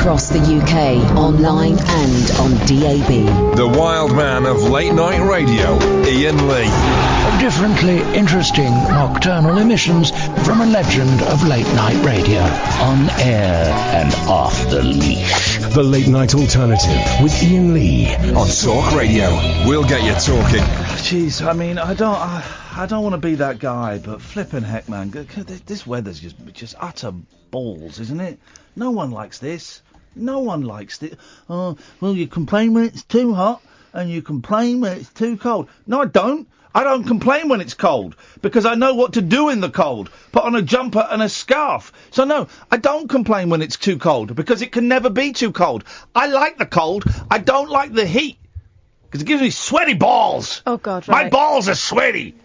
across the UK, online and on DAB. The wild man of late night radio, Iain Lee. Differently interesting nocturnal emissions from a legend of late night radio. On air and off the leash. The Late Night Alternative with Iain Lee on Talk Radio. We'll get you talking. Jeez, I mean, I don't want to be that guy, but flippin' heck, man, this weather's just utter balls, isn't it? No one likes this. No one likes this. Oh, well, you complain when it's too hot, and you complain when it's too cold. No, I don't. I don't complain when it's cold, because I know what to do in the cold. Put on a jumper and a scarf. So no, I don't complain when it's too cold, because it can never be too cold. I like the cold. I don't like the heat, because it gives me sweaty balls. Oh, God, right. My balls are sweaty.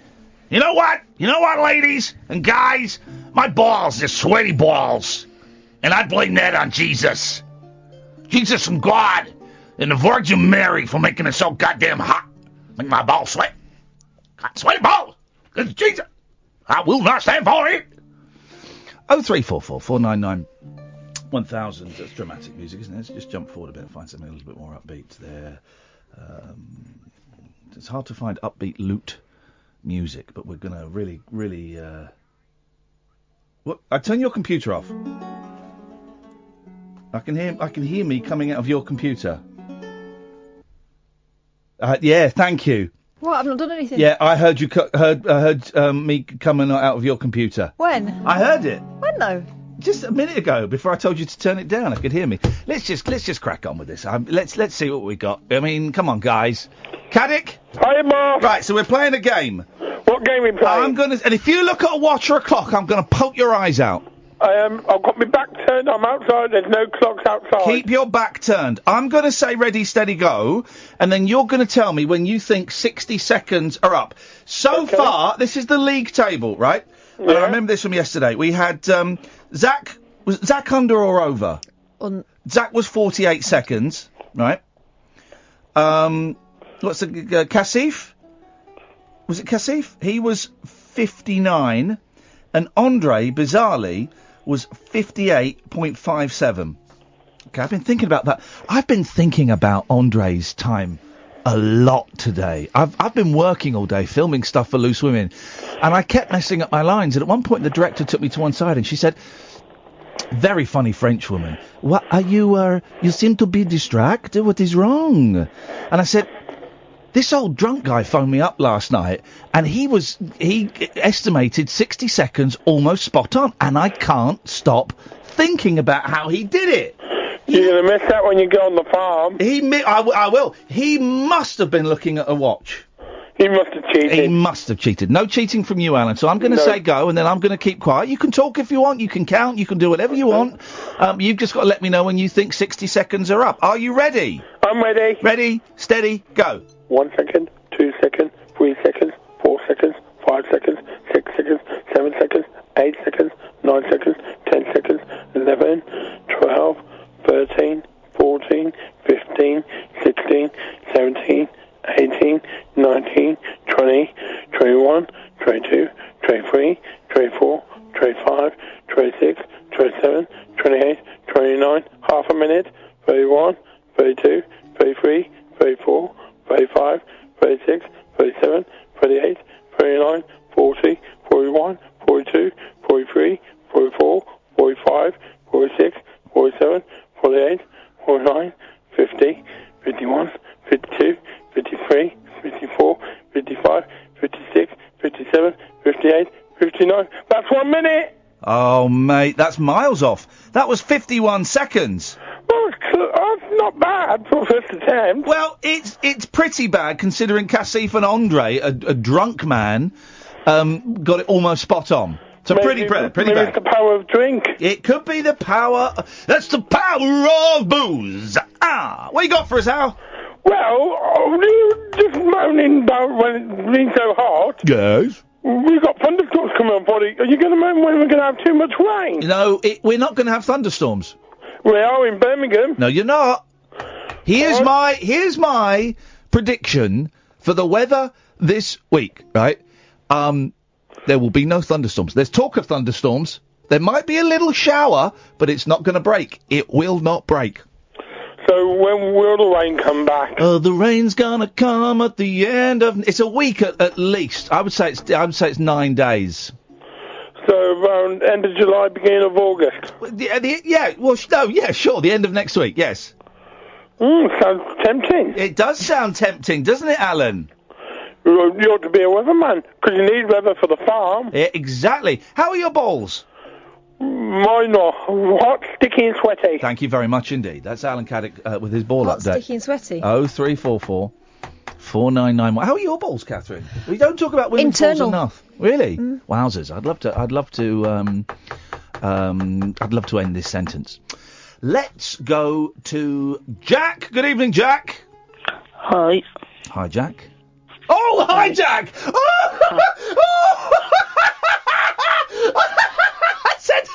You know what? You know what, ladies and guys? My balls are sweaty balls. And I blame that on Jesus. Jesus and God and the Virgin Mary for making it so goddamn hot. Make my balls sweat. Hot sweaty balls. It's Jesus. I will not stand for it. 0344 499 1000. That's dramatic music, isn't it? Let's just jump forward a bit and find something a little bit more upbeat there. It's hard to find upbeat loot music, but we're gonna really what? I turn your computer off. I can hear me coming out of your computer. Yeah, thank you. What? I've not done anything. Yeah, I heard you heard me coming out of your computer. When? I heard it. When though? Just a minute ago, before I told you to turn it down. I could hear me. Let's just crack on with this. Let's see what we got. I mean, come on, guys. Caddick? Hi, Mark. Right, so we're playing a game. What game are we playing? And if you look at a watch or a clock, I'm gonna poke your eyes out. I've got my back turned. I'm outside. There's no clocks outside. Keep your back turned. I'm gonna say ready, steady, go, and then you're gonna tell me when you think 60 seconds are up. So far, this is the league table, right? Yeah. I remember this from yesterday. We had Zach. Was Zach under or over? Zach was 48 seconds, right? What's the Kasif? Was it Kasif? He was 59, and Andre, bizarrely, was 58.57. Okay, I've been thinking about that. I've been thinking about Andre's time a lot today. I've been working all day, filming stuff for Loose Women, and I kept messing up my lines, and at one point the director took me to one side and she said, very funny French woman, what are you, you seem to be distracted, what is wrong? And I said, this old drunk guy phoned me up last night, and he estimated 60 seconds almost spot on, and I can't stop thinking about how he did it. You're going to miss that when you go on the farm. I will. He must have been looking at a watch. He must have cheated. He must have cheated. No cheating from you, Alan. So I'm going to say go, and then I'm going to keep quiet. You can talk if you want. You can count. You can do whatever you want. You've just got to let me know when you think 60 seconds are up. Are you ready? I'm ready. Ready, steady, go. 1 second, 2 seconds, 3 seconds, 4 seconds, 5 seconds, 6 seconds, 7 seconds, 8 seconds, 9 seconds, 10 seconds, 11, 12, 13, 14, 15, 16, 17, 18, 19, 20, 21, 22, 23, 24, 25, 26, 27, 28, 29, half a minute, 31, 32, 33, 34, 35, 36, 37, 38, 39, 40, 41, 42, 43, 44, 45, 46, 47, 48, 49, 50, 51, 52, 53, 54, 55, 56, 57, 58, 59. That's 1 minute! Oh, mate, that's miles off. That was 51 seconds. Well, that's not bad for first attempt. Well, it's pretty bad considering Kasif and Andre, a drunk man, got it almost spot on. So pretty bad. Maybe it's the power of drink. It could be the power. That's the power of booze. What you got for us, Al? Well, you just moaning about when it's been so hot. Yes. We've got thunderstorms coming on, buddy. Are you going to moan when we're going to have too much rain? No, we're not going to have thunderstorms. We are in Birmingham. No, you're not. Here's my prediction for the weather this week, right? There will be no thunderstorms. There's talk of thunderstorms, There might be a little shower, but it's not going to break. It will not break. So when will the rain come back? The rain's gonna come at the end of... It's a week at least. I would say it's 9 days. So around end of July, beginning of August? Sure, the end of next week, yes. Sounds tempting. It does sound tempting, doesn't it, Alan? You ought to be a weatherman, because you need weather for the farm. Yeah, exactly. How are your balls? Mine are hot, sticky and sweaty. Thank you very much indeed. That's Alan Caddick with his ball Hot, update. sticky and sweaty. 0344 4991. How are your balls, Catherine? We don't talk about women's balls enough. Really? Wowzers! I'd love to end this sentence. Let's go to Jack. Good evening, Jack. Hi. Hi, Jack. Oh, hi, Jack.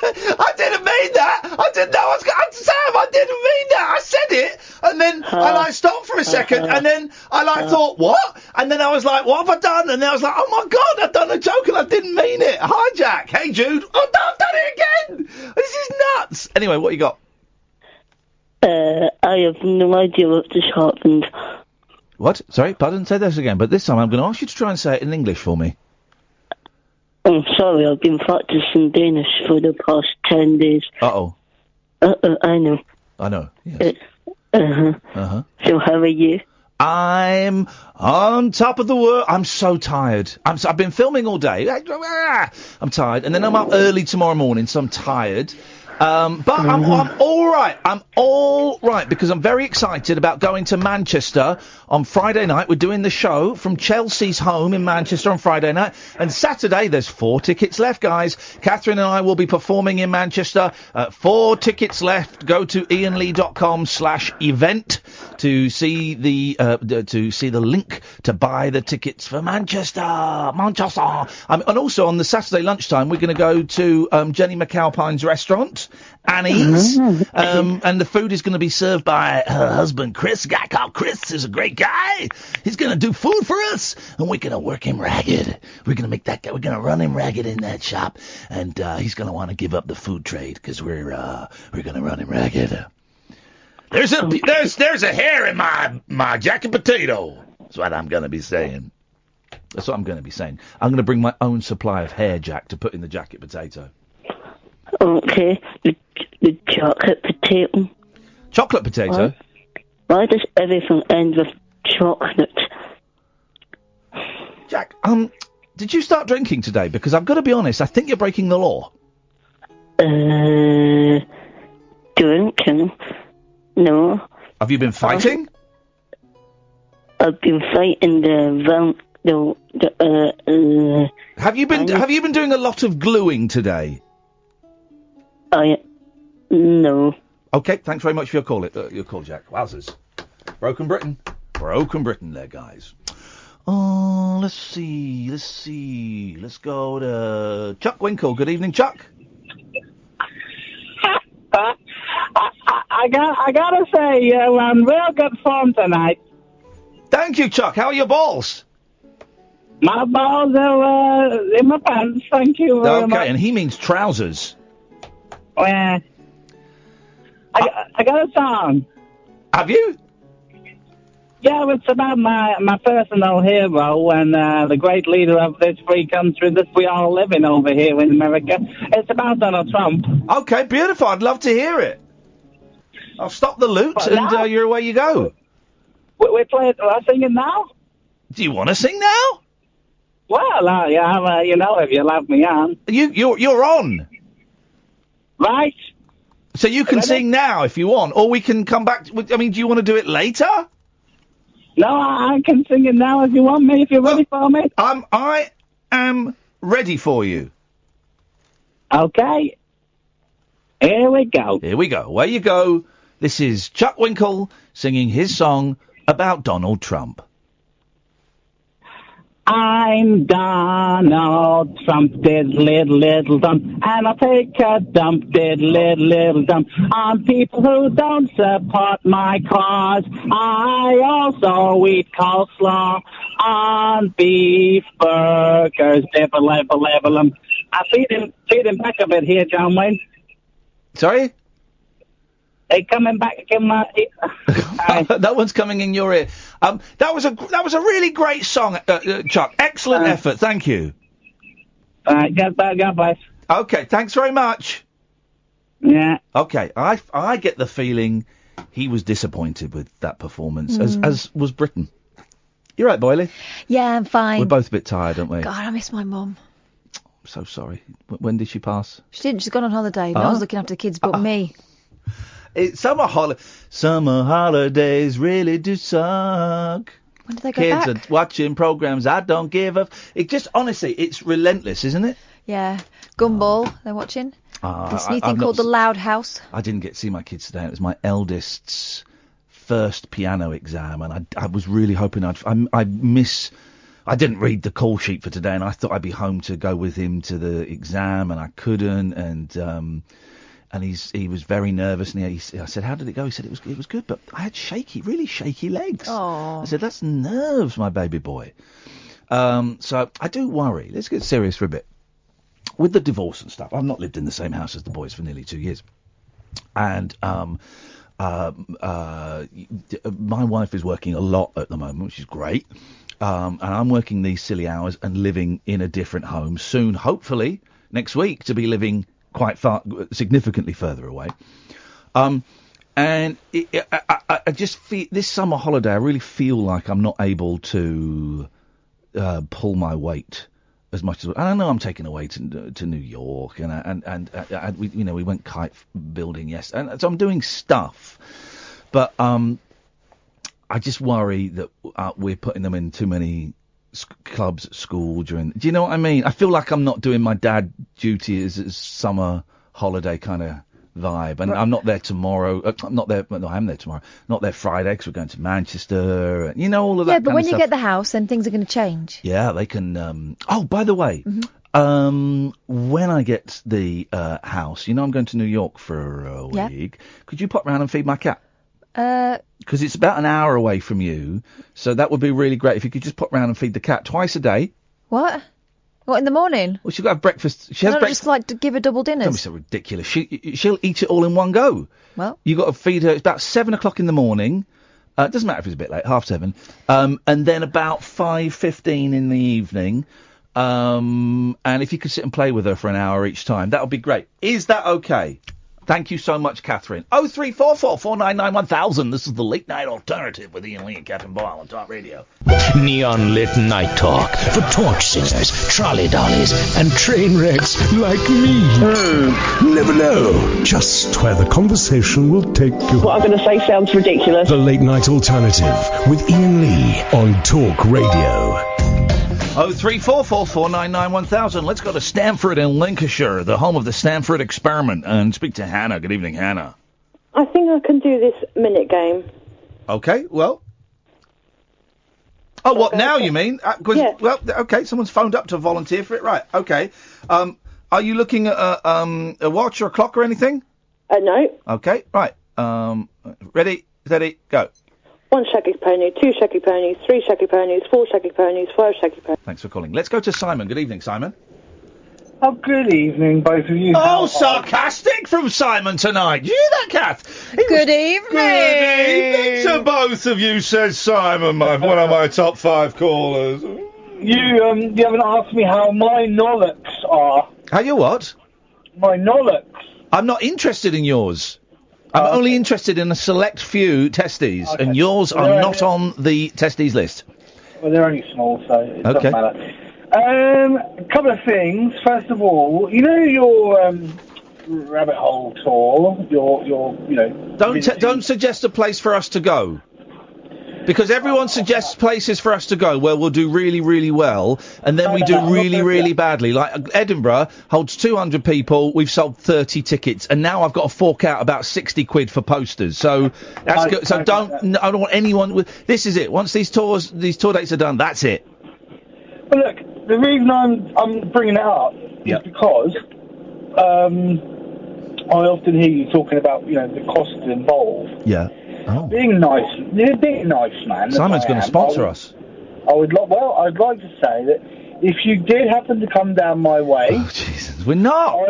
I didn't mean that. I didn't know. Sam, I didn't mean that. I said it, and then I stopped for a second, and then I thought, what? And then I was like, what have I done? And then I was like, oh my God, I've done a joke and I didn't mean it. Hi, Jack. Hey, Jude. Oh no, I've done it again. This is nuts. Anyway, what you got? I have no idea what just happened. What? Sorry, pardon. Say this again. But this time I'm going to ask you to try and say it in English for me. I'm sorry, I've been practicing Danish for the past 10 days. Uh-oh. I know. I know, yes. So how are you? I'm on top of the world. I'm so tired. I've been filming all day. I'm tired. And then I'm up early tomorrow morning, so I'm tired. But I'm all right. I'm all right because I'm very excited about going to Manchester on Friday night. We're doing the show from Chelsea's home in Manchester on Friday night. And Saturday, there's 4 tickets left, guys. Catherine and I will be performing in Manchester. 4 tickets left. Go to iainlee.com/event to see the link to buy the tickets for Manchester. And also on the Saturday lunchtime, we're going to go to Jenny McAlpine's restaurant. Annie's, and the food is going to be served by her husband Chris, a guy called Chris, who's a great guy. He's going to do food for us, and we're going to work him ragged. We're going to make that guy, we're going to run him ragged in that shop, and he's going to want to give up the food trade because we're going to run him ragged. There's a hair in my jacket potato. That's what I'm going to be saying. That's what I'm going to be saying. I'm going to bring my own supply of hair, Jack, to put in the jacket potato. Okay, the chocolate potato. Chocolate potato? Why does everything end with chocolate? Jack, did you start drinking today? Because I've got to be honest, I think you're breaking the law. Drinking? No. Have you been fighting? I've been fighting Have you been doing a lot of gluing today? No. Okay, thanks very much for your call, Jack. Wowzers. Broken Britain there, guys. Oh, let's see. Let's go to Chuck Winkle. Good evening, Chuck. I gotta say, you're on real good form tonight. Thank you, Chuck. How are your balls? My balls are in my pants, thank you very much. Okay, and he means trousers. Well, I got a song. Have you? Yeah, it's about my personal hero and the great leader of this free country that we all live in over here in America. It's about Donald Trump. Okay, beautiful. I'd love to hear it. I'll stop the loot and you're away you go. We play it. Are singing now? Do you want to sing now? Well, yeah, if you love me on. You're on. Right. So you can sing now if you want, or we can come back. Do you want to do it later? No, I can sing it now if you want me, if you're ready for me. I am ready for you. Okay. Here we go. Away you go. This is Chuck Winkle singing his song about Donald Trump. I'm Donald Trump, little dump, and I'll take a dump, little dump, on people who don't support my cause. I also eat coleslaw on beef burgers, level 'em. I feed him back a bit here, John Wayne. Sorry? They coming back in my ear. That one's coming in your ear. That was a really great song, Chuck. Excellent effort. Thank you. God bless. Okay, thanks very much. Yeah. Okay, I get the feeling he was disappointed with that performance, as was Britain. You right, Boyley? Yeah, I'm fine. We're both a bit tired, aren't we? God, I miss my mum. I'm so sorry. When did she pass? She didn't. She's gone on holiday. No one's looking after the kids but me. Summer holidays really do suck. When do they go Kids back? are watching programs I don't give a... It just, honestly, it's relentless, isn't it? Yeah. Gumball, they're watching. This new thing called The Loud House. I didn't get to see my kids today. It was my eldest's first piano exam, and I was really hoping I didn't read the call sheet for today, and I thought I'd be home to go with him to the exam, and I couldn't, and he was very nervous, and I said, how did it go? He said, it was good, but I had really shaky legs. Oh. I said, that's nerves, my baby boy. So I do worry. Let's get serious for a bit. With the divorce and stuff, I've not lived in the same house as the boys for nearly 2 years. And my wife is working a lot at the moment, which is great. And I'm working these silly hours and living in a different home. Soon, hopefully, next week, to be living quite far, significantly further away. And I just feel, this summer holiday, I really feel like I'm not able to pull my weight as much as I know. I'm taking away to New York, and we went kite building yesterday, and so I'm doing stuff, but I just worry that we're putting them in too many clubs at school during. Do you know what I mean? I feel like I'm not doing my dad duty as summer holiday kind of vibe, and I'm not there tomorrow. I'm not there. No, I am there tomorrow. Not there Friday because we're going to Manchester. And, all of that. Yeah, but kind when of you stuff. get the house, then things are going to change. Yeah, they can. Oh, by the way, when I get the house, I'm going to New York for a week. Could you pop round and feed my cat? Because it's about an hour away from you, so that would be really great if you could just pop round and feed the cat twice a day. What? What, in the morning? Well, she's got to have breakfast. She has breakfast. Just like to give her double dinners. Don't be so ridiculous. She'll eat it all in one go. Well, you got to feed her. It's about 7:00 in the morning. It doesn't matter if it's a bit late, 7:30. And then about 5:15 in the evening. And if you could sit and play with her for an hour each time, that would be great. Is that okay? Thank you so much, Catherine. 0344 499 1000. This is the Late Night Alternative with Iain Lee and Catherine Boyle on Talk Radio. Neon lit night talk for torch singers, trolley dollies, and train wrecks like me. Never know just where the conversation will take you. What I'm going to say sounds ridiculous. The Late Night Alternative with Iain Lee on Talk Radio. 0344 499 1000. Let's go to Stamford in Lancashire, the home of the Stamford experiment, and speak to Hannah. Good evening, Hannah. I think I can do this minute game. Okay, well. Oh, what, now you mean? Yeah. Well, okay, someone's phoned up to volunteer for it. Right, okay. Are you looking at a watch or a clock or anything? No. Okay, right. Ready, steady, go. 1 shaggy pony, 2 shaggy ponies, 3 shaggy ponies, 4 shaggy ponies, 5 shaggy ponies. Thanks for calling. Let's go to Simon. Good evening, Simon. Oh, good evening, both of you. Oh, sarcastic from Simon tonight. Did you hear that, Kath? Good evening. Good evening to both of you, says Simon, one of my top 5 callers. You haven't asked me how my Nollocs are. How you what? My Nollocs. I'm not interested in yours. I'm only interested in a select few testes, and yours are not on the testes list. Well, they're only small, so it Okay. doesn't matter. A couple of things. First of all, your rabbit hole tour, Don't suggest a place for us to go. Because everyone suggests places for us to go where we'll do really, really well, and then we do really, really badly. Like Edinburgh holds 200 people, we've sold 30 tickets, and now I've got to fork out about 60 quid for posters. So that's good. So I don't want anyone with. This is it. Once these tour dates are done, that's it. But look, the reason I'm bringing it up is because I often hear you talking about the costs involved. Yeah. Oh. Being nice, man. Simon's going to sponsor us. I'd like to say that if you did happen to come down my way, oh Jesus, we're not.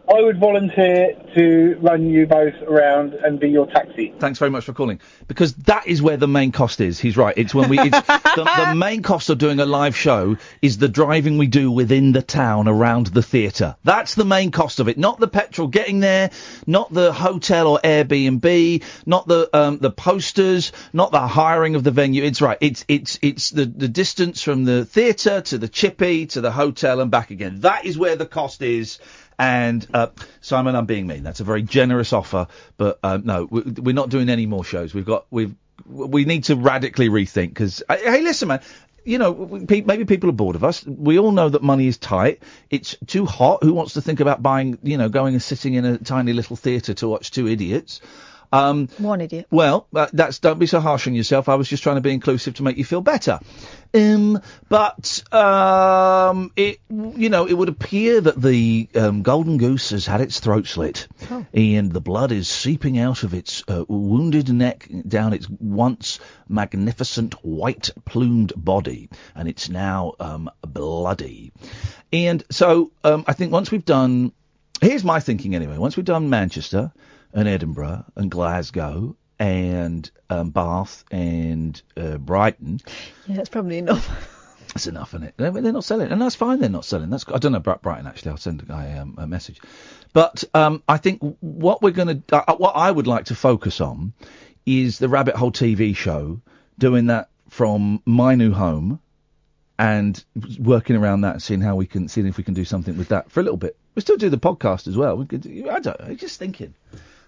I would volunteer to run you both around and be your taxi. Thanks very much for calling, because that is where the main cost is. He's right. It's when the main cost of doing a live show is the driving we do within the town around the theatre. That's the main cost of it, not the petrol getting there, not the hotel or Airbnb, not the posters, not the hiring of the venue. It's right. It's the distance from the theatre to the chippy to the hotel and back again. That is where the cost is. And Simon, I'm being mean. That's a very generous offer, but no, we're not doing any more shows. We need to radically rethink, because hey, listen, man. You know, maybe people are bored of us. We all know that money is tight. It's too hot. Who wants to think about buying, going and sitting in a tiny little theatre to watch two idiots? One idiot. Well, don't be so harsh on yourself. I was just trying to be inclusive to make you feel better. But it would appear that the golden goose has had its throat slit, and the blood is seeping out of its wounded neck down its once magnificent white-plumed body, and it's now bloody. And so I think once we've done, here's my thinking anyway. Once we've done Manchester and Edinburgh and Glasgow and Bath and Brighton. Yeah, that's probably enough. That's enough, isn't it? They're not selling, and that's fine. They're not selling. I don't know about Brighton actually. I'll send a guy a message. But I think what I would like to focus on is the Rabbit Hole TV show, doing that from my new home and working around that, seeing if we can do something with that for a little bit. We still do the podcast as well. I'm just thinking.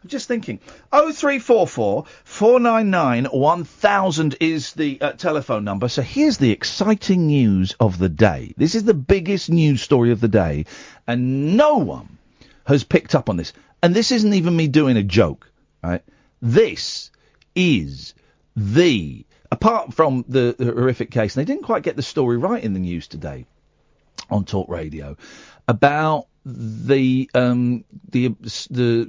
0344 499 1000 is the telephone number. So here's the exciting news of the day. This is the biggest news story of the day, and no one has picked up on this. And this isn't even me doing a joke, right? This is apart from the horrific case, and they didn't quite get the story right in the news today on Talk Radio, about the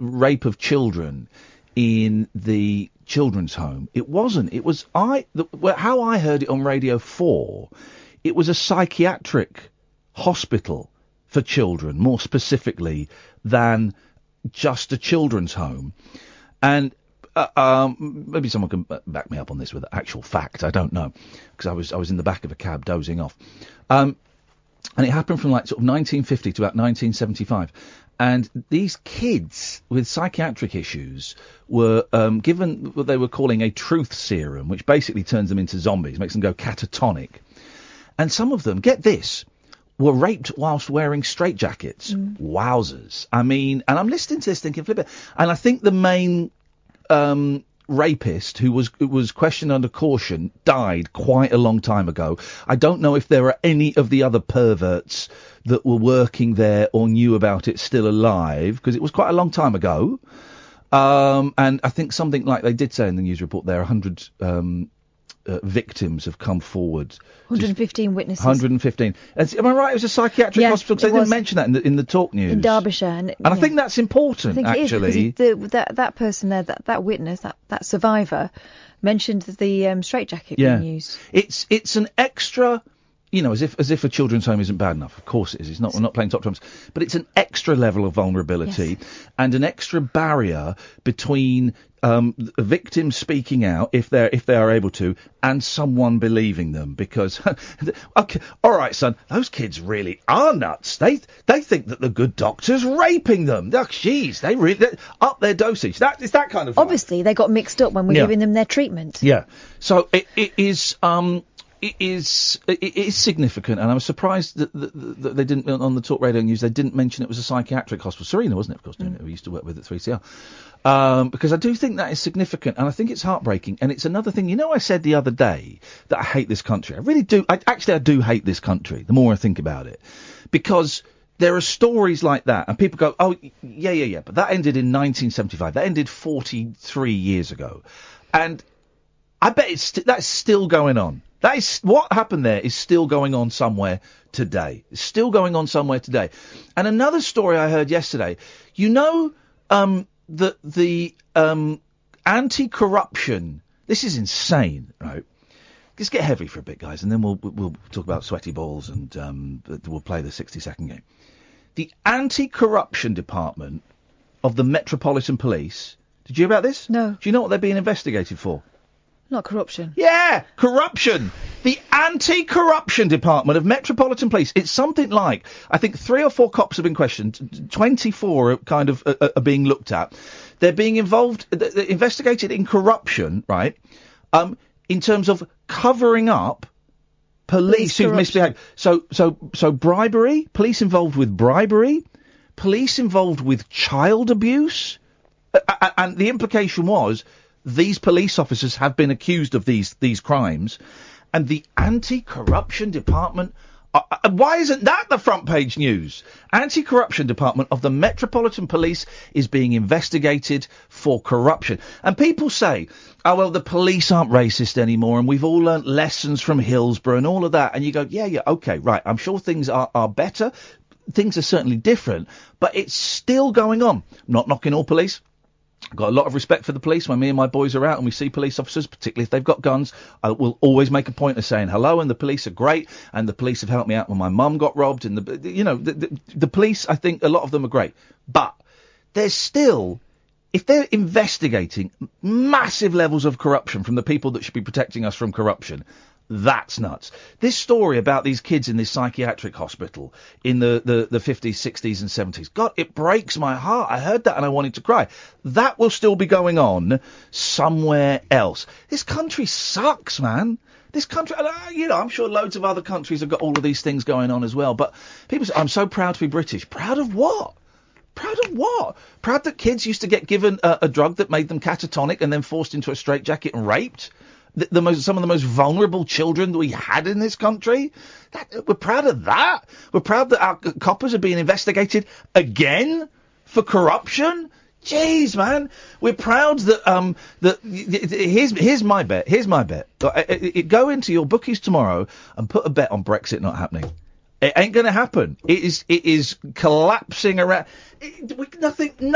rape of children in the children's home. It wasn't. It was how I heard it on Radio 4. It was a psychiatric hospital for children, more specifically than just a children's home. And maybe someone can back me up on this with actual fact. I don't know, because I was in the back of a cab dozing off. And it happened from sort of 1950 to about 1975. And these kids with psychiatric issues were given what they were calling a truth serum, which basically turns them into zombies, makes them go catatonic. And some of them, get this, were raped whilst wearing straitjackets. Wowzers. I mean, and I'm listening to this thinking, flip it. And I think the main rapist, who was questioned under caution, died quite a long time ago. I don't know if there are any of the other perverts that were working there or knew about it still alive, because it was quite a long time ago. And I think something like they did say in the news report there, 100 victims have come forward. 115 witnesses. 115. Am I right? It was a psychiatric hospital, because they didn't mention that in the talk news. In Derbyshire. And I think that's important, I think actually. It is, that person there, that witness, that survivor, mentioned the straitjacket being used. It's an extra, as if a children's home isn't bad enough. Of course it is. We're not playing top drums. But it's an extra level of vulnerability and an extra barrier between victims speaking out, if they are able to, and someone believing them. Because, okay, all right, son, those kids really are nuts. They think that the good doctor's raping them. Oh, jeez, they really up their dosage. It's that kind of vibe. Obviously, they got mixed up when we're giving them their treatment. Yeah. So it is. It is significant, and I was surprised that they didn't, on the Talk Radio news, they didn't mention it was a psychiatric hospital. Serena, wasn't it, of course, doing it, we used to work with at 3CR. Because I do think that is significant, and I think it's heartbreaking, and it's another thing. I said the other day that I hate this country. I really do. I do hate this country, the more I think about it. Because there are stories like that, and people go, oh, yeah, but that ended in 1975. That ended 43 years ago. And I bet that's still going on. That is what happened there is still going on somewhere today. It's still going on somewhere today. And another story I heard yesterday, that the anti-corruption, this is insane, right? just get heavy for a bit, guys, and then we'll talk about sweaty balls and we'll play the 60-second game. The anti-corruption department of the Metropolitan Police. Did you hear about this? No. Do you know what they're being investigated for? Not corruption. Yeah, corruption. The anti-corruption department of Metropolitan Police. It's something like, I think 3 or 4 cops have been questioned. 24 are kind of are being looked at. They're being investigated in corruption, right? In terms of covering up police who've misbehaved. So bribery, police involved with bribery, police involved with child abuse, and the implication was these police officers have been accused of these crimes, and the anti-corruption department. Why isn't that the front page news? Anti-corruption department of the Metropolitan Police is being investigated for corruption. And people say, oh, well, the police aren't racist anymore and we've all learnt lessons from Hillsborough and all of that. And you go, yeah, OK, right. I'm sure things are better. Things are certainly different, but it's still going on. I'm not knocking all police. I've got a lot of respect for the police. When me and my boys are out and we see police officers, particularly if they've got guns, I will always make a point of saying hello, and the police are great, and the police have helped me out when my mum got robbed, and the police, I think a lot of them are great. But there's still, if they're investigating massive levels of corruption from the people that should be protecting us from corruption, that's nuts. This story about these kids in this psychiatric hospital in the 50s, 60s and 70s. God, it breaks my heart. I heard that and I wanted to cry. That will still be going on somewhere else. This country sucks, man. This country, I'm sure loads of other countries have got all of these things going on as well. But people say, I'm so proud to be British. Proud of what? Proud of what? Proud that kids used to get given a drug that made them catatonic and then forced into a straitjacket and raped? Some of the most vulnerable children that we had in this country. We're proud of that. We're proud that our coppers are being investigated again for corruption. Jeez, man. We're proud that here's my bet. Here's my bet. Go into your bookies tomorrow and put a bet on Brexit not happening. It ain't going to happen. It is collapsing around. Nothing. And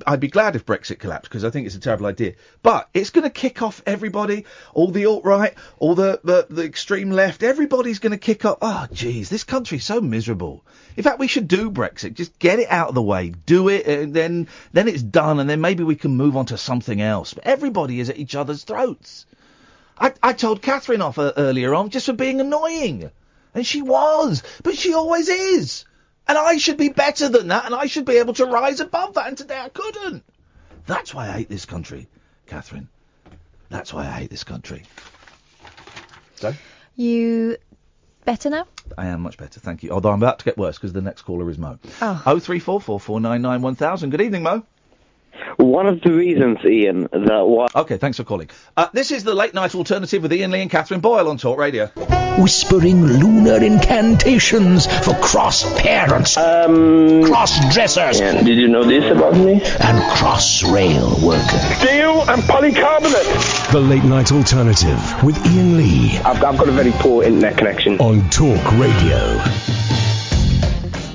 I'd be glad if Brexit collapsed because I think it's a terrible idea. But it's going to kick off everybody, all the alt-right, all the extreme left. Everybody's going to kick off. Oh, geez, this country's so miserable. In fact, we should do Brexit. Just get it out of the way. Do it, and then it's done, and then maybe we can move on to something else. But everybody is at each other's throats. I told Catherine off earlier on just for being annoying. And she was, but she always is. And I should be better than that, and I should be able to rise above that, and today I couldn't. That's why I hate this country, Catherine. That's why I hate this country. So? You better now? I am much better, thank you. Although I'm about to get worse, because the next caller is Mo. Oh. 0344 499 1000. Good evening, Mo. One of the reasons, Ian, that why... OK, thanks for calling. This is the Late Night Alternative with Iain Lee and Catherine Boyle on Talk Radio. Whispering lunar incantations for cross-parents, cross-dressers... Yeah, did you know this about me? And cross-rail workers. Steel and polycarbonate. The Late Night Alternative with Iain Lee. I've got a very poor internet connection. On Talk Radio.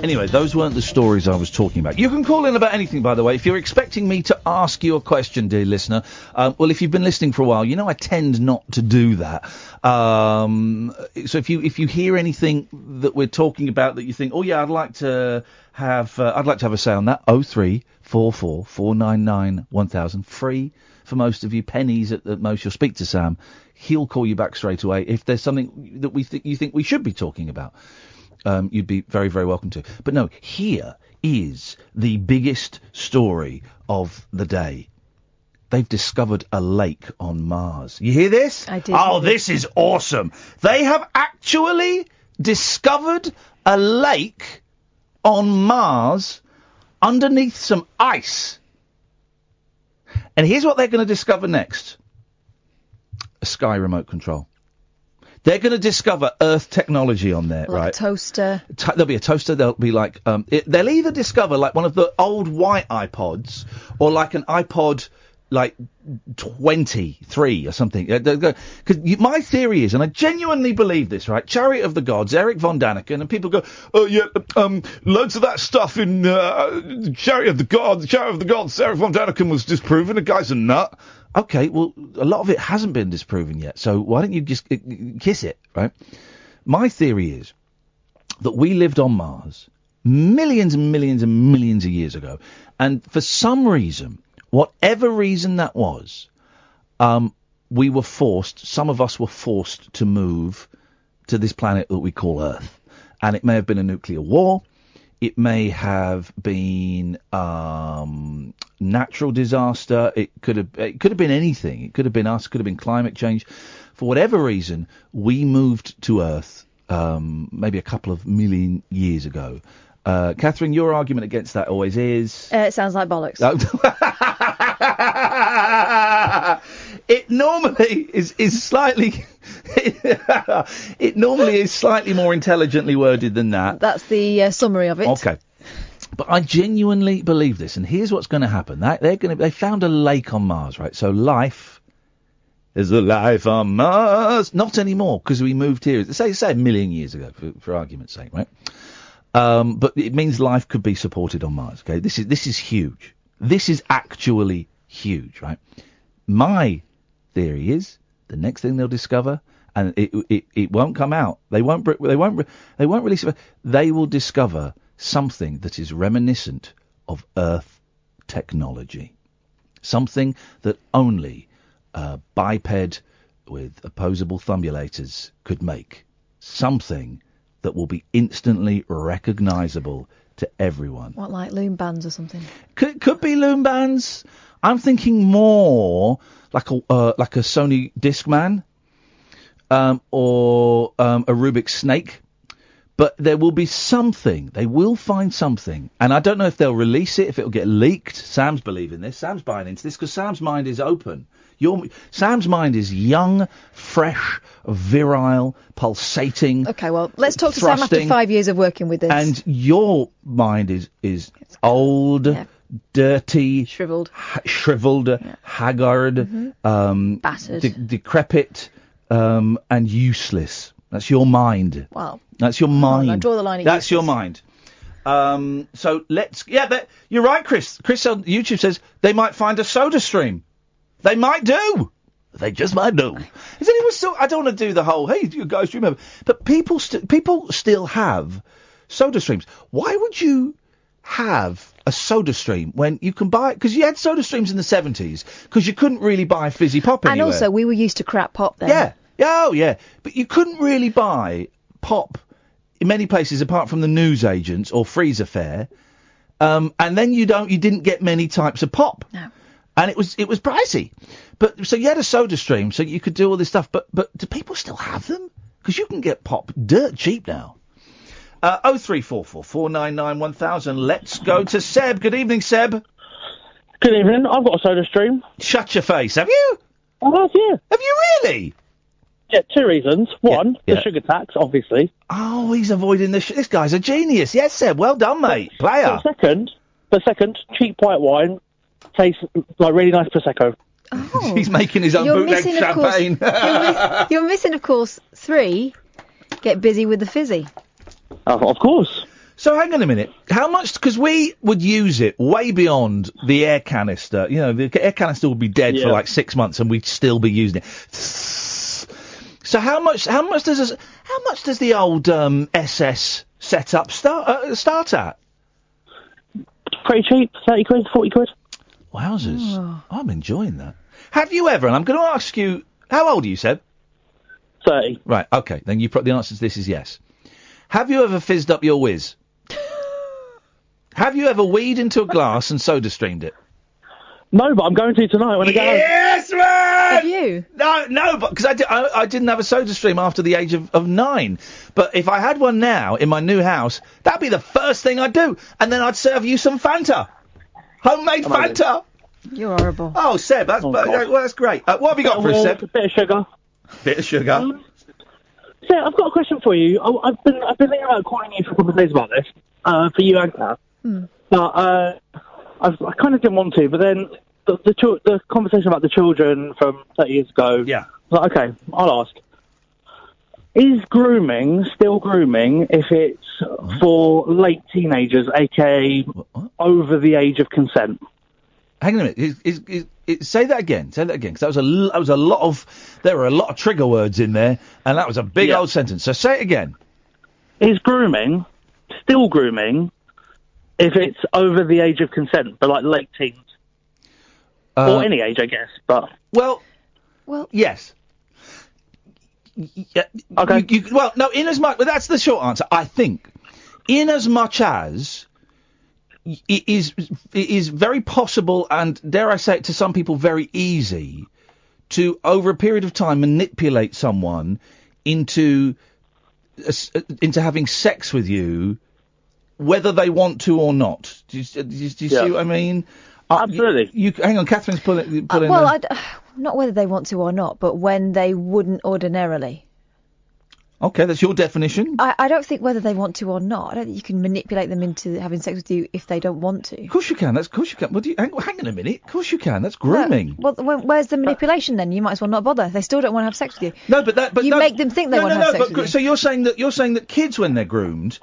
Anyway, those weren't the stories I was talking about. You can call in about anything, by the way. If you're expecting me to ask you a question, dear listener, well, if you've been listening for a while, you know I tend not to do that. So if you hear anything that we're talking about that you think, oh yeah, I'd like to have a say on that. 0344 499 1000. Free for most of you. Pennies at most. You'll speak to Sam. He'll call you back straight away if there's something that you think we should be talking about. You'd be very, very welcome to. But no, here is the biggest story of the day. They've discovered a lake on Mars. You hear this? I did. Oh, this is awesome. They have actually discovered a lake on Mars underneath some ice. And here's what they're going to discover next. A Sky remote control. They're going to discover Earth technology on there, like right? A toaster. There'll be a toaster. There'll be like they'll either discover like one of the old white iPods or like an iPod like 23 or something. Because my theory is, and I genuinely believe this, right? Chariot of the Gods, Eric von Daniken, and people go, oh yeah, loads of that stuff in Chariot of the Gods, Eric von Daniken was disproven. The guy's a nut. Okay, well, a lot of it hasn't been disproven yet, so why don't you just kiss it, right? My theory is that we lived on Mars millions and millions and millions of years ago, and for some reason, whatever reason that was, we were forced, some of us were forced to move to this planet that we call Earth. And it may have been a nuclear war, it may have been natural disaster, it could have been anything. It could have been us, it could have been climate change. For whatever reason, we moved to Earth maybe a couple of million years ago. Catherine, your argument against that always is... It sounds like bollocks. It normally is slightly... it normally is slightly more intelligently worded than that. That's the summary of it. Okay. But I genuinely believe this, and here's what's going to happen. They found a lake on Mars, right? So life is a life on Mars. Not anymore, because we moved here, say a million years ago, for argument's sake, right? But it means life could be supported on Mars, okay? This is huge. This is actually huge, right? My theory is the next thing they'll discover, and it won't come out. They won't release it. They will discover something that is reminiscent of Earth technology, something that only a biped with opposable thumbulators could make, something that will be instantly recognisable to everyone. What, like loom bands or something? Could be loom bands. I'm thinking more like a Sony Discman, or a Rubik's Snake. But there will be something. They will find something. And I don't know if they'll release it, if it'll get leaked. Sam's believing this. Sam's buying into this because Sam's mind is open. Sam's mind is young, fresh, virile, pulsating. Okay, well, let's talk thrusting, to Sam after 5 years of working with this. And your mind is old, dirty, shriveled, haggard, battered, decrepit, and useless. That's your mind. Wow. That's your mind. I draw the line at That's useless. your mind. So let's... Yeah, you're right, Chris. Chris on YouTube says they might find a soda stream. They might do. They just might do. Is anyone still... I don't want to do the whole, hey, you guys remember... But people still have soda streams. Why would you have a soda stream when you can buy... Because you had soda streams in the 70s, because you couldn't really buy fizzy pop anywhere. And also, we were used to crap pop then. Yeah. Oh, yeah. But you couldn't really buy pop in many places apart from the newsagents or freezer fare. And then you didn't get many types of pop. No. And it was pricey. But so you had a soda stream so you could do all this stuff. But do people still have them? Because you can get pop dirt cheap now. 0344 499 1000. Let's go to Seb. Good evening, Seb. Good evening. I've got a soda stream. Shut your face. Have you? I have, yeah. Have you really? Yeah, two reasons. One, the sugar tax, obviously. Oh, he's avoiding this guy's a genius. Yes, Seb. Well done, mate. Player. But second, cheap white wine tastes like really nice Prosecco. Oh. He's making his own bootleg champagne. You're missing, of course, 3. Get busy with the fizzy. Of course. So hang on a minute. How much? Because we would use it way beyond the air canister. You know, the air canister would be dead for like 6 months, and we'd still be using it. So how much does the old SS setup start at? Pretty cheap, 30 quid, 40 quid. Wowzers! Oh. I'm enjoying that. Have you ever? And I'm going to ask you, how old are you, Seb? 30. Right. Okay. Then the answer to this is yes. Have you ever fizzed up your whiz? Have you ever weed into a glass and soda streamed it? No, but I'm going to tonight when I get home. Yes, man! Have you? No, but because I didn't have a soda stream after the age of 9. But if I had one now in my new house, that'd be the first thing I'd do. And then I'd serve you some Fanta. Homemade Fanta. You're horrible. Oh, Seb, that's great. What have you got for us, Seb? A bit of sugar. Bit of sugar. Seb, I've got a question for you. I've been thinking about calling you for a couple of days about this, for you and Claire. But I kind of didn't want to, but then the conversation about the children from 30 years ago. Yeah. Like, okay, I'll ask. Is grooming still grooming if it's for late teenagers, aka over the age of consent? Hang on a minute. Say that again. Say that again. Because that was a lot of. There were a lot of trigger words in there, and that was a big old sentence. So say it again. Is grooming still grooming if it's over the age of consent, but like late teens? Or any age, I guess, but... Well, yes. Okay. Well, no, in as much... But that's the short answer, I think. In as much as it is very possible, and dare I say it, to some people very easy, to, over a period of time, manipulate someone into having sex with you, whether they want to or not. Do you see what I mean? Absolutely. Hang on, Catherine's pulling. Not whether they want to or not, but when they wouldn't ordinarily. Okay, that's your definition. I don't think whether they want to or not. I don't think you can manipulate them into having sex with you if they don't want to. Of course you can. Of course you can. Well, hang on a minute. Of course you can. That's grooming. No, well, where's the manipulation then? You might as well not bother. They still don't want to have sex with you. No, but you make them think they want to have sex with you. So you're saying that kids, when they're groomed,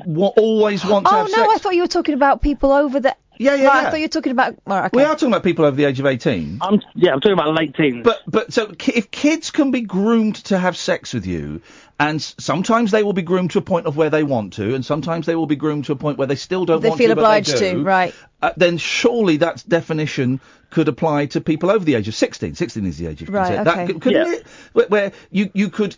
always want to have sex. Oh no, I thought you were talking about people over the. Yeah. I thought you were talking about. Right, okay. We are talking about people over the age of 18. I'm talking about late teens. But so if kids can be groomed to have sex with you, and sometimes they will be groomed to a point of where they want to, and sometimes they will be groomed to a point where they still don't want to. They feel but obliged they do, to, right? Then surely that definition could apply to people over the age of 16. 16 is the age of consent. Right, okay. Couldn't it? Where you could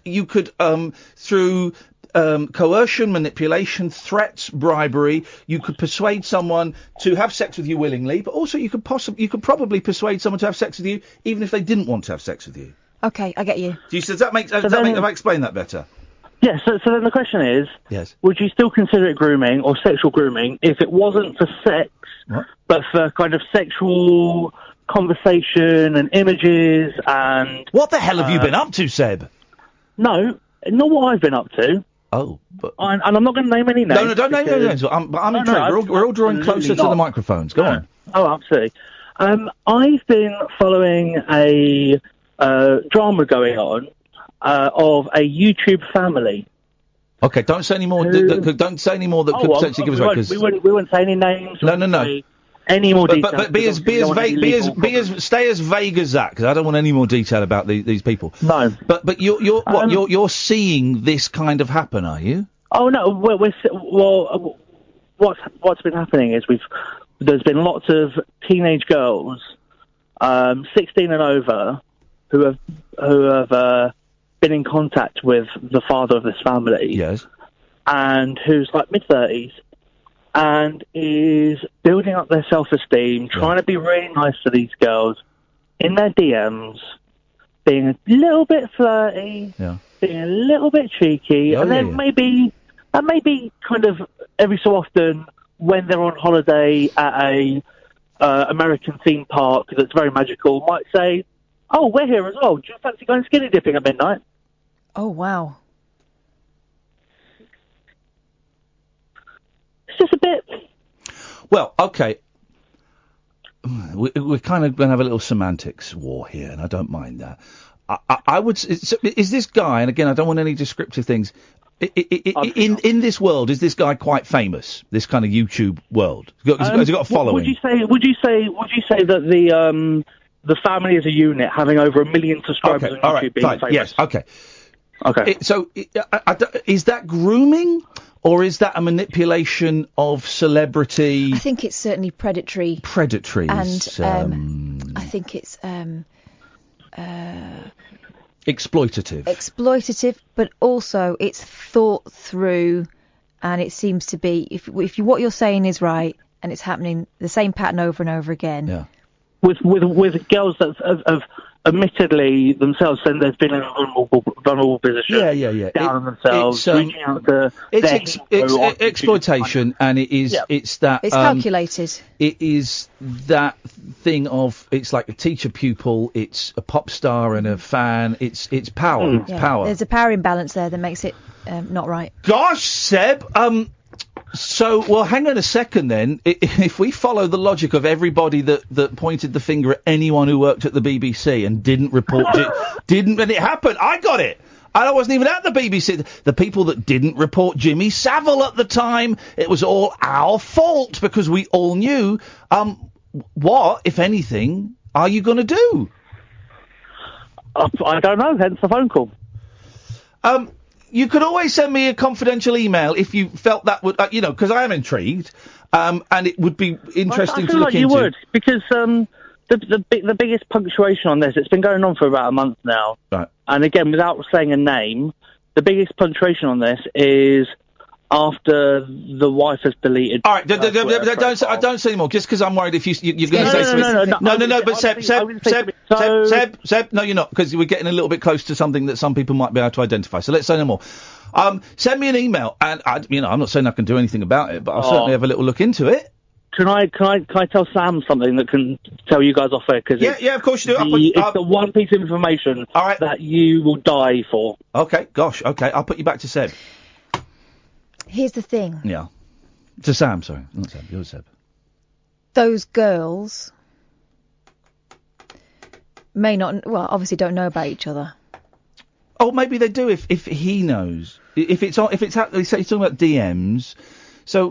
through coercion, manipulation, threats, bribery, you could persuade someone to have sex with you willingly, but also you could probably persuade someone to have sex with you even if they didn't want to have sex with you. Okay, I get you. Does that make? Have I explained that better? Yeah. So then the question is, yes, would you still consider it grooming or sexual grooming if it wasn't for sex, but for kind of sexual conversation and images and? What the hell have you been up to, Seb? No, not what I've been up to. Oh, but... And I'm not going to name any names. No, don't name any names. I'm intrigued. We're all drawing closer to the microphones. Go on. Oh, absolutely. I've been following a drama going on of a YouTube family. Okay, don't say any more. Don't say any more that could potentially give us away. We won't say any names. No. Any more detail? But be as vague. Stay as vague as that, because I don't want any more detail about these people. No. But you're seeing this kind of happen, are you? Oh no. What's been happening is there's been lots of teenage girls, 16 and over, who have been in contact with the father of this family. Yes. And who's like mid-30s. And is building up their self-esteem, trying to be really nice to these girls in their DMs, being a little bit flirty, being a little bit cheeky, and then maybe kind of every so often when they're on holiday at a American theme park that's very magical, might say, "Oh, we're here as well. Do you fancy going skinny dipping at midnight?" Oh wow. Just a bit. Well, okay. We're kind of going to have a little semantics war here, and I don't mind that. I would. Is this guy? And again, I don't want any descriptive things. In this world, is this guy quite famous? This kind of YouTube world. Has he got a following? Would you say that the family as a unit, having over 1 million subscribers on YouTube, being famous? Yes. Okay. Okay. So, is that grooming? Or is that a manipulation of celebrity? I think it's certainly predatory. Predatory. And I think it's exploitative. Exploitative, but also it's thought through, and it seems to be if what you're saying is right, and it's happening the same pattern over and over again. Yeah. With girls that have admittedly themselves said they've been in a vulnerable position. Yeah. Down on themselves, reaching out to it's exploitation, and it is. Yeah. It's calculated. It is that thing of it's like a teacher pupil. It's a pop star and a fan. It's power. It's power. There's a power imbalance there that makes it not right. Gosh, Seb. So, well, hang on a second then. If we follow the logic of everybody that pointed the finger at anyone who worked at the BBC and didn't report it, when it happened, I got it. I wasn't even at the BBC. The people that didn't report Jimmy Savile at the time, it was all our fault because we all knew. What, if anything, are you going to do? I don't know, hence the phone call. You could always send me a confidential email if you felt that would, because I am intrigued, and it would be interesting I to feel look like you into. would, because the biggest punctuation on this, it's been going on for about a month now. Right. And again, without saying a name, the biggest punctuation on this is after the wife has deleted. All right, don't say anymore. Just because I'm worried if you're going to say something. No. But Seb, no, you're not, because we're getting a little bit close to something that some people might be able to identify. So let's say no more. Send me an email, and I'm not saying I can do anything about it, but I'll certainly have a little look into it. Can I tell Sam something that can tell you guys off air? Cause yeah, of course you do. It's the one piece of information that you will die for. Okay, I'll put you back to Seb. Here's the thing. Yeah. To Sam, sorry. Not Seb, you're Seb. Those girls may not, obviously don't know about each other. Oh, maybe they do if he knows. If it's he's talking about DMs, so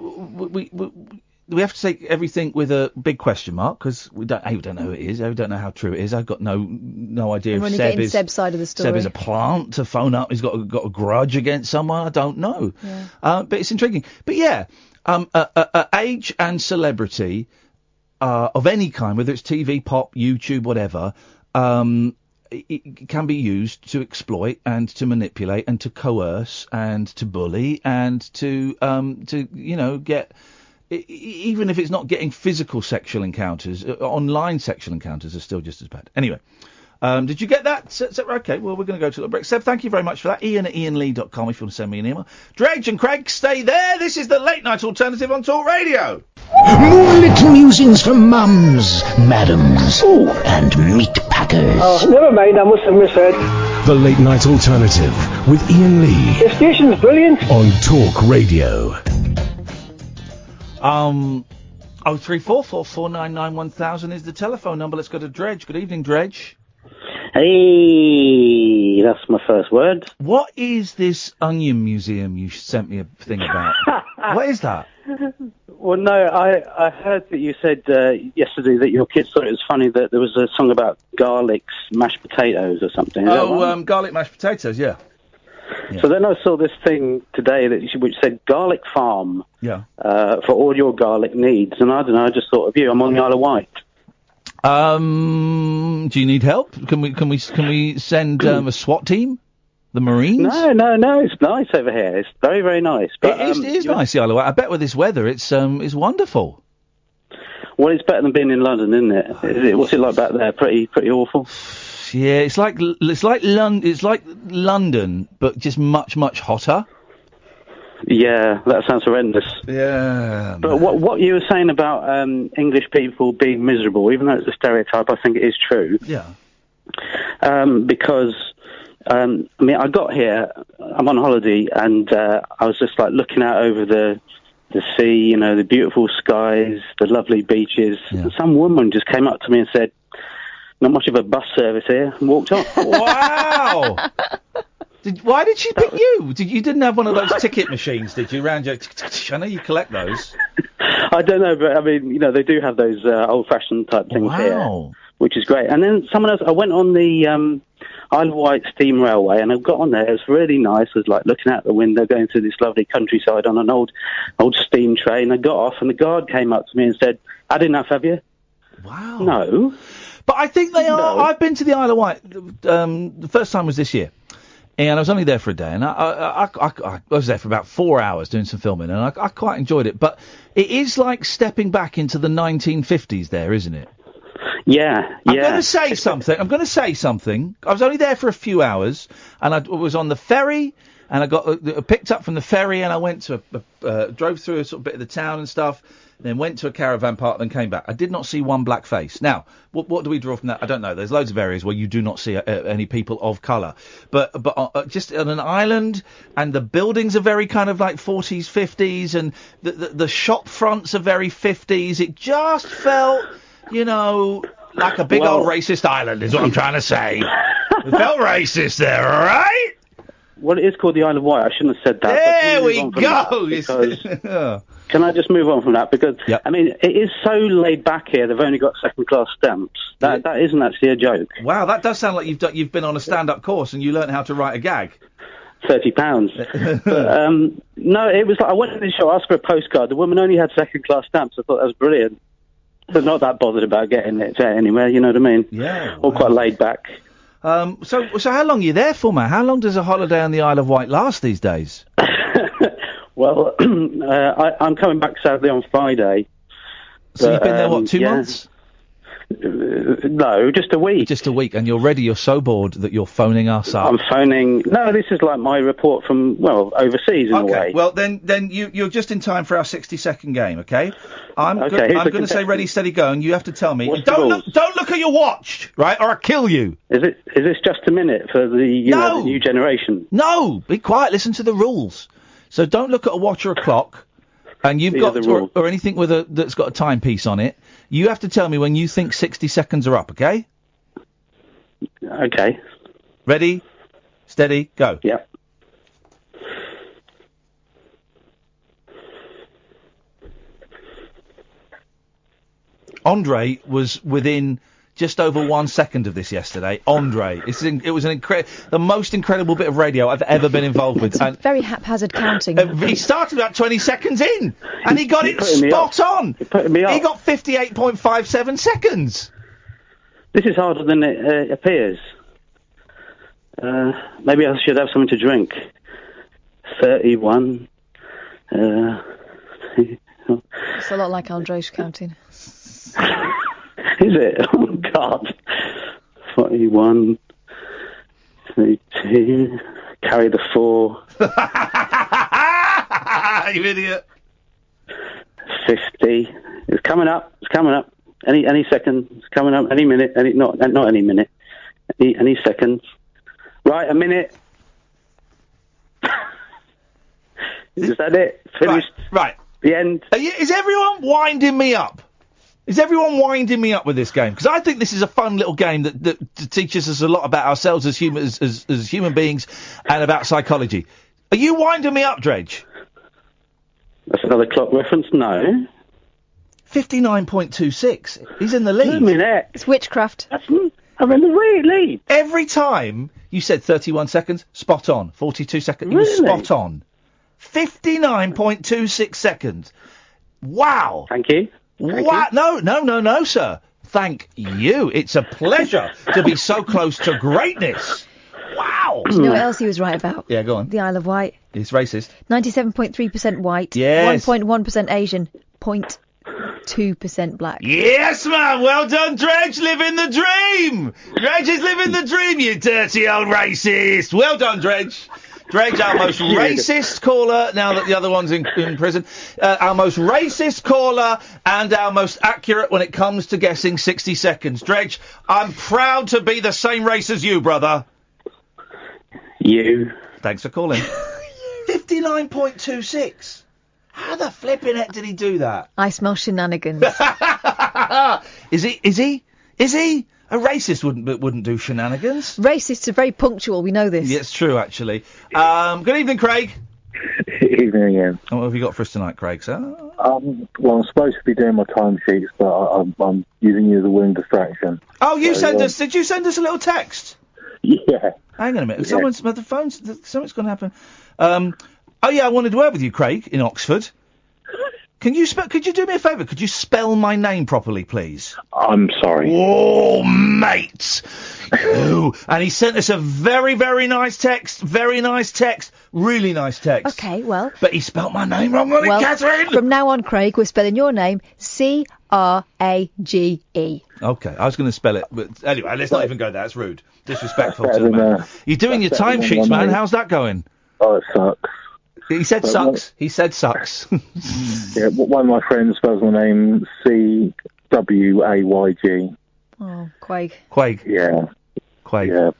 we have to take everything with a big question mark, because we don't know who it is. We don't know how true it is. I've got no idea if Seb is Seb's side of the story. Seb is a plant to phone up. He's got a grudge against someone. I don't know. Yeah. But it's intriguing. But yeah, age and celebrity of any kind, whether it's TV, pop, YouTube, whatever, it can be used to exploit and to manipulate and to coerce and to bully and to get. Even if it's not getting physical sexual encounters, online sexual encounters are still just as bad. Anyway, did you get that? Okay, well, we're going to go to a break. Seb, thank you very much for that. Ian at ianlee.com if you want to send me an email. Dredge and Craig, stay there. This is the Late Night Alternative on Talk Radio. More little musings from mums, madams, and meat packers. Oh, never mind, I must have misheard. The Late Night Alternative with Ian Lee. The station's brilliant. On Talk Radio. 03444991000 is the telephone number. Let's go to Dredge. Good evening, Dredge. Hey, that's my first word. What is this onion museum you sent me a thing about? What is that? Well, no, I heard that you said yesterday that your kids thought it was funny that there was a song about garlic's mashed potatoes or something. Is that right? Garlic mashed potatoes, yeah. So then I saw this thing today which said Garlic Farm. Yeah. For all your garlic needs, and I don't know. I just thought of you. I'm on the Isle of Wight. Do you need help? Can we send a SWAT team? The Marines? No. It's nice over here. It's very, very nice. But, it is nice, the Isle of Wight. I bet with this weather, it's wonderful. Well, it's better than being in London, isn't it? What's it like back there? Pretty awful. Yeah, it's like London, but just much, much hotter. Yeah, that sounds horrendous. Yeah. But what you were saying about English people being miserable, even though it's a stereotype, I think it is true. Yeah. Because I got here, I'm on holiday, and I was just like looking out over the sea, the beautiful skies, the lovely beaches. Yeah. And some woman just came up to me and said, "Not much of a bus service here," and walked off. Wow! Why did she pick you? You didn't have one of those ticket machines, did you? Round your... I know you collect those. I don't know, but I mean, they do have those old-fashioned type things here, which is great. And then someone else, I went on the Isle of Wight Steam Railway, and I got on there. It was really nice. I was like looking out the window, going through this lovely countryside on an old steam train. I got off, and the guard came up to me and said, "Had enough, have you?" Wow. No. But I think they are. No. I've been to the Isle of Wight. The first time was this year. And I was only there for a day, and I was there for about 4 hours doing some filming, and I quite enjoyed it. But it is like stepping back into the 1950s there, isn't it? Yeah. I'm going to say something. I was only there for a few hours, and I was on the ferry, and I got picked up from the ferry, and I went to drove through a sort of bit of the town and stuff. Then went to a caravan park, then came back. I did not see one black face. Now, what do we draw from that? I don't know. There's loads of areas where you do not see any people of colour. But just on an island, and the buildings are very kind of like 40s, 50s, and the shop fronts are very 50s. It just felt, like a big old racist island is what I'm trying to say. It felt racist there, all right? Well, it is called the Isle of Wight. I shouldn't have said that. There we go. Can I just move on from that? Because, I mean, it is so laid back here, they've only got second-class stamps. That isn't actually a joke. Wow, that does sound like you've been on a stand-up course and you learnt how to write a gag. £30. But, no, it was like, I went to the show, asked for a postcard. The woman only had second-class stamps. I thought that was brilliant. So not that bothered about getting it anywhere, you know what I mean? Yeah. All quite laid back. So how long are you there for, man? How long does a holiday on the Isle of Wight last these days? Well, I'm coming back sadly on Friday. So you've been there, what, 2 months? No, just a week. Just a week, and you're ready, you're so bored that you're phoning us up. I'm phoning... No, this is like my report from, well, overseas in a way. Well, then you're just in time for our 60-second game, okay? I'm going to say ready, steady, go, and you have to tell me. What's Don't the look at your watch, right, or I'll kill you. Is this just a minute for the, the new generation? No, be quiet, listen to the rules. So don't look at a watch or a clock, and you've got or anything that's got a timepiece on it. You have to tell me when you think 60 seconds are up, okay? Okay. Ready, steady, go. Yep. Andre was within just over 1 second of this yesterday. Andre. It was the most incredible bit of radio I've ever been involved with. It's very haphazard counting. He started about 20 seconds in, and he got it spot on. You're putting me off. He got 58.57 seconds. This is harder than it appears. Maybe I should have something to drink. 31. It's a lot like Andre's counting. Is it? Oh, God. 41, 32, carry the 4. You idiot. 50. It's coming up. Any second. It's coming up. Any minute. Not any minute. Any second. Right, a minute. Is that it? Finished? Right. The end. Is everyone winding me up? Is everyone winding me up with this game? Because I think this is a fun little game that teaches us a lot about ourselves as human beings and about psychology. Are you winding me up, Dredge? That's another clock reference? No. 59.26. He's in the lead. Wait a minute. It's witchcraft. I'm in the lead. Every time you said 31 seconds, spot on. 42 seconds, you were spot on. 59.26 seconds. Wow. Thank you. What? No, sir. Thank you. It's a pleasure to be so close to greatness. Wow. Do you know what else he was right about? Yeah, go on. The Isle of Wight. It's racist. 97.3% white. Yes. 1.1% Asian. 0.2% black. Yes, man. Well done, Dredge. Living the dream. Dredge is living the dream, you dirty old racist. Well done, Dredge. Dredge, our most racist caller, now that the other one's in prison. Our most racist caller and our most accurate when it comes to guessing 60 seconds. Dredge, I'm proud to be the same race as you, brother. You. Thanks for calling. 59.26. How the flipping heck did he do that? I smell shenanigans. Is he? A racist wouldn't do shenanigans. Racists are very punctual, we know this. Yeah, it's true, actually. Good evening, Craig. Evening, Ian. What have you got for us tonight, Craig, sir? Well, I'm supposed to be doing my timesheets, but I'm using you as a willing distraction. Oh, did you send us a little text? Yeah. Hang on a minute. Yeah. Something's going to happen. Oh, yeah, I wanted to word with you, Craig, in Oxford. Could you do me a favour? Could you spell my name properly, please? I'm sorry. Oh, mate! Ooh. And he sent us a very, very nice text. Very nice text. Really nice text. Okay, well... But he spelt my name wrong on it, Catherine! From now on, Craig, we're spelling your name Crage. Okay, I was going to spell it, but anyway, let's not even go there. That's rude. Disrespectful to the man. You're doing your timesheets, man. How's that going? Oh, it sucks. He said sucks. He said sucks. Yeah, one of my friends spells my name Cwayg. Oh, Quaig. Quaig. Yeah. Quaig. Yeah.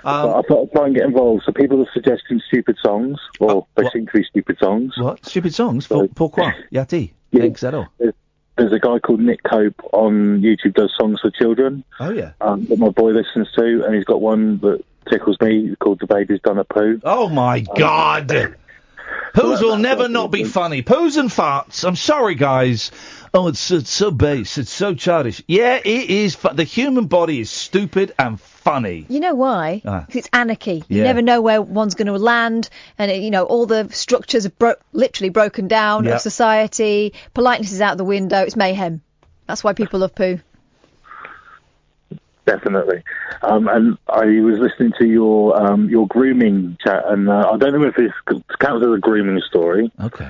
But I thought I'd try and get involved. So people are suggesting stupid songs, or they seem to be stupid songs. What? Stupid songs? Pourquoi? Yati. Yeah. Zero. There's a guy called Nick Cope on YouTube, does songs for children. Oh, yeah. That my boy listens to, and he's got one that tickles me called The Baby's Done a Poo. Oh, my God! Poos will never not be funny. Poos and farts. I'm sorry, guys. Oh, it's so base. It's so childish. Yeah, it is. The human body is stupid and funny. You know why? 'Cause it's anarchy. You Yeah. never know where one's going to land, and all the structures are literally broken down Yep. of society. Politeness is out the window. It's mayhem. That's why people love poo. Definitely. And I was listening to your grooming chat, and I don't know if this counts as a grooming story. Okay.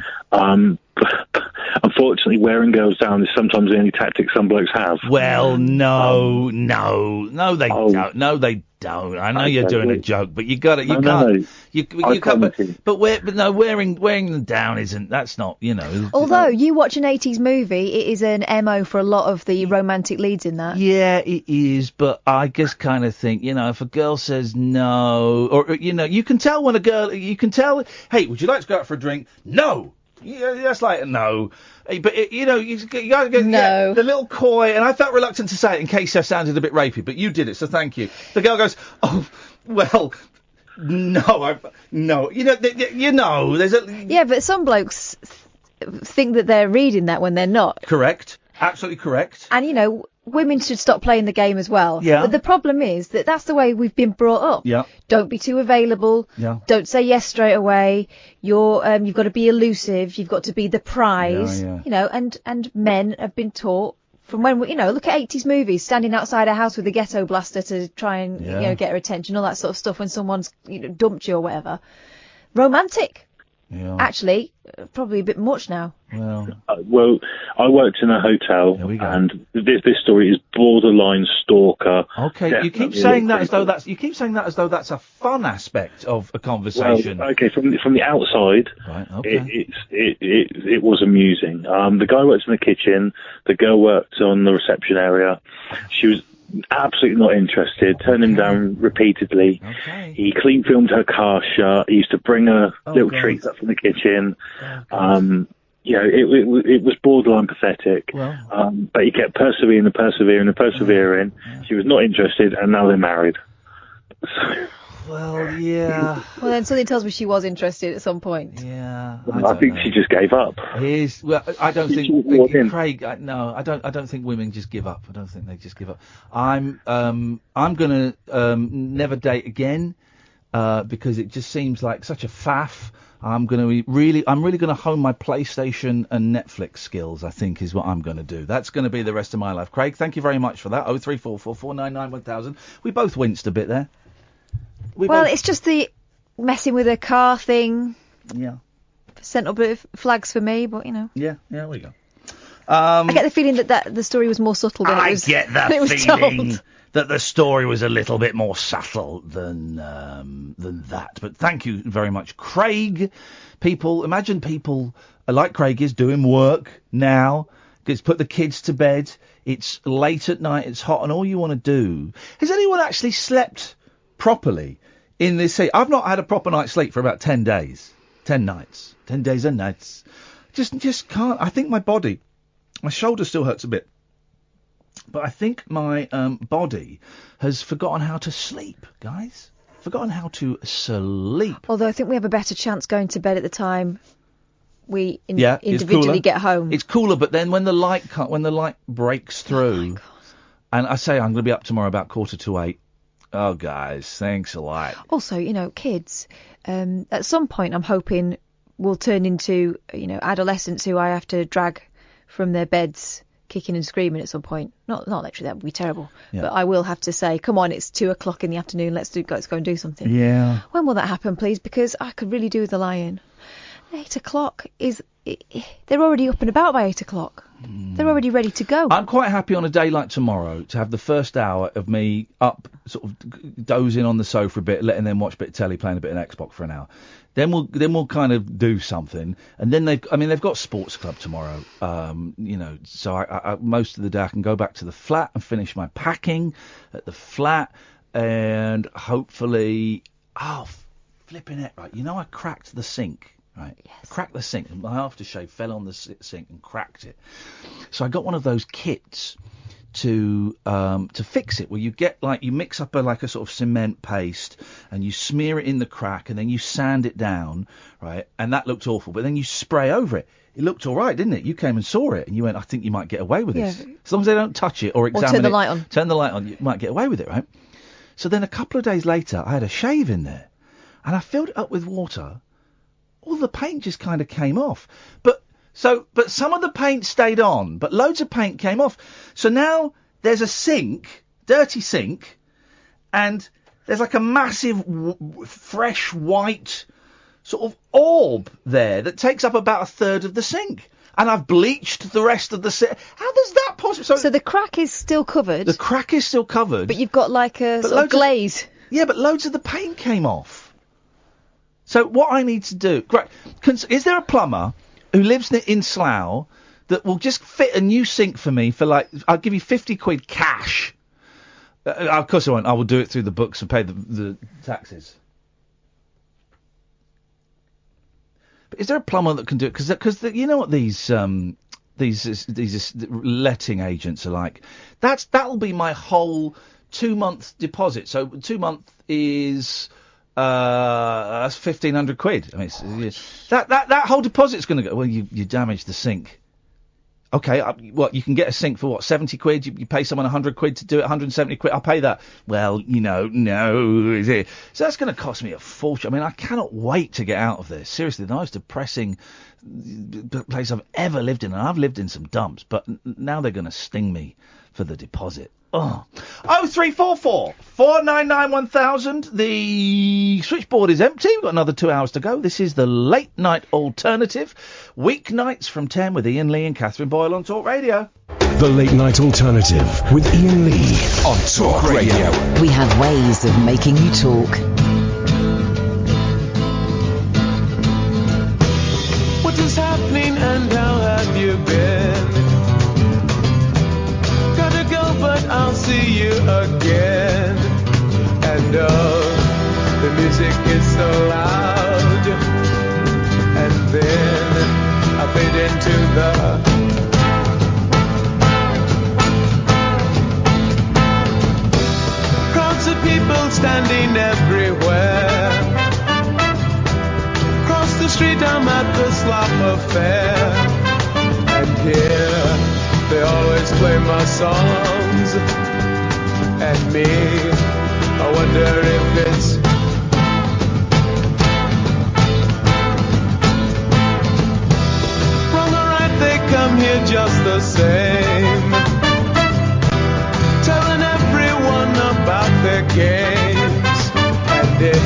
But unfortunately, wearing girls down is sometimes the only tactic some blokes have. Well, no, they don't. No, they don't. I know you're Okay, doing a well- joke, but you got it. You No, can't. no, no. You I can't. promise you. But wearing them down isn't. That's not. Although you watch an 80s movie, it is an MO for a lot of the romantic leads in that. Yeah, it is, but I just kind of think, if a girl says no, or, you can tell when a girl, you can tell, hey, would you like to go out for a drink? No! Yeah, that's like a no. Hey, but, you gotta get the little coy, and I felt reluctant to say it in case I sounded a bit rapey, but you did it, so thank you. The girl goes, oh, well, no, no. There's a... Yeah, but some blokes think that they're reading that when they're not. Correct. Absolutely correct. And, women should stop playing the game as well. Yeah. But the problem is that that's the way we've been brought up. Yeah. Don't be too available. Yeah. Don't say yes straight away. You've got to be elusive. You've got to be the prize. Yeah. And men have been taught from when look at 80s movies, standing outside a house with a ghetto blaster to try and get her attention, all that sort of stuff when someone's dumped you or whatever. Romantic. Yeah. Actually, probably a bit much now. Well, I worked in a hotel, and this story is borderline stalker. Okay, you keep saying that as though that's a fun aspect of a conversation. Well, okay, from the outside, right, okay. it was amusing. The guy worked in the kitchen, the girl worked on the reception area. She was absolutely not interested, turned him down repeatedly. Okay. He clean filmed her car shut. He used to bring her little treats up from the kitchen. It was borderline pathetic. But he kept persevering. She was not interested, and now they're married. Well, yeah. Well, then something tells me she was interested at some point. Yeah. I think she just gave up. I don't think Craig. I don't think women just give up. I don't think they just give up. I'm gonna never date again because it just seems like such a faff. I'm really gonna hone my PlayStation and Netflix skills. I think is what I'm gonna do. That's gonna be the rest of my life. Craig, thank you very much for that. 03444991000. We both winced a bit there. It's just the messing with a car thing. Yeah. Sent up a bit of flags for me, but Yeah, there we go. I get the feeling that the story was more subtle than it was. I get than it was feeling told. that the story was a little bit more subtle than that. But thank you very much, Craig. Imagine people like Craig is doing work now. It's put the kids to bed. It's late at night. It's hot, and all you want to do. Has anyone actually slept properly in this heat? I've not had a proper night's sleep for about 10 days. 10 nights. 10 days and nights. Just can't. I think my shoulder still hurts a bit. But I think my body has forgotten how to sleep, guys. Forgotten how to sleep. Although I think we have a better chance going to bed at the time we it's individually cooler. get home. It's cooler, but then when the light breaks through, and I say I'm going to be up tomorrow about 7:45. Oh, guys, thanks a lot. Also, kids, at some point I'm hoping will turn into, adolescents who I have to drag from their beds kicking and screaming at some point. Not literally, that would be terrible. Yeah. But I will have to say, come on, it's 2:00 in the afternoon, let's go and do something. Yeah. When will that happen, please? Because I could really do with the lion. 8:00 they're already up and about by 8:00. They're already ready to go. I'm quite happy on a day like tomorrow to have the first hour of me up, sort of dozing on the sofa a bit, letting them watch a bit of telly, playing a bit of Xbox for an hour. Then we'll kind of do something, and then they've got sports club tomorrow. So I most of the day I can go back to the flat and finish my packing at the flat, and hopefully, flipping it right. I cracked the sink. Right, yes. I cracked the sink. My aftershave fell on the sink and cracked it. So I got one of those kits to fix it. Well, you mix up a sort of cement paste and you smear it in the crack and then you sand it down, right? And that looked awful. But then you spray over it. It looked all right, didn't it? You came and saw it and you went, I think you might get away with this. As long as they don't touch it or examine it. Or turn the light on. Turn the light on, you might get away with it, right? So then a couple of days later, I had a shave in there and I filled it up with water. All the paint just kind of came off. But some of the paint stayed on, but loads of paint came off. So now there's a sink, dirty sink, and there's like a massive, fresh white sort of orb there that takes up about a third of the sink. And I've bleached the rest of the sink. How does that possibly... So the crack is still covered? The crack is still covered. But you've got like a sort of glaze. Yeah, but loads of the paint came off. So what I need to do... Great. Is there a plumber who lives in Slough that will just fit a new sink for me for I'll give you 50 quid cash. Of course I won't. I will do it through the books and pay the taxes. But is there a plumber that can do it? Because you know what these letting agents are like? That'll be my whole 2-month deposit. So 2 month is... that's 1,500 quid. I mean, that whole deposit's going to go. Well, you damaged the sink. Okay, you can get a sink for 70 quid? You pay someone 100 quid to do it, 170 quid. I'll pay that. Well, no, is it? So that's going to cost me a fortune. I mean, I cannot wait to get out of this. Seriously, the most depressing place I've ever lived in, and I've lived in some dumps, but now they're going to sting me for the deposit. Oh. 0344 499 1000. The switchboard is empty. We've got another 2 hours to go. This is the Late Night Alternative. Weeknights from 10 with Iain Lee and Catherine Boyle on Talk Radio. The Late Night Alternative with Iain Lee on Talk Radio. We have ways of making you talk. What is happening and how have you been? But I'll see you again. And the music is so loud. And then I fade into the crowds of people standing everywhere. Across the street I'm at the Slop Affair. And here they always play my songs, and me, I wonder if it's wrong or right. They come here just the same, telling everyone about their games. And if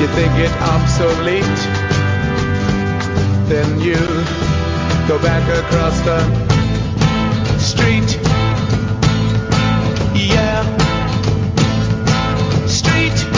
you think it obsolete, then you go back across the street, yeah, street.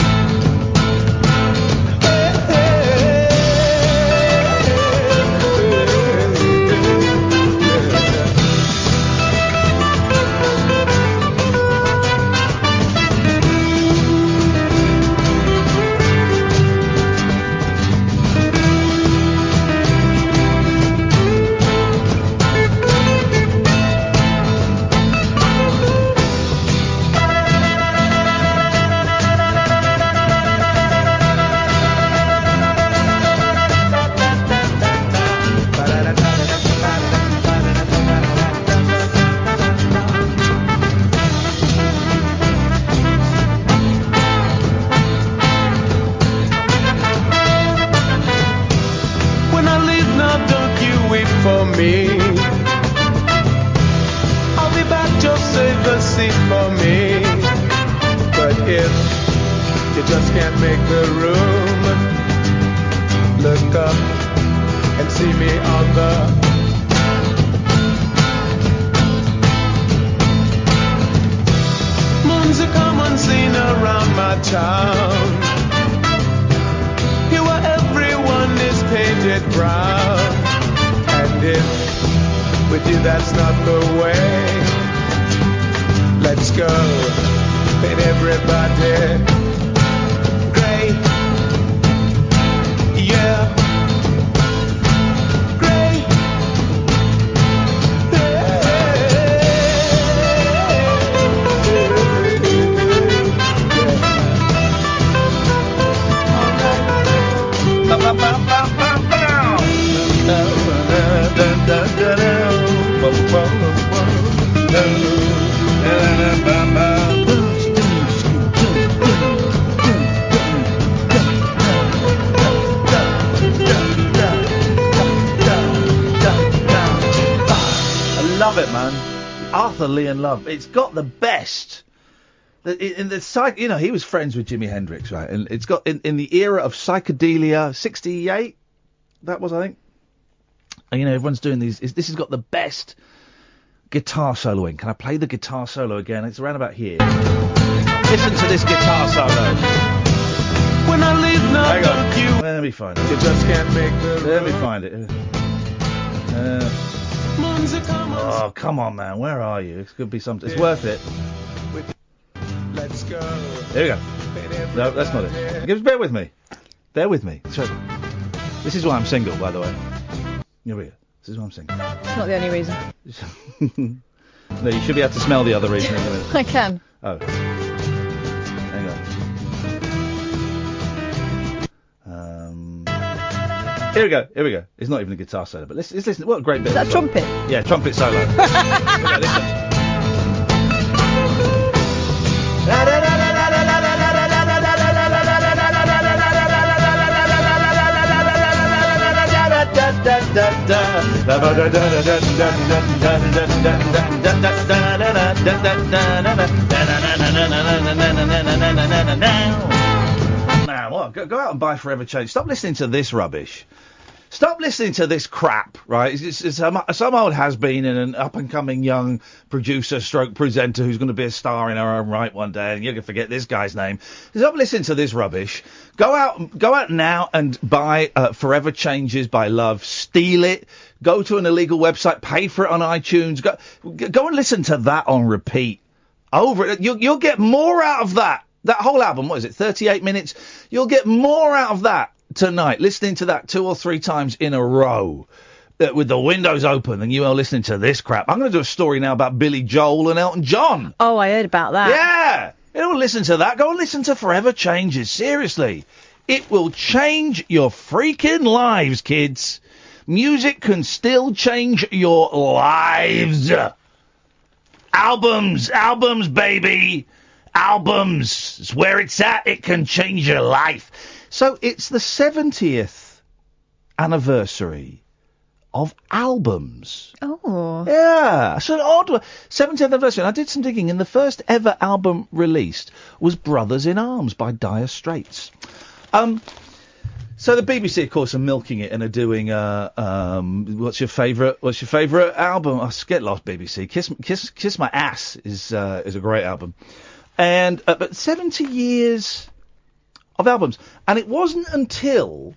Arthur Lee and Love. It's got the best. In the he was friends with Jimi Hendrix, right? And it's got in the era of psychedelia, 68. That was, I think. And, everyone's doing these. This has got the best guitar soloing. Can I play the guitar solo again? It's around about here. Listen to this guitar solo. When I leave now, Hang on. don't you? Let me find it. You just can't make the Let me find it. Oh, come on, man. Where are you? It could be something. It's worth it. Let's go. Here we go. No, that's not it. Just bear with me. Bear with me. So, this is why I'm single, by the way. Here we go. This is why I'm single. It's not the only reason. No, you should be able to smell the other reason in a minute. I can. Oh. Hang on. Here we go. It's not even a guitar solo, but let's listen. What a great bit. Is that a trumpet? Yeah, trumpet solo. Here we go, listen. Now, what? Go out and buy Forever Change. Stop listening to this rubbish. Stop listening to this crap, right? It's some old has-been and an up-and-coming young producer stroke presenter who's going to be a star in her own right one day, and you're going to forget this guy's name. Stop listening to this rubbish. Go out now and buy Forever Changes by Love. Steal it. Go to an illegal website. Pay for it on iTunes. Go and listen to that on repeat. Over it. You'll get more out of that. That whole album, what is it, 38 minutes? You'll get more out of that tonight, listening to that 2 or 3 times in a row with the windows open than you are listening to this crap. I'm going to do a story now about Billy Joel and Elton John. Oh, I heard about that. Yeah! You don't listen to that. Go and listen to Forever Changes. Seriously. It will change your freaking lives, kids. Music can still change your lives. Albums, baby. Albums. It's where it's at. It can change your life. So it's the 70th anniversary of albums. Oh. Yeah. So an odd one. 70th anniversary. And I did some digging, and the first ever album released was Brothers in Arms by Dire Straits. So the BBC, of course, are milking it and are doing what's your favourite album? I get lost, BBC. Kiss My Ass is a great album. And but 70 years of albums. And it wasn't until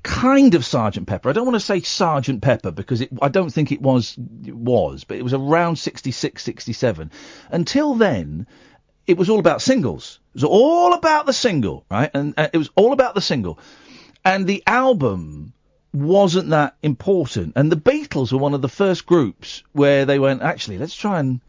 kind of Sgt. Pepper. I don't want to say Sgt. Pepper because I don't think it was, but it was around 66, 67. Until then, it was all about singles. It was all about the single, right? And it was all about the single. And the album wasn't that important. And the Beatles were one of the first groups where they went, actually, let's try and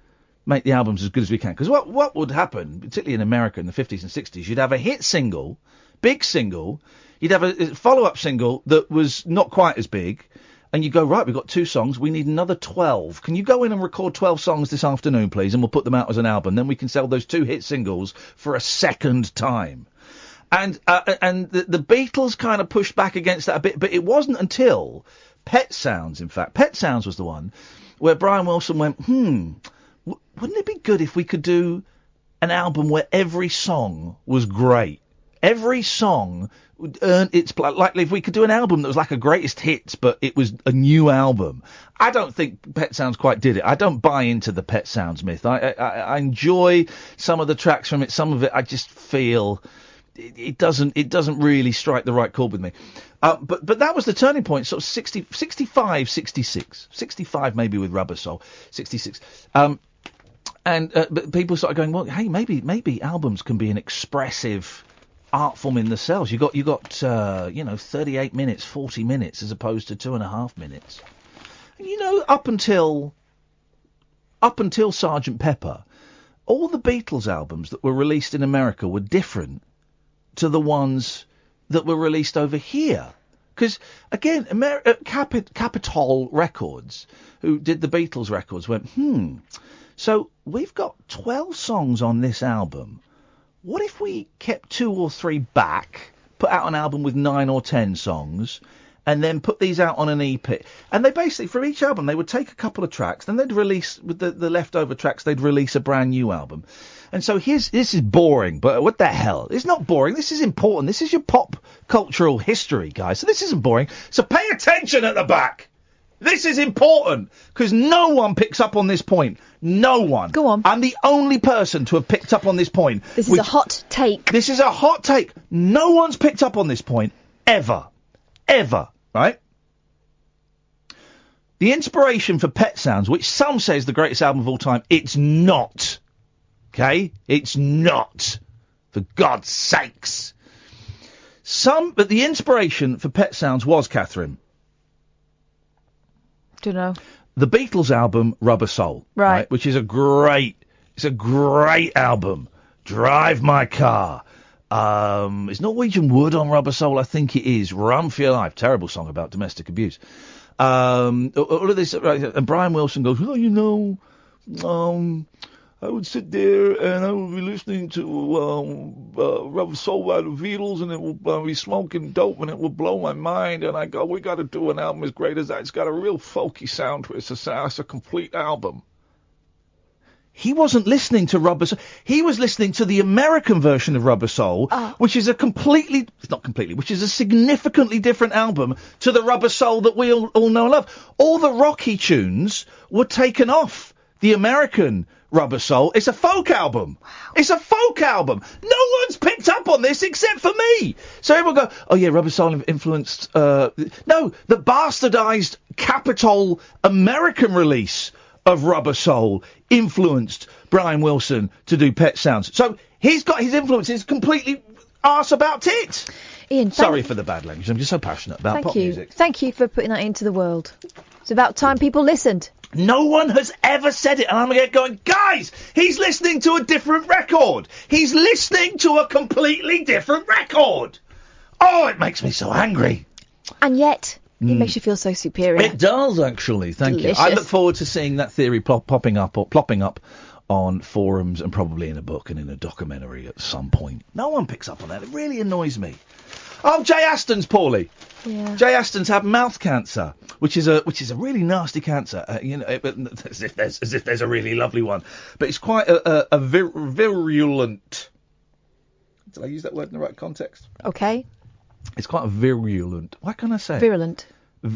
make the albums as good as we can. Because what would happen, particularly in America in the 50s and 60s, you'd have a hit single, big single, you'd have a follow-up single that was not quite as big, and you go, right, we've got 2 songs, we need another 12. Can you go in and record 12 songs this afternoon, please, and we'll put them out as an album. Then we can sell those 2 hit singles for a second time. And the Beatles kind of pushed back against that a bit, but it wasn't until Pet Sounds, in fact. Pet Sounds was the one where Brian Wilson went, wouldn't it be good if we could do an album where every song was great? Every song would earn its place. Like if we could do an album that was like a greatest hits, but it was a new album. I don't think Pet Sounds quite did it. I don't buy into the Pet Sounds myth. I enjoy some of the tracks from it. Some of it I just feel it doesn't really strike the right chord with me. But that was the turning point. Sort of 65, 66, 65 maybe with Rubber Soul, 66. But people started going, well, hey, maybe albums can be an expressive art form in themselves. You got 38 minutes, 40 minutes as opposed to 2.5 minutes. And, up until Sgt. Pepper, all the Beatles albums that were released in America were different to the ones that were released over here. Because, again, Capitol Records, who did the Beatles records, went, so we've got 12 songs on this album. What if we kept 2 or 3 back, put out an album with 9 or 10 songs, and then put these out on an EP. And they basically, for each album, they would take a couple of tracks, then they'd release, with the leftover tracks, they'd release a brand new album. And so this is boring, but what the hell? It's not boring. This is important. This is your pop cultural history, guys. So this isn't boring. So pay attention at the back. This is important, because no one picks up on this point. No one. Go on. I'm the only person to have picked up on this point. This is a hot take. This is a hot take. No one's picked up on this point, ever. Ever. Right? The inspiration for Pet Sounds, which some say is the greatest album of all time, it's not. Okay? It's not. For God's sakes. But the inspiration for Pet Sounds was, Catherine, don't know. The Beatles album Rubber Soul, right? Which is a great album. Drive My Car. Is Norwegian Wood on Rubber Soul? I think it is. Run for Your Life. Terrible song about domestic abuse. All of this, right, and Brian Wilson goes, well, you know, I would sit there and I would be listening to Rubber Soul by the Beatles, and it will be smoking dope, and it will blow my mind. And I go, we got to do an album as great as that. It's got a real folky sound to it. It's a complete album. He wasn't listening to Rubber Soul. He was listening to the American version of Rubber Soul, which is which is a significantly different album to the Rubber Soul that we all know and love. All the rocky tunes were taken off the American Rubber Soul. It's a folk album. Wow. It's a folk album. No one's picked up on this except for me. So everyone go, oh yeah, Rubber Soul influenced... No, the bastardised Capitol American release of Rubber Soul influenced Brian Wilson to do Pet Sounds. So he's got his influences completely arse about tits. Ian, sorry for the bad language. I'm just so passionate about pop music. Thank you for putting that into the world. It's about time people listened. No one has ever said it, and I'm going, guys, he's listening to a different record. He's listening to a completely different record. Oh, it makes me so angry. And yet, it makes you feel so superior. It does, actually. Thank you. I look forward to seeing that theory plopping up on forums and probably in a book and in a documentary at some point. No one picks up on that. It really annoys me. Oh, Jay Aston's poorly. Yeah. Jay Aston's had mouth cancer, which is a really nasty cancer. As if there's a really lovely one, but it's quite a virulent. Did I use that word in the right context? Okay. It's quite a virulent. Why can't I say virulent?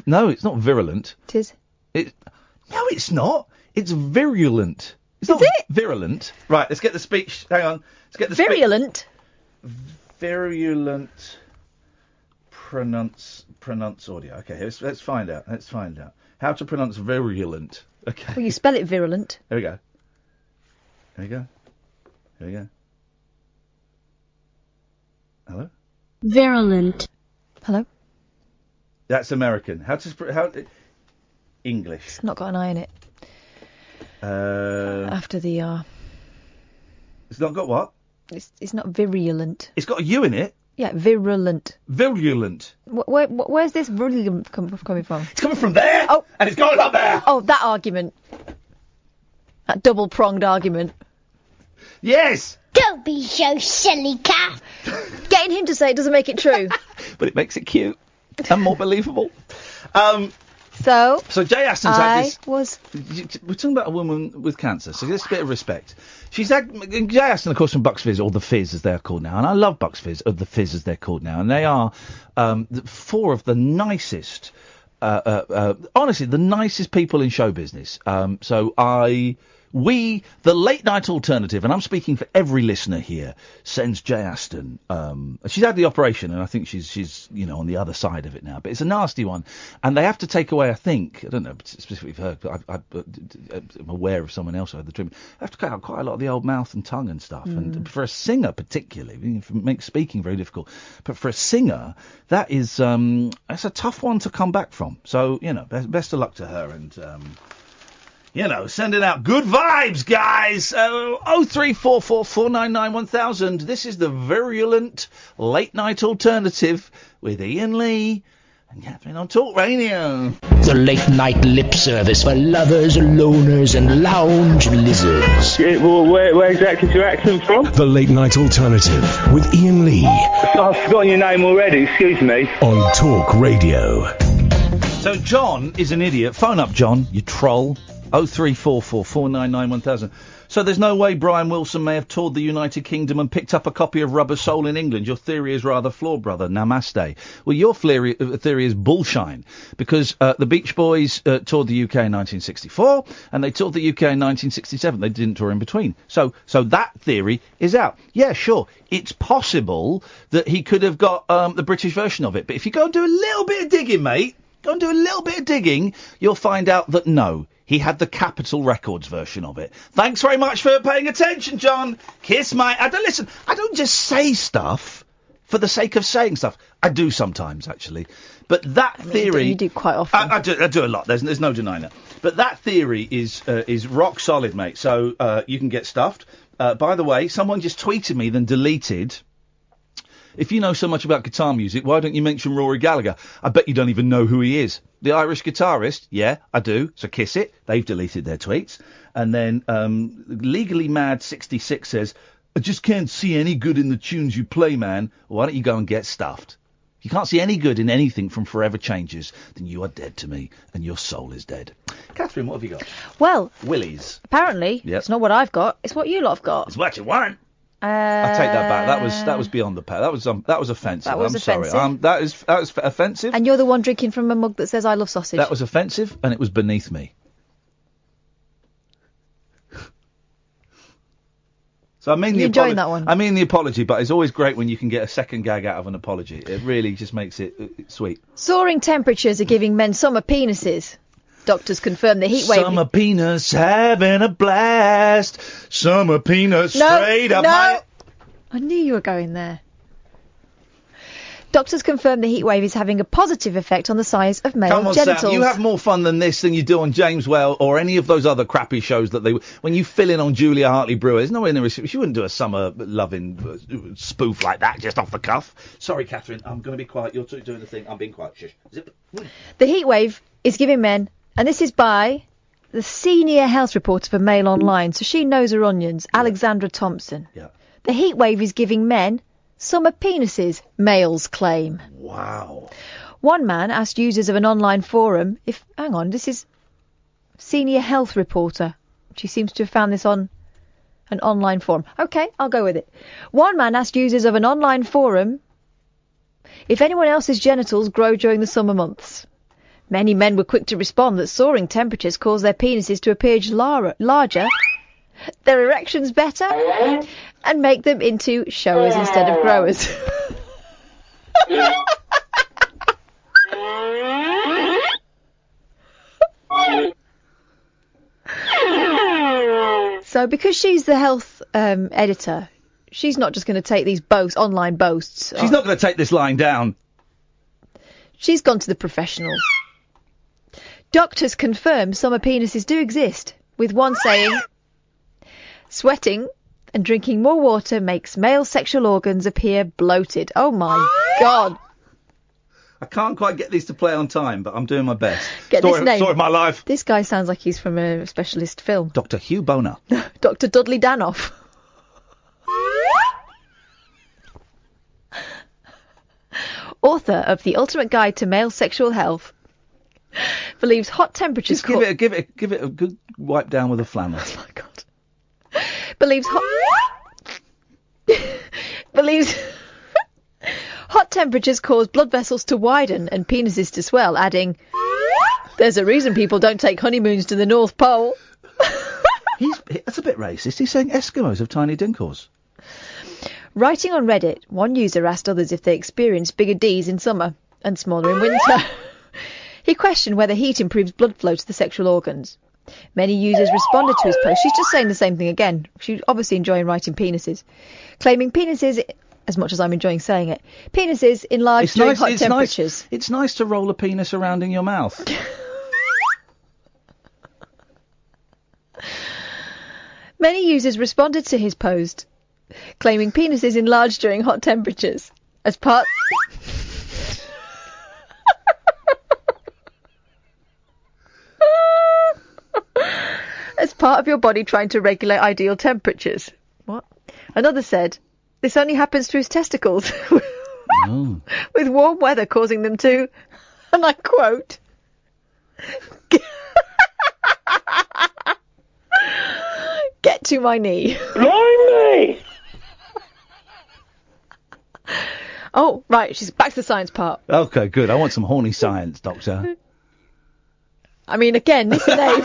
No, it's not virulent. It is. No, it's not. It's virulent. It's not virulent. Right. Let's get the speech. Hang on. Let's get the virulent. Virulent. Pronounce audio. Okay, let's find out. How to pronounce virulent. Okay. Well, you spell it virulent. Here we go. Hello? Virulent. Hello? That's American. How English. It's not got an I in it. After the R. It's not got what? It's not virulent. It's got a U in it. Yeah, virulent. Virulent. Where's this virulent coming from? It's coming from there. Oh, and it's going up there. Oh, that argument. That double-pronged argument. Yes. Don't be so silly, Kath. Getting him to say it doesn't make it true. But it makes it cute and more believable. So Jay Aston's had this. We're talking about a woman with cancer, so just a bit of respect. She's had Jay Aston, of course, from Bucks Fizz, or the Fizz as they're called now, and I love Bucks Fizz, or the Fizz as they're called now, and they are four of the nicest, honestly, the nicest people in show business. We, the late night alternative, and I'm speaking for every listener here, sends Jay Aston. She's had the operation, and I think she's on the other side of it now. But it's a nasty one, and they have to take away. I think, I don't know specifically for her, but I'm aware of someone else who had the treatment. They have to cut out quite a lot of the old mouth and tongue and stuff. And for a singer, particularly, it makes speaking very difficult. But for a singer, that is that's a tough one to come back from. So best of luck to her, and. Sending out good vibes, guys. 0344 499 1000. This is the virulent late night alternative with Iain Lee and Catherine on Talk Radio. The late-night lip service for lovers, loners, and lounge lizards. Where exactly is your accent from? The Late Night Alternative with Iain Lee I've forgotten your name already, excuse me. on Talk Radio. So John is an idiot. Phone up, John, you troll. 0344 499 1000. So there's no way Brian Wilson may have toured the United Kingdom and picked up a copy of Rubber Soul in England. Your theory is rather flawed, brother. Namaste. Well, your theory is bullshine, because the Beach Boys toured the UK in 1964 and they toured the UK in 1967. They didn't tour in between. So that theory is out. Yeah, sure. It's possible that he could have got the British version of it. But if you go and do a little bit of digging, mate, you'll find out that no. He had the Capitol Records version of it. Thanks very much for paying attention, John. Kiss my... I don't just say stuff for the sake of saying stuff. I do sometimes, actually. But that theory... You do quite often. I do a lot. There's no denying that. But that theory is rock solid, mate. So you can get stuffed. By the way, someone just tweeted me, then deleted... If you know so much about guitar music, why don't you mention Rory Gallagher? I bet you don't even know who he is. The Irish guitarist? Yeah, I do. So kiss it. They've deleted their tweets. And then Legally Mad 66 says, I just can't see any good in the tunes you play, man. Why don't you go and get stuffed? If you can't see any good in anything from Forever Changes, then you are dead to me, and your soul is dead. Catherine, what have you got? Well, Willies. apparently, Yep. It's not what I've got. It's what you lot have got. It's what you want. I take that back. That was beyond the pale. That was offensive. That was offensive. Sorry. That was offensive. And you're the one drinking from a mug that says I love sausage. That was offensive, and it was beneath me. So I mean You enjoying that one? I mean the apology, but it's always great when you can get a second gag out of an apology. It really just makes it sweet. Soaring temperatures are giving men summer penises. Doctors confirm the heat wave... Summer penis having a blast. Summer penis straight up my... I knew you were going there. Doctors confirm the heat wave is having a positive effect on the size of male Come on, genitals. Sam, you have more fun than this than you do on James Well or any of those other crappy shows that when you fill in on Julia Hartley-Brewer, there's nowhere near she wouldn't do a summer loving spoof like that just off the cuff. Sorry, Catherine, I'm going to be quiet. You're doing the thing. I'm being quiet. Shush. Zip. The heat wave is giving men, and this is by the senior health reporter for Mail Online, so she knows her onions, Alexandra Thompson. Yeah. The heat wave is giving men summer penises, males claim. Wow. One man asked users of an online forum if... Hang on, this is senior health reporter. She seems to have found this on an online forum. OK, I'll go with it. One man asked users of an online forum if anyone else's genitals grow during the summer months. Many men were quick to respond that soaring temperatures cause their penises to appear larger, their erections better, and make them into showers instead of growers. So because she's the health editor, she's not just going to take these online boasts. She's not going to take this lying down. She's gone to the professionals. Doctors confirm summer penises do exist, with one saying, sweating and drinking more water makes male sexual organs appear bloated. Oh my God. I can't quite get these to play on time, but I'm doing my best. Get this name. Story of my life. This guy sounds like he's from a specialist film. Dr. Hugh Boner. Dr. Dudley Danoff. Author of The Ultimate Guide to Male Sexual Health, believes hot temperatures... Just give it a good wipe down with a flannel. Oh my God. Believes hot temperatures cause blood vessels to widen and penises to swell, adding, there's a reason people don't take honeymoons to the North Pole. That's a bit racist. He's saying Eskimos have tiny dinkles. Writing on Reddit, one user asked others if they experienced bigger Ds in summer and smaller in winter. He questioned whether heat improves blood flow to the sexual organs. Many users responded to his post. She's just saying the same thing again. She's obviously enjoying writing penises. Claiming penises, as much as I'm enjoying saying it, penises enlarge during hot temperatures. It's nice to roll a penis around in your mouth. Many users responded to his post, claiming penises enlarge during hot temperatures. As part... part of your body trying to regulate ideal temperatures. What? Another said, this only happens to his testicles. Oh. With warm weather causing them to, and I quote, get to my knee. Blimey! Oh, right, she's back to the science part. Okay, good. I want some horny science, Doctor. I mean, again, this is Abe.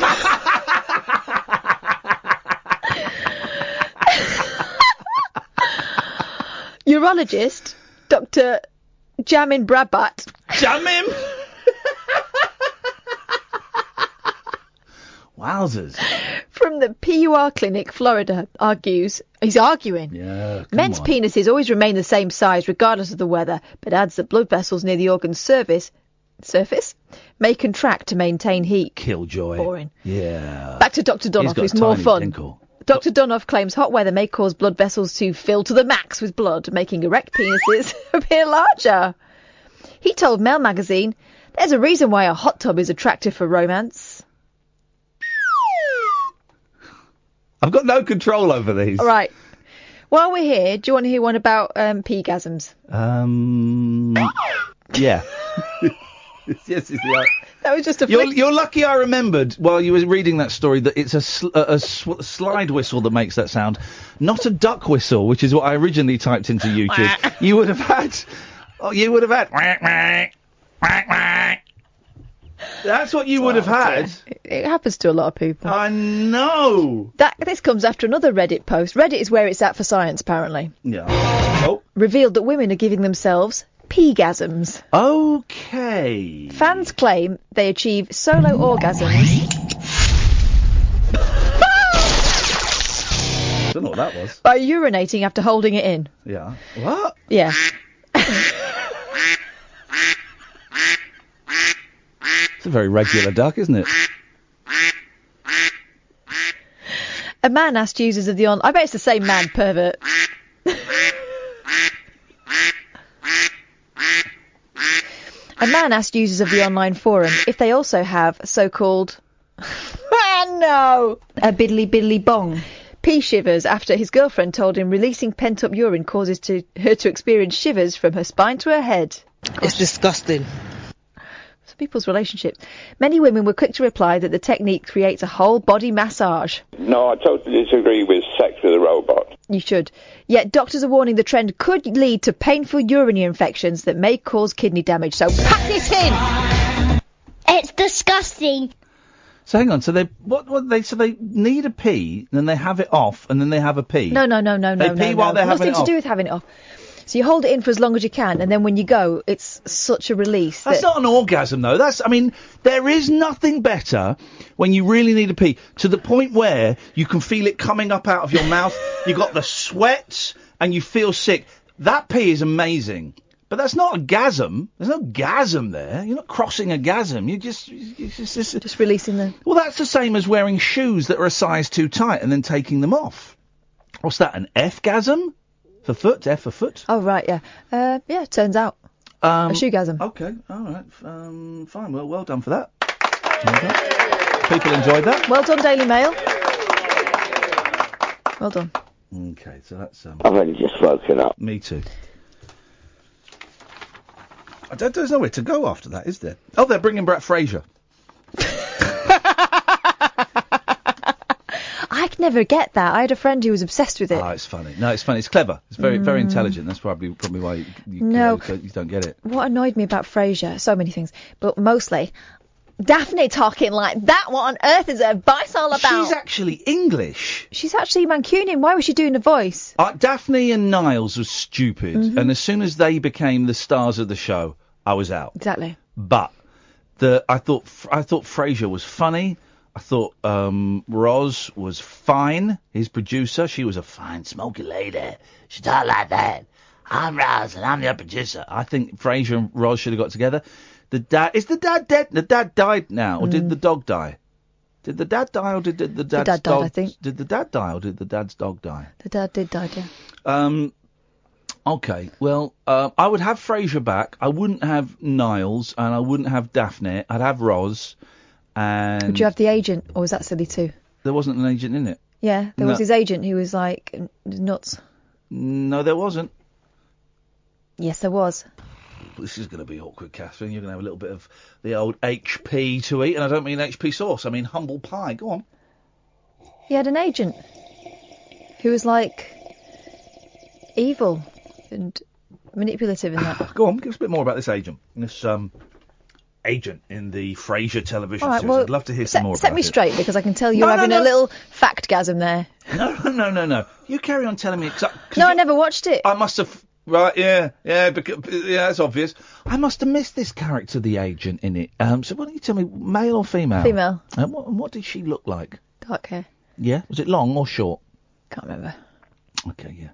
Urologist, Dr. Jamin Brabat. Jamin? Wowzers. From the PUR Clinic, Florida, he's arguing. Yeah, Men's penises always remain the same size regardless of the weather, but adds that blood vessels near the organ's surface may contract to maintain heat. Killjoy. Boring. Yeah. Back to Dr. Donoff, who's more fun. Dinkle. Dr. Donoff claims hot weather may cause blood vessels to fill to the max with blood, making erect penises appear larger. He told Mail magazine, there's a reason why a hot tub is attractive for romance. I've got no control over these. All right. While we're here, do you want to hear one about peegasms? Yeah. Yes, that was just a You're lucky I remembered while you were reading that story that it's a slide whistle that makes that sound, not a duck whistle, which is what I originally typed into YouTube. You would have had... That's what you would have had. It happens to a lot of people. I know. This comes after another Reddit post. Reddit is where it's at for science, apparently. Yeah. Oh. Revealed that women are giving themselves peegasms. Okay. Fans claim they achieve solo orgasms. Don't know what that was. By urinating after holding it in. Yeah. What? Yeah. It's a very regular duck, isn't it? A man asked users of the I bet it's the same man, pervert. A man asked users of the online forum if they also have so-called... no! A biddly bong. Pee shivers after his girlfriend told him releasing pent-up urine causes her to experience shivers from her spine to her head. It's disgusting. People's relationships. Many women were quick to reply that the technique creates a whole body massage. No, I totally disagree with sex with a robot. You should. Yet doctors are warning the trend could lead to painful urinary infections that may cause kidney damage. So pack this in! It's disgusting. So hang on, so they need a pee, then they have it off, and then they have a pee. No. They pee while they're having it off. Nothing to do with having it off. So you hold it in for as long as you can, and then when you go, it's such a release. That's not an orgasm, though. There is nothing better when you really need a pee, to the point where you can feel it coming up out of your mouth, you got the sweats, and you feel sick. That pee is amazing. But that's not a gasm. There's no gasm there. You're not crossing a gasm. You're just releasing them. Well, that's the same as wearing shoes that are a size too tight and then taking them off. What's that, an F-gasm? For foot, F for foot. Oh, right, yeah. Yeah, turns out. A shoegasm. Okay, all right. Fine, well done for that. People enjoyed that. Well done, Daily Mail. Well done. Okay, so that's... I've only just woken up. Me too. There's nowhere to go after that, is there? Oh, they're bringing back Frasier. I could never get that. I had a friend who was obsessed with it. Oh, it's funny. No, it's funny. It's clever. It's very, very intelligent. That's probably why you don't get it. What annoyed me about Frasier, so many things, but mostly Daphne talking like that. What on earth is her voice all about? She's actually English. She's actually Mancunian. Why was she doing a voice? Daphne and Niles was stupid, and as soon as they became the stars of the show, I was out. Exactly. But I thought Frasier was funny. I thought Roz was fine. His producer, she was a fine, smoky lady. She talked like that. I'm Roz, and I'm your producer. I think Frasier and Roz should have got together. Is the dad dead? The dad died now, or did the dog die? Did the dad die, or did the dad's dad dog? died, I think. Did the dad die, or did the dad's dog die? The dad did die, yeah. Okay, well, I would have Frasier back. I wouldn't have Niles, and I wouldn't have Daphne. I'd have Roz. And would you have the agent, or was that silly too? There wasn't an agent in it. Yeah, there was No. his agent who was like nuts. No, there wasn't. Yes, there was. This is going to be awkward, Catherine. You're going to have a little bit of the old HP to eat, and I don't mean HP sauce. I mean humble pie. Go on. He had an agent who was like evil and manipulative in that. Go on, give us a bit more about this agent. This agent in the Frasier television All right, series. well, I'd love to hear some more about set me it. straight, because I can tell you're No, no, having no. a little fact-gasm there. No. You carry on telling me. No, I never watched it. I must have. Right, yeah, it's obvious. I must have missed this character, the agent, in it. So why don't you tell me, male or female? Female. What did she look like? Dark hair. Yeah, was it long or short? Can't remember. Okay, yeah.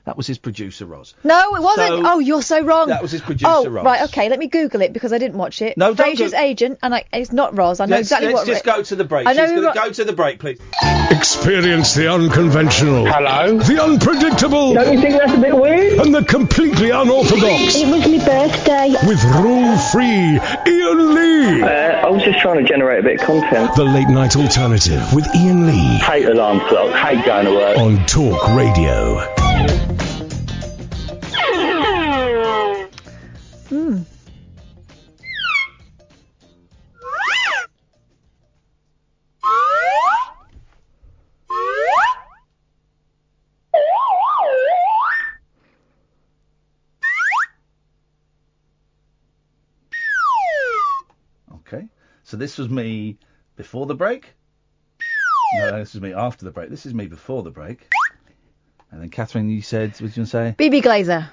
That was his producer, Roz. No, it wasn't. So- Oh, you're so wrong. That was his producer, Oh, Roz. right, okay, let me Google it, because I didn't watch it. No, don't Frasier's go- agent, and it's not Roz. I know exactly let's what... just go to the break. I know She's who gonna Ro- Go to the break, please. Experience the unconventional. Hello? The unpredictable. Don't you think that's a bit weird? And the completely unorthodox. It was my birthday. With rule-free Iain Lee. I was just trying to generate a bit of content. The Late Night Alternative with Iain Lee. Hate alarm clock, hate going to work. On Talk Radio. Hmm. Okay. So this was me before the break? No, this is me after the break. This is me before the break. And then, Catherine, you said, what did you want to say? BB Glazer.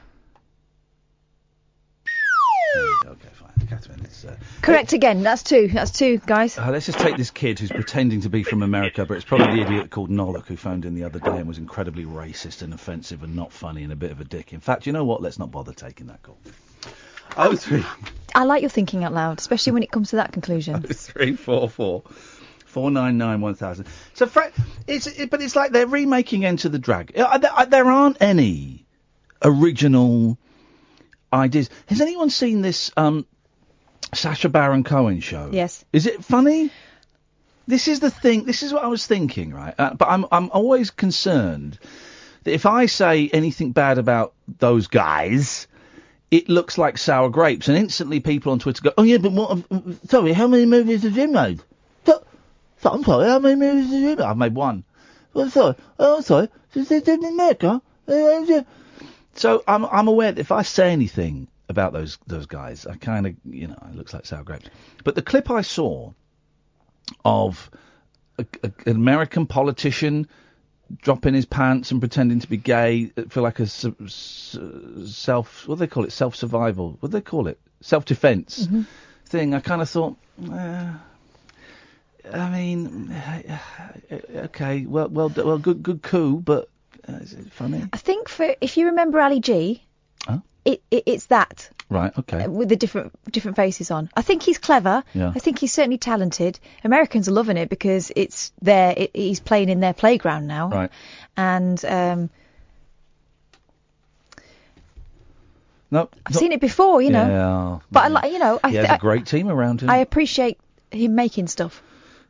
Okay, fine. Catherine, it's... Correct again. That's two. That's two, guys. Let's just take this kid who's pretending to be from America, but it's probably the idiot called Nollock who phoned in the other day and was incredibly racist and offensive and not funny and a bit of a dick. In fact, you know what? Let's not bother taking that call. 03. I like your thinking out loud, especially when it comes to that conclusion. 0344 499 1000. So, but it's like they're remaking Enter the Dragon. There aren't any original ideas. Has anyone seen this Sacha Baron Cohen show? Yes. Is it funny? This is the thing. This is what I was thinking, right? But I'm always concerned that if I say anything bad about those guys, it looks like sour grapes, and instantly people on Twitter go, "Oh yeah, but what? Sorry, how many movies have you made? I'm sorry, how many movies have you made? I've made one. Well, sorry, This is in America. So I'm aware that if I say anything about those guys, I kind of, it looks like sour grapes. But the clip I saw of an American politician dropping his pants and pretending to be gay for like a self, what do they call it? Self-survival. What do they call it? Self-defense thing. I kind of thought, okay, well, good coup, but is it funny? I think if you remember Ali G, it's that. Right, okay. With the different faces on. I think he's clever. Yeah. I think he's certainly talented. Americans are loving it because it's he's playing in their playground now. Right. And no, I've seen it before, Yeah. But I he has a great team around him. I appreciate him making stuff.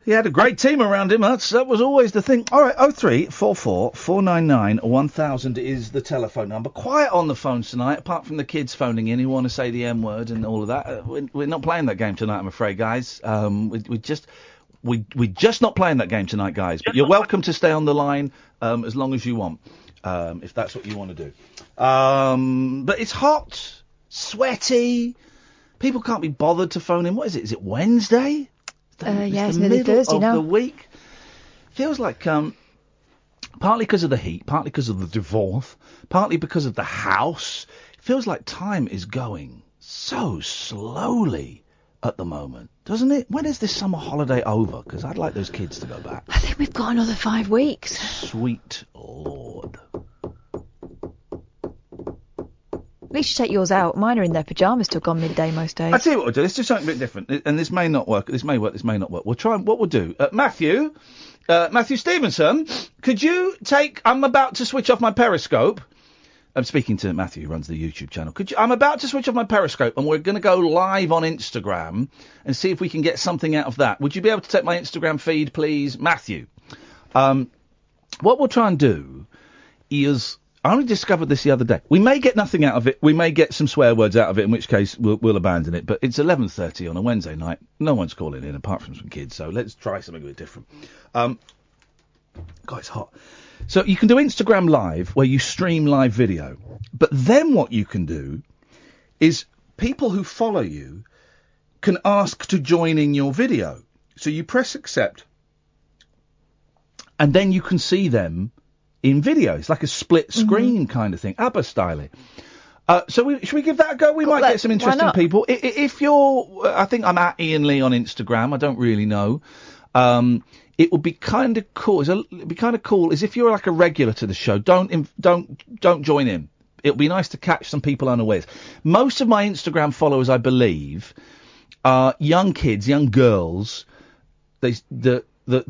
He had a great team around him. That was always the thing. All right, 0344 499 1000 is the telephone number. Quiet on the phones tonight, apart from the kids phoning in who want to say the M word and all of that. We're not playing that game tonight, I'm afraid, guys. We're just not playing that game tonight, guys. But you're welcome to stay on the line as long as you want, if that's what you want to do. But it's hot, sweaty. People can't be bothered to phone in. What is it? Is it Wednesday? Yeah, it's nearly Thursday of now. The week feels like partly because of the heat, partly because of the divorce, partly because of the house. It feels like time is going so slowly at the moment, doesn't it? When is this summer holiday over? Because I'd like those kids to go back. I think we've got another 5 weeks. Sweet Lord. At least you take yours out. Mine are in their pyjamas till gone midday most days. I tell you what we'll do. Let's do something a bit different. And this may not work. This may work. This may not work. We'll try. What we'll do. Matthew Stevenson, could you take? I'm about to switch off my Periscope. I'm speaking to Matthew, who runs the YouTube channel. I'm about to switch off my Periscope, and we're going to go live on Instagram and see if we can get something out of that. Would you be able to take my Instagram feed, please, Matthew? What we'll try and do is, I only discovered this the other day. We may get nothing out of it. We may get some swear words out of it, in which case we'll abandon it. But it's 11:30 on a Wednesday night. No one's calling in apart from some kids. So let's try something a bit different. God, it's hot. So you can do Instagram Live where you stream live video. But then what you can do is people who follow you can ask to join in your video. So you press accept and then you can see them in video. It's like a split screen kind of thing, ABBA style. So should we give that a go? We might get some interesting people. If you're, I think I'm at Iain Lee on Instagram. I don't really know. It would be kind of cool. It'd be kind of cool is if you're like a regular to the show. Don't join in. It'll be nice to catch some people unawares. Most of my Instagram followers, I believe, are young kids, young girls. That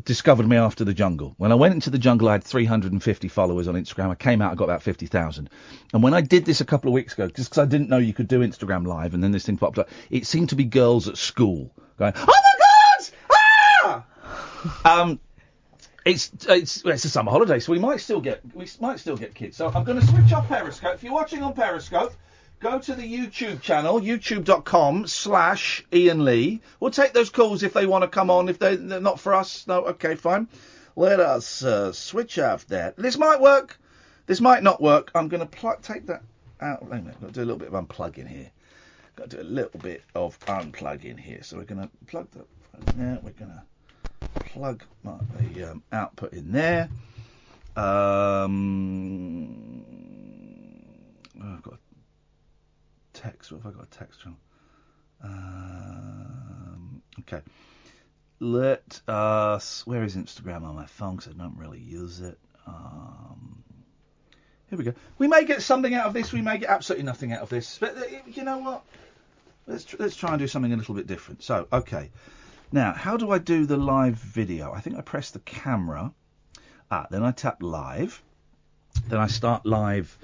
discovered me after the jungle. When I went into the jungle, I had 350 followers on Instagram. I came out, I got about 50,000. And when I did this a couple of weeks ago, just because I didn't know you could do Instagram Live, and then this thing popped up, it seemed to be girls at school going, "Oh my God! Ah!" It's a summer holiday, so we might still get kids. So I'm going to switch off Periscope. If you're watching on Periscope, go to the YouTube channel, youtube.com/Iain Lee. We'll take those calls if they want to come on. If they're not for us, no, okay, fine. Let us switch off that. This might work. This might not work. I'm going to take that out. Wait a minute, I've got to do a little bit of unplugging here. Got to do a little bit of unplugging here. So we're going to plug that there. We're going to plug the output in there. I've got a text. What have I got a text from? Okay. Let us. Where is Instagram on my phone? Because I don't really use it. Here we go. We may get something out of this. We may get absolutely nothing out of this. But you know what? Let's try and do something a little bit different. So, okay. Now, how do I do the live video? I think I press the camera. Then I tap live. Then I start live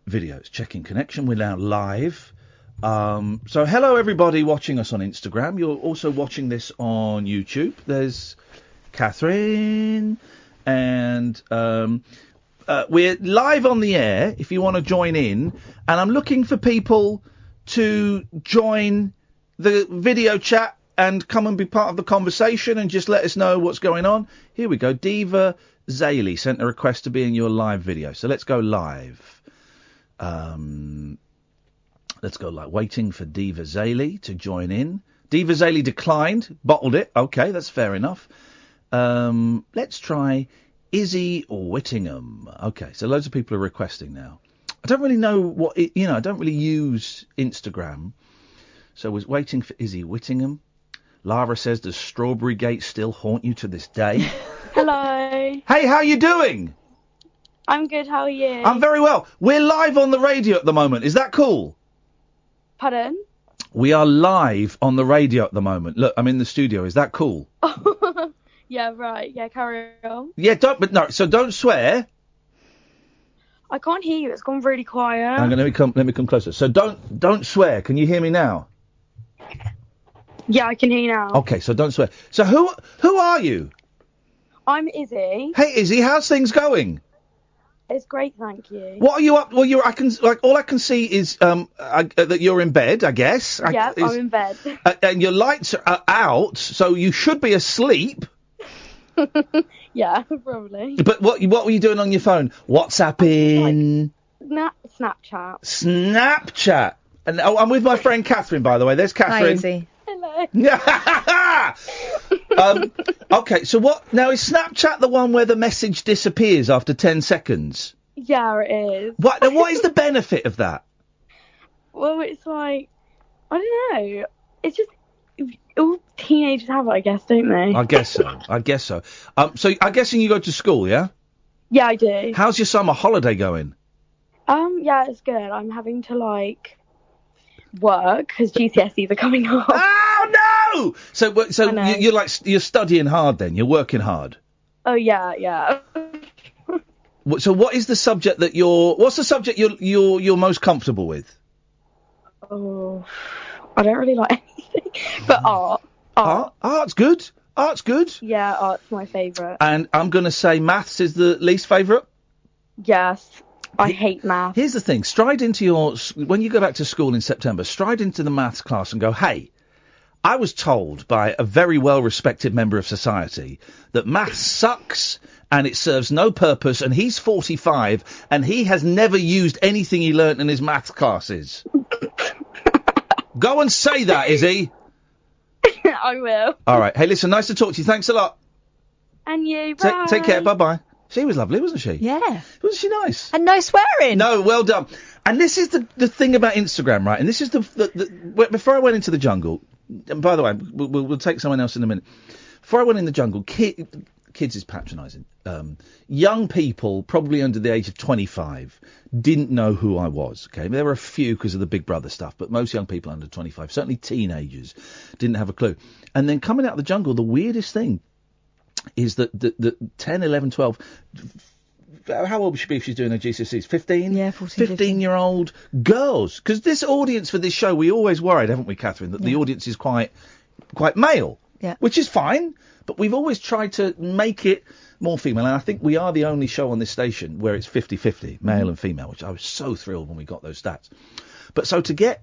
videos. Checking connection. We're now live. So hello everybody watching us on Instagram. You're also watching this on YouTube. There's Catherine. And we're live on the air if you want to join in. And I'm looking for people to join the video chat and come and be part of the conversation and just let us know what's going on. Here we go. Diva Zaley sent a request to be in your live video. So let's go live. Let's go live. Waiting for Diva Zaley to join in. Diva Zaley declined. Bottled it. Okay, that's fair enough. Let's try Izzy Whittingham. Okay, so loads of people are requesting now. I don't really know what... I don't really use Instagram. So I was waiting for Izzy Whittingham. Lara says, does Strawberry Gate still haunt you to this day? Hello. Hey, how you doing? I'm good, how are you? I'm very well. We're live on the radio at the moment. Is that cool? Pardon? We are live on the radio at the moment. Look, I'm in the studio. Is that cool? Yeah, right. Yeah, carry on. Yeah, don't swear. I can't hear you. It's gone really quiet. Hang on, let me come closer. So don't swear. Can you hear me now? Yeah, I can hear you now. Okay, so don't swear. So who are you? I'm Izzy. Hey Izzy, how's things going? It's great, thank you. What are you up? Well, all I can see is that you're in bed, I guess. Yeah, I'm in bed. And your lights are out, so you should be asleep. Yeah, probably. But what were you doing on your phone? WhatsApping? Snapchat. Snapchat. And I'm with my friend Catherine, by the way. There's Catherine. Hi, Izzy. Hello. Okay, so now is Snapchat the one where the message disappears after 10 seconds? Yeah, it is. What is the benefit of that? Well, it's like, I don't know. It's just, all teenagers have it, I guess, don't they? I guess so. So I'm guessing you go to school, yeah? Yeah, I do. How's your summer holiday going? Yeah, it's good. I'm having to, work because GCSEs are coming up. Oh, no! So you're studying hard then? You're working hard? Oh, yeah. So what's the subject you're most comfortable with? Oh, I don't really like anything, but art. Art's good. Art's good. Yeah, art's my favourite. And I'm going to say maths is the least favourite. Yes. I hate math. Here's the thing. When you go back to school in September, stride into the maths class and go, hey, I was told by a very well-respected member of society that maths sucks and it serves no purpose, and he's 45 and he has never used anything he learnt in his maths classes. Go and say that, Izzy. I will. All right. Hey, listen, nice to talk to you. Thanks a lot. And you, bye. Take care. Bye-bye. She was lovely, wasn't she? Yeah. Wasn't she nice? And no swearing. No, well done. And this is the thing about Instagram, right? And this is before I went into the jungle, and by the way, we'll take someone else in a minute. Before I went in the jungle, kids is patronising. Young people, probably under the age of 25, didn't know who I was, okay? There were a few because of the Big Brother stuff, but most young people under 25, certainly teenagers, didn't have a clue. And then coming out of the jungle, the weirdest thing is that the 10, 11, 12... How old would she be if she's doing her GCSEs? 15? Yeah, 14, 15-year-old girls. Because this audience for this show, we always worried, haven't we, Catherine, that the audience is quite male. Yeah. Which is fine, but we've always tried to make it more female. And I think we are the only show on this station where it's 50-50, male and female, which I was so thrilled when we got those stats. But so to get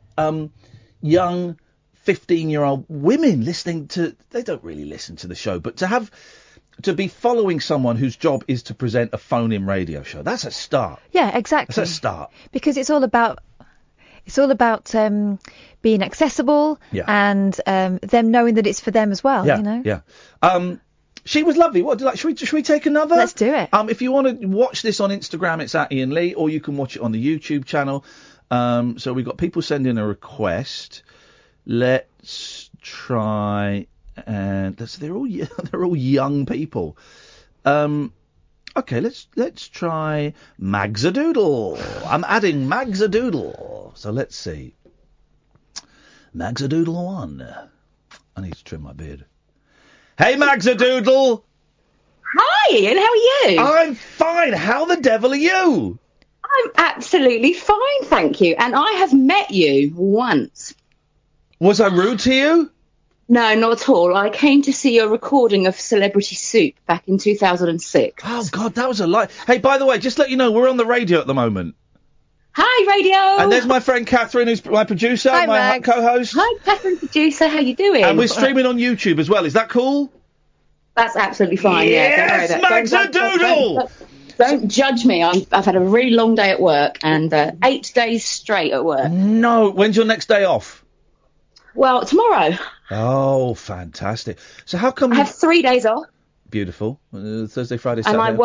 young 15-year-old women listening to... They don't really listen to the show, but to be following someone whose job is to present a phone-in radio show, that's a start. Yeah, exactly. That's a start. Because it's all about being accessible and them knowing that it's for them as well. Yeah, you know. Yeah. She was lovely. Should we take another? Let's do it. If you want to watch this on Instagram, it's at Iain Lee, or you can watch it on the YouTube channel. So we've got people sending a request. Let's try. And they're all young people. Okay, let's try Magzadoodle. I'm adding Magzadoodle. So let's see. Magzadoodle 1. I need to trim my beard. Hey, Magzadoodle. Hi, Ian. How are you? I'm fine. How the devil are you? I'm absolutely fine, thank you. And I have met you once. Was I rude to you? No, not at all. I came to see your recording of Celebrity Soup back in 2006. Oh, God, that was a lie. Hey, by the way, just to let you know, we're on the radio at the moment. Hi, radio. And there's my friend Catherine, who's my producer, Hi, my Max. co-host. Hi, Catherine, producer. How you doing? And we're streaming on YouTube as well. Is that cool? That's absolutely fine, yes, yeah. Magzadoodle! Don't judge me. I've had a really long day at work and 8 days straight at work. No. When's your next day off? Well, tomorrow. Oh, fantastic. So how come... I have 3 days off. Beautiful. Thursday, Friday, Saturday. And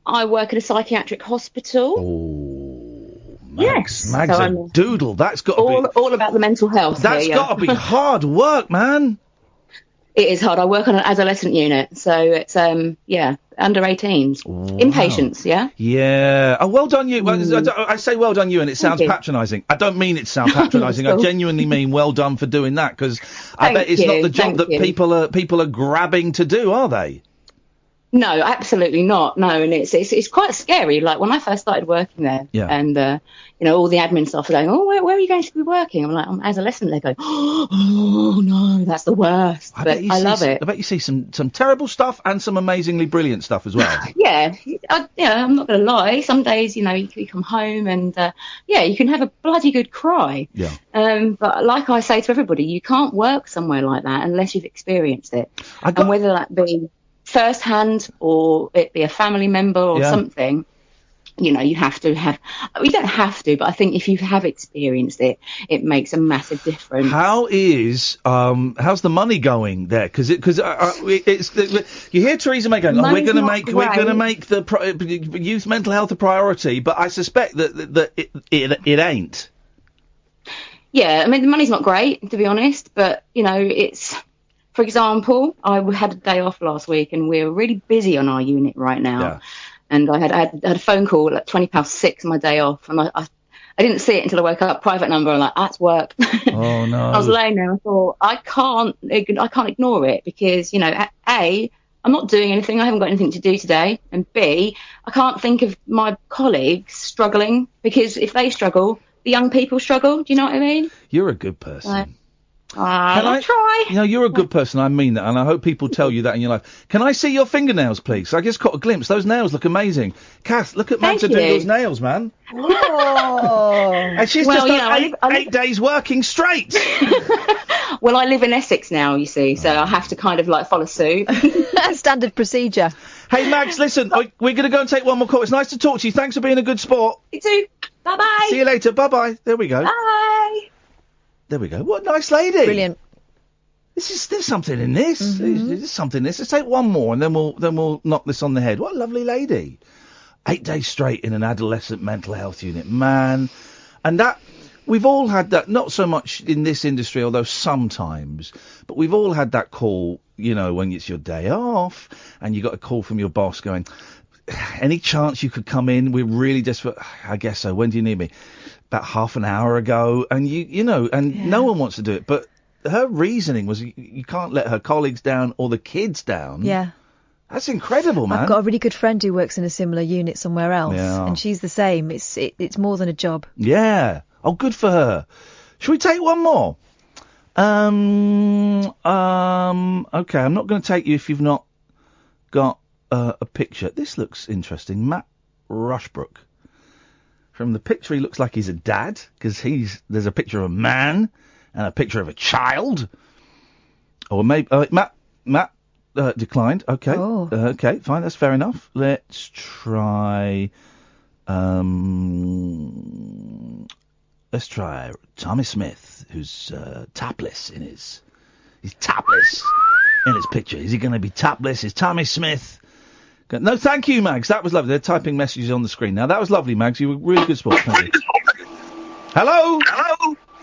I work at a psychiatric hospital. Oh, yes. Magzadoodle. That's got to be... All about the mental health. That's got to be hard work, man. It is hard. I work on an adolescent unit, so it's under 18s. Wow. Inpatients, yeah? Yeah. Oh, well done you. I say well done you, and it sounds patronising. I don't mean it to sound patronising. I genuinely mean well done for doing that, because I bet it's not the job that people are grabbing to do, are they? No, absolutely not. No, and it's quite scary. Like when I first started working there, and all the admin staff are going, "Oh, where are you going to be working?" I'm like, "I'm adolescent." They're going, "Oh no, that's the worst." I love it. I bet you see some terrible stuff and some amazingly brilliant stuff as well. Yeah, I'm not going to lie. Some days, you come home and you can have a bloody good cry. Yeah. But like I say to everybody, you can't work somewhere like that unless you've experienced it, and whether that be first hand or it be a family member or something, you have to have, you don't have to, but I think if you have experienced it, it makes a massive difference. How's the money going there? Because you hear Theresa May going, we're going to make the youth mental health a priority, but I suspect that it ain't. Yeah, I mean the money's not great, to be honest, but it's. For example, I had a day off last week and we're really busy on our unit right now. Yeah. And I had a phone call at 6:20 on my day off, and I didn't see it until I woke up. Private number. I'm like, that's work. Oh no! I was laying there. I thought I can't ignore it because A, I'm not doing anything. I haven't got anything to do today, and B, I can't think of my colleagues struggling because if they struggle, the young people struggle. Do you know what I mean? You're a good person. I'll try. You know, you're a good person. I mean that, and I hope people tell you that in your life. Can I see your fingernails, please? I just caught a glimpse. Those nails look amazing. Kath, look at Magda Doodle's nails, man. Oh. And she's just done 8 days working straight. Well, I live in Essex now, you see, so I have to kind of like follow suit. Standard procedure. Hey, Max, listen, we're going to go and take one more call. It's nice to talk to you. Thanks for being a good sport. You too. Bye-bye. See you later. Bye-bye. There we go. Bye. There we go. What a nice lady. Brilliant. There's something in this. There's something in this. Let's take one more and then we'll knock this on the head. What a lovely lady. 8 days straight in an adolescent mental health unit. Man. And that, we've all had that, not so much in this industry, although sometimes, but we've all had that call, you know, when it's your day off and you got a call from your boss going, any chance you could come in? We're really desperate. I guess so. When do you need me? About half an hour ago. And no one wants to do it. But her reasoning was you can't let her colleagues down or the kids down. Yeah. That's incredible, man. I've got a really good friend who works in a similar unit somewhere else. Yeah. And she's the same. It's more than a job. Yeah. Oh, good for her. Should we take one more? Okay, I'm not going to take you if you've not got a picture. This looks interesting. Matt Rushbrook. From the picture, he looks like he's a dad, because there's a picture of a man and a picture of a child. Or maybe... Matt declined. Okay. Oh. Okay, fine, that's fair enough. Let's try... Let's try Tommy Smith, who's topless in his... He's topless in his picture. Is he going to be topless? Is Tommy Smith... No, thank you, Mags. That was lovely. They're typing messages on the screen now. That was lovely, Mags. You were really good sport. Thank you. Hello?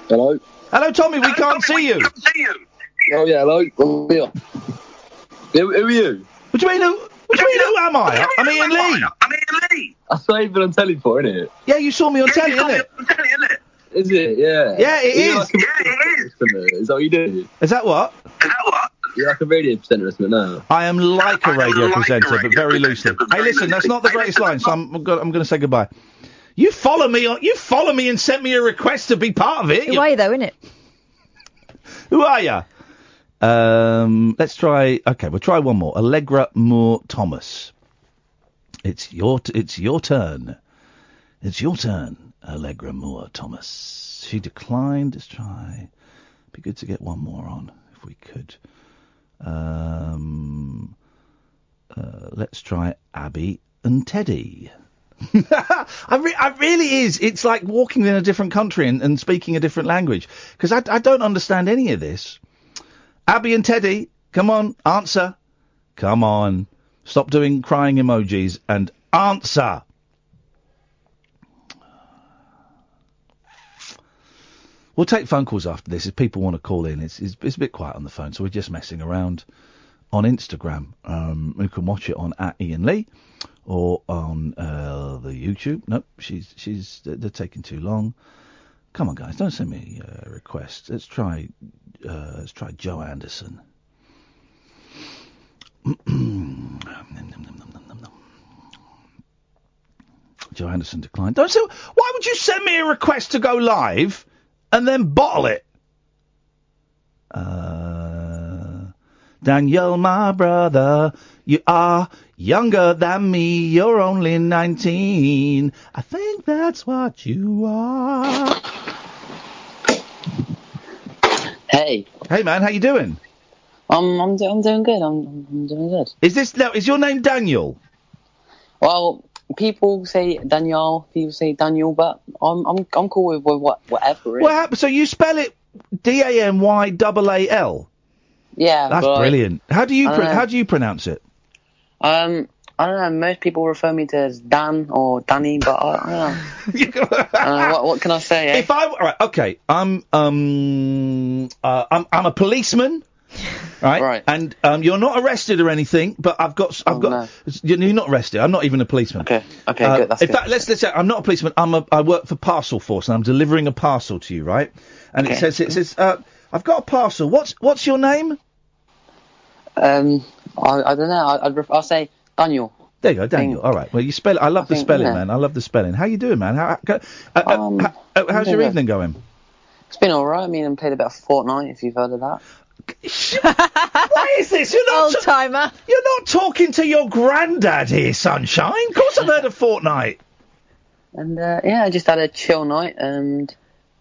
Hello? Hello, Tommy. We can't see you. Oh, yeah, hello. I'm here. Who are you? What do you mean, who am I? I'm Iain Lee. That's not even on telly for, isn't it? Yeah, you saw me on telly, isn't it? Is it? Yeah. Yeah, it is. Is that what you do? Is that what? You're like a radio presenter, isn't it, now? I am like a radio presenter, but very loosely. Hey, listen, that's not the greatest line, so I'm going to say goodbye. You follow me and sent me a request to be part of it. Who are you, though, innit? Who are you? Let's try... Okay, we'll try one more. Allegra Moore Thomas. It's your turn. It's your turn, Allegra Moore Thomas. She declined. Let's try... Be good to get one more on, if we could. Let's try Abby and Teddy. I really is. It's like walking in a different country and speaking a different language. Because I don't understand any of this. Abby and Teddy, come on, answer. Come on. Stop doing crying emojis and answer. We'll take phone calls after this if people want to call in. It's a bit quiet on the phone, so we're just messing around on Instagram. You can watch it on @IainLee or on the YouTube. Nope, they're taking too long. Come on, guys, don't send me requests. Let's try Joe Anderson. Joe Anderson declined. Don't say. Why would you send me a request to go live and then bottle it? Daniel, my brother, you are younger than me. You're only 19. I think that's what you are. Hey. Hey, man, how you doing? I'm doing good. I'm doing good. Is your name Daniel? Well, people say Daniel, people say Daniel, but I'm cool with whatever. Really. What happened? So you spell it DANYAAL? Yeah, that's brilliant. How do you pronounce it? I don't know. Most people refer me to as Dan or Danny, but I don't know. What can I say? Okay. I'm a policeman. Right. And you're not arrested or anything, but I've got. No. You're not arrested. I'm not even a policeman. Okay, good. That's in fact, let's say I'm not a policeman. I work for Parcel Force, and I'm delivering a parcel to you, right? And it says I've got a parcel. What's your name? I don't know. I'll say Daniel. There you go, Daniel. All right. Well, you spell it. I love the spelling, man. I love the spelling. How you doing, man? How's your evening going? It's been alright. I mean, I played a bit of Fortnite, if you've heard of that. What is this? You're not Old timer. You're not talking to your granddad here, sunshine. Of course I've heard of Fortnite. And, yeah, I just had a chill night, and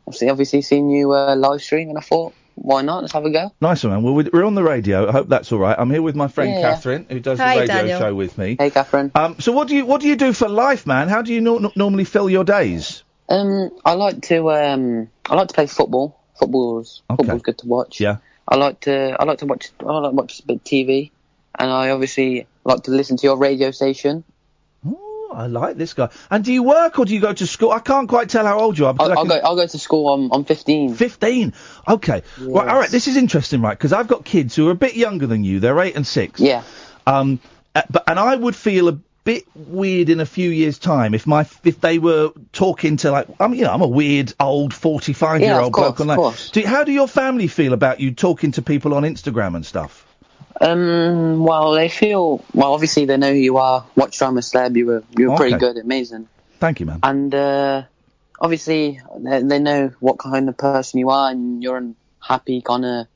obviously seen you live stream, and I thought, why not? Let's have a go. Nice one, man. Well, we're on the radio. I hope that's all right. I'm here with my friend Catherine, who does Hi, the radio Daniel. show with me. Hey, Catherine. So what do you do for life, man? How do you normally fill your days? I like to play football. Football's good to watch. Yeah. I like to watch a bit of TV, and I obviously like to listen to your radio station. Oh, I like this guy. And do you work or do you go to school? I can't quite tell how old you are. I'll go to school. I'm 15. 15. Okay. Yes. Well, all right. This is interesting, right? Because I've got kids who are a bit younger than you. They're 8 and 6. Yeah. And I would feel a bit weird in a few years' time if they were talking to I'm a weird old 45-year-old bloke online. How do your family feel about you talking to people on Instagram and stuff? Well, obviously they know who you are. Watched I'm a Celeb. You were pretty good, amazing. Thank you, man. And obviously they know what kind of person you are, and you're a happy kind of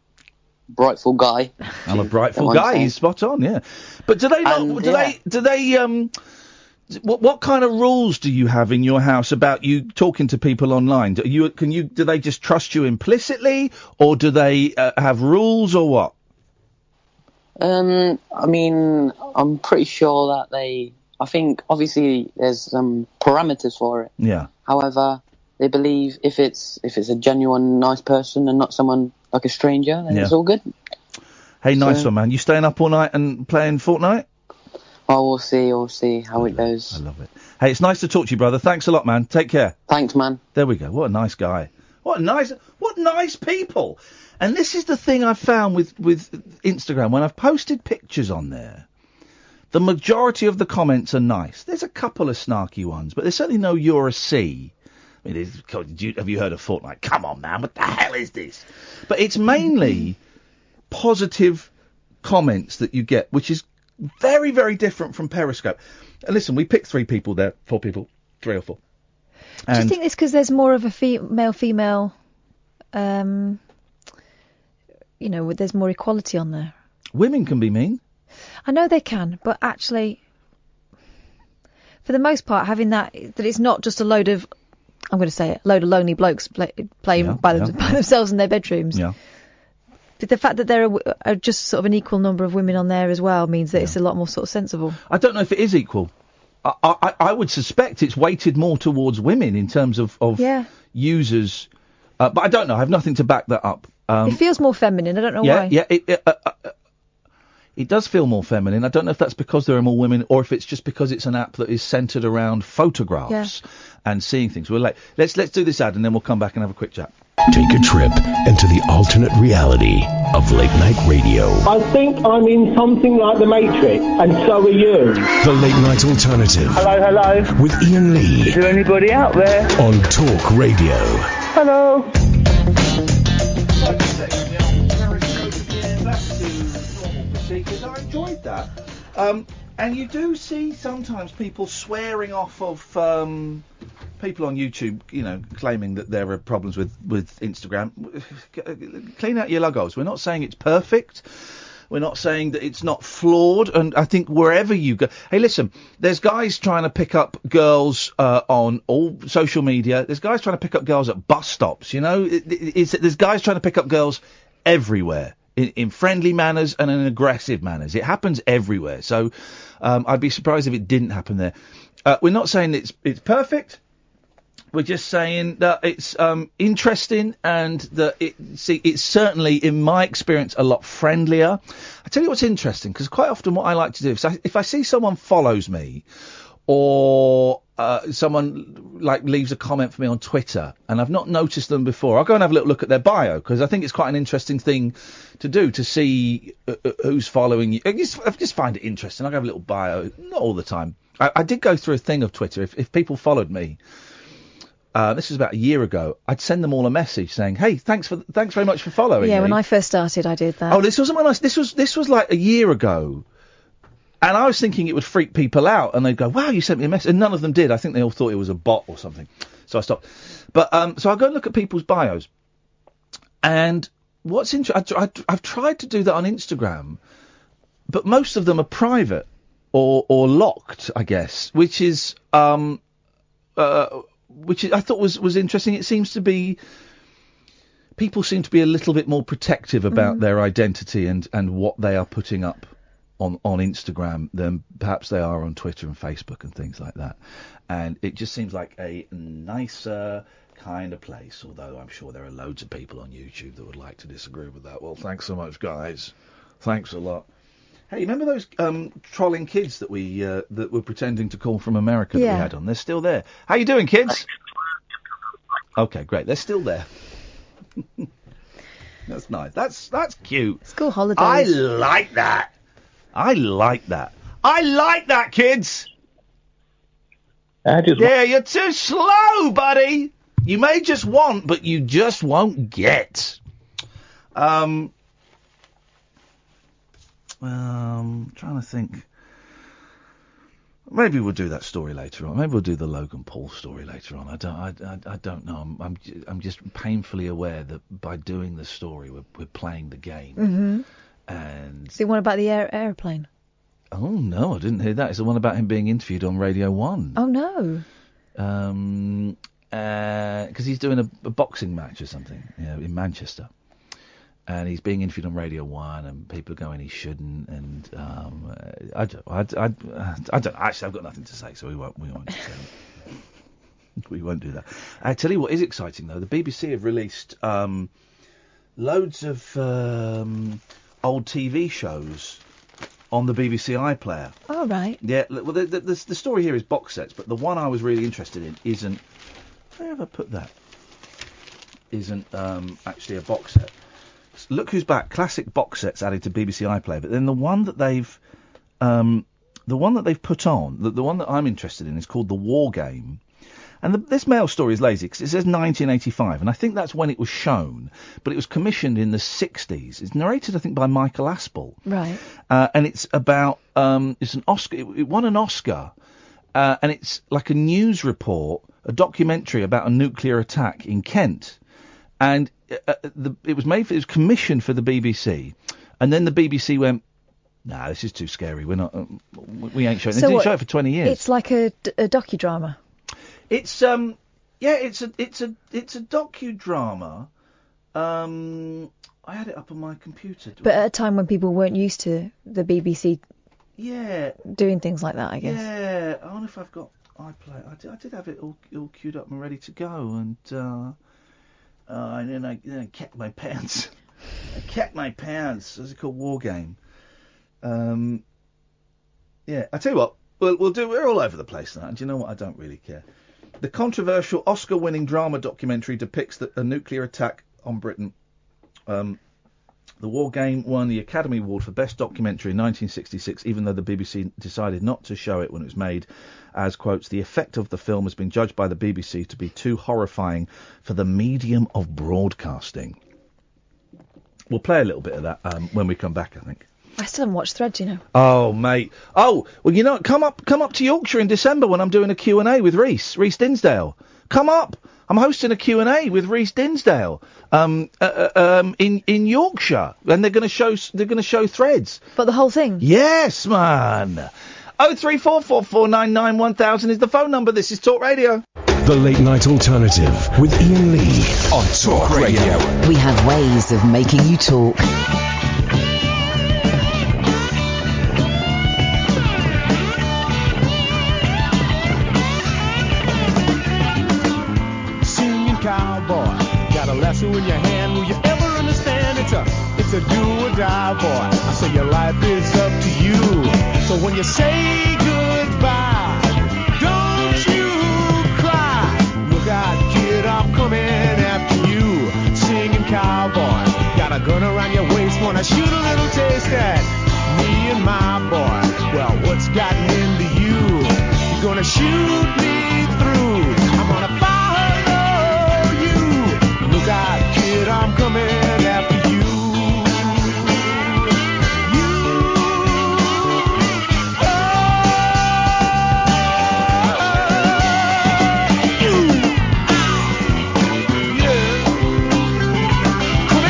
brightful guy. I'm a brightful guy. He's spot on, yeah. But do they not? What kind of rules do you have in your house about you talking to people online? Do they just trust you implicitly, or do they have rules, or what? I mean, I'm pretty sure that I think obviously there's some parameters for it. Yeah. However, they believe if it's a genuine nice person and not someone like a stranger, then it's all good. Hey, nice one, man. You staying up all night and playing Fortnite? Oh, we'll see how it goes. I love it. Hey, it's nice to talk to you, brother. Thanks a lot, man. Take care. Thanks, man. There we go. What a nice guy. What nice people. And this is the thing I've found with Instagram. When I've posted pictures on there, the majority of the comments are nice. There's a couple of snarky ones, but there's certainly no "you're a C." I mean, have you heard of Fortnite? Come on, man. What the hell is this? But it's mainly positive comments that you get, which is very, very different from Periscope. And listen, we picked 3 people there, 4 people, 3 or 4. Do you think it's because there's more of a female, there's more equality on there? Women can be mean. I know they can, but actually, for the most part, having that it's not just a load of, I'm going to say it, a load of lonely blokes playing by themselves in their bedrooms. Yeah. But the fact that there are just sort of an equal number of women on there as well means that it's a lot more sort of sensible. I don't know if it is equal. I would suspect it's weighted more towards women in terms of users. But I don't know. I have nothing to back that up. It feels more feminine. I don't know why. Yeah, it does feel more feminine. I don't know if that's because there are more women or if it's just because it's an app that is centred around photographs and seeing things. Let's do this ad and then we'll come back and have a quick chat. Take a trip into the alternate reality of late night radio. I think I'm in something like the Matrix, and so are you. The Late Night Alternative. Hello. With Iain Lee. Is there anybody out there? On Talk Radio. Hello. Because I enjoyed that. And you do see sometimes people swearing off of people on YouTube, claiming that there are problems with Instagram. Clean out your logos. We're not saying it's perfect. We're not saying that it's not flawed. And I think wherever you go... Hey, listen, there's guys trying to pick up girls on all social media. There's guys trying to pick up girls at bus stops, there's guys trying to pick up girls everywhere. In friendly manners and in aggressive manners. It happens everywhere. So I'd be surprised if it didn't happen there. We're not saying it's perfect. We're just saying that it's interesting and that it's certainly, in my experience, a lot friendlier. I tell you what's interesting, because quite often what I like to do, if I see someone follows me or someone leaves a comment for me on Twitter and I've not noticed them before, I'll go and have a little look at their bio, because I think it's quite an interesting thing to do, to see who's following you. I just find it interesting. I'll have a little bio, not all the time. I did go through a thing of Twitter. If people followed me, this was about a year ago, I'd send them all a message saying, "Hey, thanks very much for following." Yeah, me. when I first started, I did that. Oh, this wasn't when this was like a year ago. And I was thinking it would freak people out, and they'd go, "Wow, you sent me a message," and none of them did. I think they all thought it was a bot or something. So I stopped. But so I'll go and look at people's bios, And what's interesting, I've tried to do that on Instagram, but most of them are private or locked, I guess, which I thought was interesting. It seems to be, people seem to be a little bit more protective about their identity and what they are putting up on Instagram than perhaps they are on Twitter and Facebook and things like that. And it just seems like a nicer kind of place, although I'm sure there are loads of people on YouTube that would like to disagree with that. Well, thanks so much, guys. Thanks a lot. Hey, remember those trolling kids that that were pretending to call from America that we had on? They're still there. How you doing, kids? Okay, great. They're still there. That's nice. That's cute. School holidays. I like that. I like that, kids. Yeah, you're too slow, buddy. You may just want, but you just won't get. Trying to think. Maybe we'll do that story later on. Maybe we'll do the Logan Paul story later on. I don't know. I'm just painfully aware that by doing the story, we're playing the game. Mm-hmm. And is it one about the aeroplane? Oh no, I didn't hear that. It's the one about him being interviewed on Radio 1. Oh no. Because he's doing a boxing match or something, in Manchester, and he's being interviewed on Radio 1, and people are going he shouldn't, and I don't. Actually, I've got nothing to say, so we won't we won't do that. I tell you what is exciting though. The BBC have released loads of old TV shows on the BBC iPlayer. Oh, right. Yeah, well, the story here is box sets, but the one I was really interested in isn't... Where have I put that? Isn't actually a box set. Look Who's Back, classic box sets added to BBC iPlayer, but then the one that they've put on, the one that I'm interested in, is called The War Game. And this mail story is lazy because it says 1985, and I think that's when it was shown, but it was commissioned in the 60s. It's narrated, I think, by Michael Aspel. Right. And it's about, it's an Oscar, it won an Oscar, and it's like a news report, a documentary about a nuclear attack in Kent. And it was commissioned for the BBC, and then the BBC went, nah, this is too scary, we ain't showing it. They didn't show it for 20 years. It's like a docudrama. It's it's a docudrama. I had it up on my computer. But at a time when people weren't used to the BBC doing things like that, I guess. Yeah, I wonder if I've got iPlayer. I did have it all queued up and ready to go, and then I kept my pants. I kept my pants. What's it called? War Game. Yeah, I tell you what, we're all over the place now, and do you know what? I don't really care. The controversial Oscar-winning drama documentary depicts a nuclear attack on Britain. The War Game won the Academy Award for Best Documentary in 1966, even though the BBC decided not to show it when it was made, as, quotes, the effect of the film has been judged by the BBC to be too horrifying for the medium of broadcasting. We'll play a little bit of that when we come back, I think. I still haven't watched Threads, you know. Oh, mate. Oh, well, you know, come up to Yorkshire in December when I'm doing a Q&A with Rhys Dinsdale. Come up. I'm hosting a Q&A with Rhys Dinsdale in Yorkshire, and they're going to show Threads. But the whole thing? Yes, man. 03444991000 is the phone number. This is Talk Radio. The Late Night Alternative with Iain Lee on Talk Radio. We have ways of making you talk. Cowboy, got a lasso in your hand, will you ever understand? It's a do or die, boy. I say your life is up to you. So when you say goodbye, don't you cry. Look out, kid, I'm coming after you. Singing cowboy, got a gun around your waist, wanna shoot a little taste at me and my boy. Well, what's gotten into you? You're gonna shoot me through. I'm gonna look out, kid, I'm coming after you. Come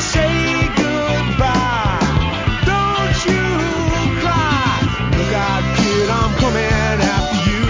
say goodbye. Don't you cry. Look out, kid, I'm coming after you.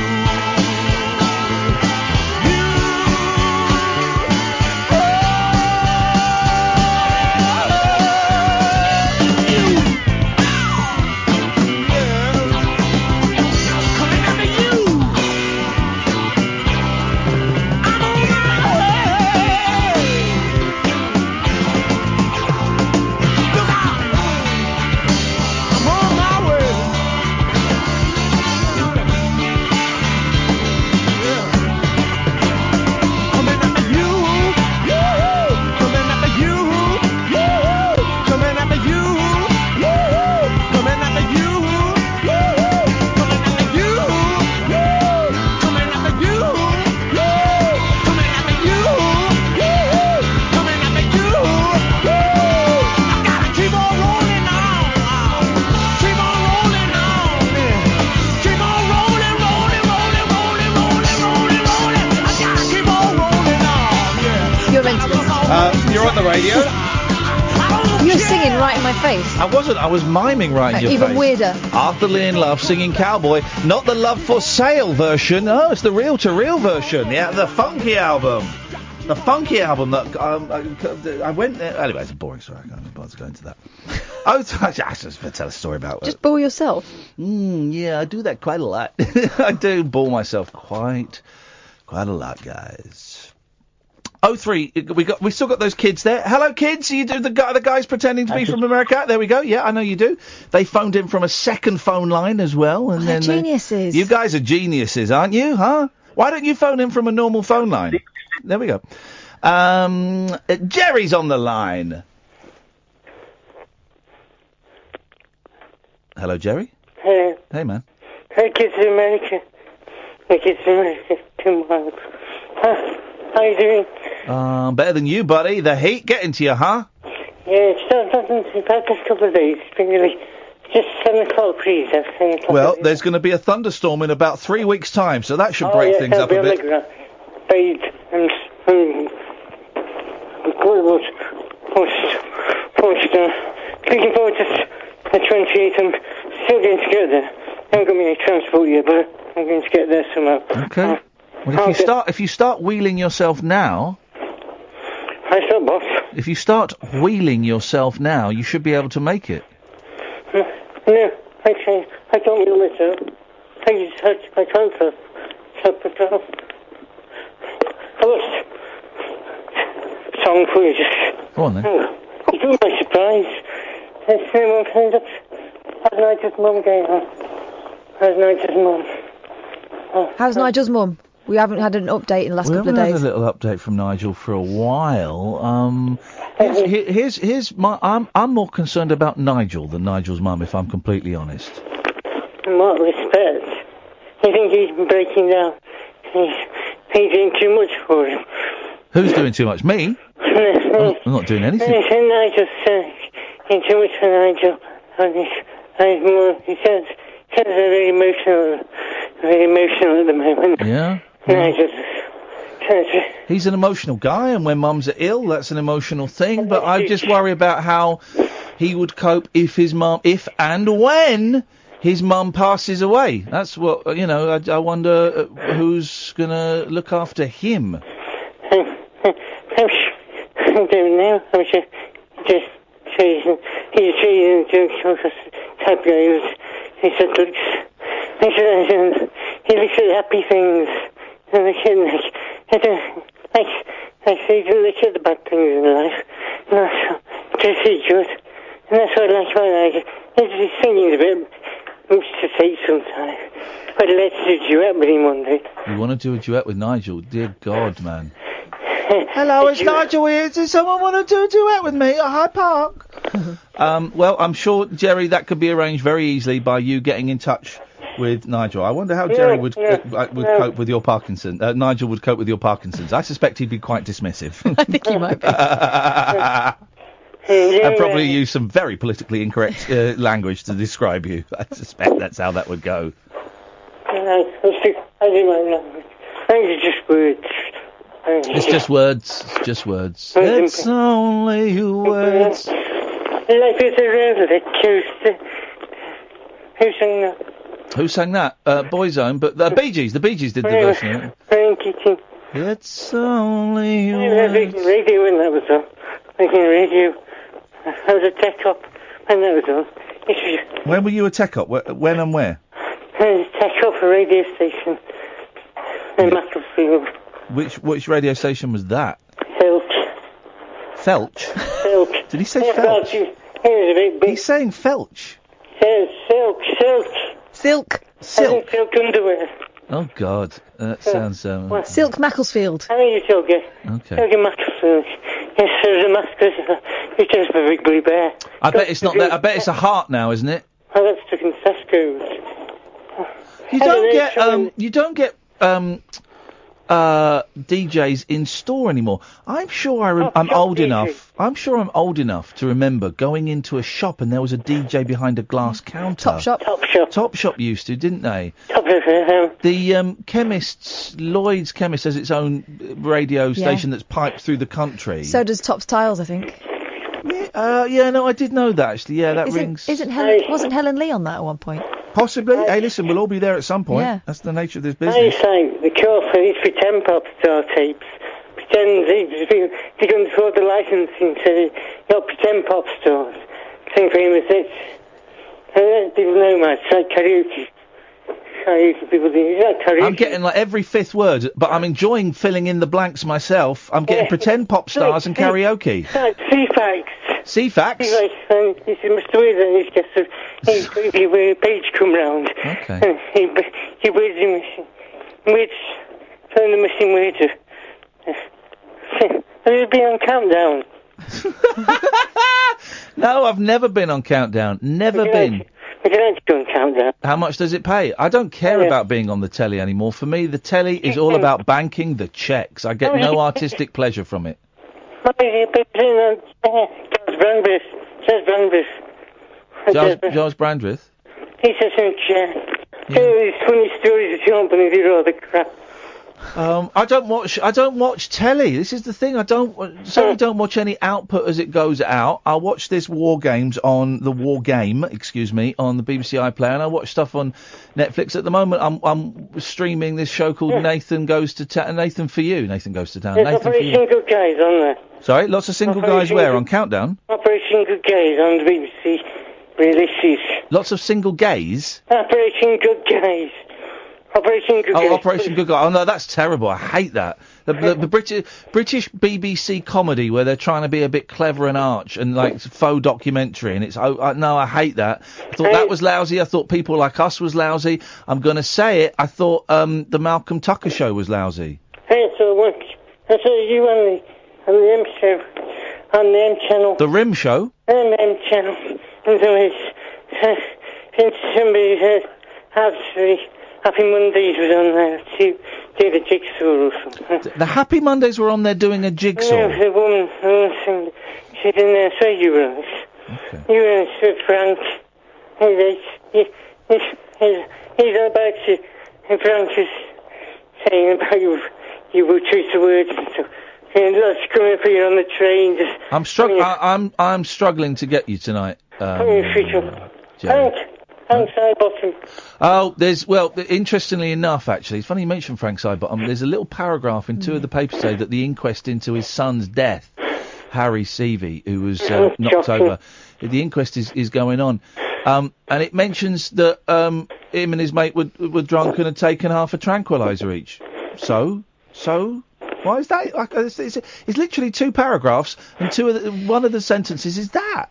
You're on the radio. You were singing right in my face. I wasn't. I was miming right in your Even face. weirder. Arthur Lee in Love singing Cowboy. Not the Love for Sale version. Oh, it's the reel-to-reel version. Yeah, the funky album. The funky album that I went there. Anyway, it's a boring story. I can't bother to go into that. I just tell a story about it. Just bore yourself. Yeah, I do that quite a lot. I do bore myself quite a lot, guys. 03, we still got those kids there. Hello, kids. You do the guys pretending to be from America. There we go. Yeah, I know you do. They phoned in from a second phone line as well, and then geniuses. You guys are geniuses, aren't you? Huh? Why don't you phone in from a normal phone line? There we go. Jerry's on the line. Hello, Jerry. Hello. Hey, man. Hey, kids in America. Hey, kids in America. Come on. How you doing? Better than you, buddy. The heat getting to you, huh? Yeah, it's not too bad this couple of days. It's been really... Just 7 o'clock, please. 7 o'clock. Well, there's going to be a thunderstorm in about 3 weeks' time, so that should break things up a bit. Bathe and looking forward to the 28th. I'm still going to get there. I haven't got any transport yet, but I'm going to get there somehow. Okay. Well, if you start wheeling yourself now... I start what? If you start wheeling yourself now, you should be able to make it. No, actually, I don't wheel myself. I just touch my transfer. Self-control. I lost song for you, just... Go on, then. You do my surprise. There's no one turned up. How's Nigel's mum going on? How's Nigel's mum? How's Nigel's mum? We haven't had an update in the last couple of days. We haven't had a little update from Nigel for a while. Here's my... I'm more concerned about Nigel than Nigel's mum, if I'm completely honest. In what respect? You think he's breaking down? He's doing too much for him. Who's doing too much? Me? I'm not doing anything. Nigel's doing too much for Nigel. He says they're very emotional at the moment. Yeah? He's an emotional guy, and when mums are ill, that's an emotional thing, but I just worry about how he would cope if and when his mum passes away. That's what, I wonder who's going to look after him. I don't know. I'm just treating type guy. He looks at the happy things. And I say to look at the bad things in life. No, just see good. And that's what I like about Nigel. His singing's a bit much to take sometimes. But let's do a duet with him one day. You want to do a duet with Nigel? Dear God, man. Hello, it's Nigel here. Does someone want to do a duet with me at Hyde Park? Well, I'm sure, Jerry, that could be arranged very easily by you getting in touch with Nigel. I wonder how Jerry would cope with your Parkinson's. Nigel would cope with your Parkinson's. I suspect he'd be quite dismissive. I think he might be. And probably use some very politically incorrect language to describe you. I suspect that's how that would go. I do my language. I think it's just words. It's just words. It's just words. It's only words. Life is a roller coaster. Who sang that? Who sang that? Boyzone, but the Bee Gees. The Bee Gees did the version of it. Thank you. It's only I was making radio when that was on. Making radio. I was a tech op when that was on. When were you a tech op? When and where? I was a tech op, a radio station in Macclesfield. Which radio station was that? Felch. Felch? Felch. Did he say Yeah, Felch? He was a big. He's saying Felch. Silk. Silk. Silk underwear. Oh God, that sounds. Silk Macclesfield. I think you still get. Okay. Silk in Macclesfield. Yes, there's a Macclesfield. It's just a big blue bear. I bet it's not that. I bet it's a heart now, isn't it? Oh, that's stuck in Tesco's. You don't get DJs in store anymore. I'm sure I'm old enough. I'm sure I'm old enough to remember going into a shop and there was a DJ behind a glass counter. Topshop used to, didn't they? The chemists, Lloyd's Chemist, has its own radio station that's piped through the country. So does Topps Tiles, I think. No, I did know that actually. Yeah, that rings. Wasn't Helen Lee on that at one point? Possibly. Hey, listen, we'll all be there at some point. Yeah. That's the nature of this I business. say the cure for these pretend pop star tapes. Pretend they can afford the licensing to your pretend pop stars. Sing famous hits. People know my like karaoke. Karaoke people do. Is that karaoke? I'm getting like every fifth word, but I'm enjoying filling in the blanks myself. I'm getting pretend pop stars and karaoke. CFAX. CFAX? This is Mr. Weird and his guest of where a page come round. Okay. He wears the missing words. Found the missing words. Have you been on Countdown? No, I've never been on Countdown. Never been. Would you like to go on Countdown? How much does it pay? I don't care about being on the telly anymore. For me, the telly is all about banking the checks. I get no artistic pleasure from it. Giles Brandreth? He says in chat. These funny stories that you don't believe you're all the crap. I don't watch telly. This is the thing. Certainly don't watch any output as it goes out. I'll watch this War Game on the BBC iPlayer, and I watch stuff on Netflix. At the moment, I'm streaming this show called Nathan Goes to Town. Nathan for You. Nathan Goes to Town. There's Nathan for You. Operation Good Guys on there. Sorry, lots of single guys where on Countdown? Operation Good Guys on the BBC releases. Lots of single gays? Operation Good Guys. Operation Good Guys. Oh, Operation Good Guy. Oh no, that's terrible. I hate that. The British BBC comedy where they're trying to be a bit clever and arch and like faux documentary, and it's no, I hate that. I thought that was lousy. I thought People Like Us was lousy. I'm gonna say it. I thought the Malcolm Tucker show was lousy. Hey, so that's you on the M show, on the M channel. The Rim show. M channel. And so since somebody has Happy Mondays was on there to do the jigsaw or something. The Happy Mondays were on there doing a jigsaw. Yeah, the woman she's in there, so you were on You were on with Frank. He's about to, and Frank is saying about you will choose the words and stuff. And lots coming up here on the train. I'm struggling to get you tonight. Thanks, Sidebottom. Oh, interestingly enough, actually, it's funny you mentioned Frank Sidebottom. There's a little paragraph in two of the papers today that the inquest into his son's death, Harry Seavey, who was knocked over, the inquest is going on. And it mentions that him and his mate were drunk and had taken half a tranquilizer each. So, why is that? Like, it's literally two paragraphs, and one of the sentences is that.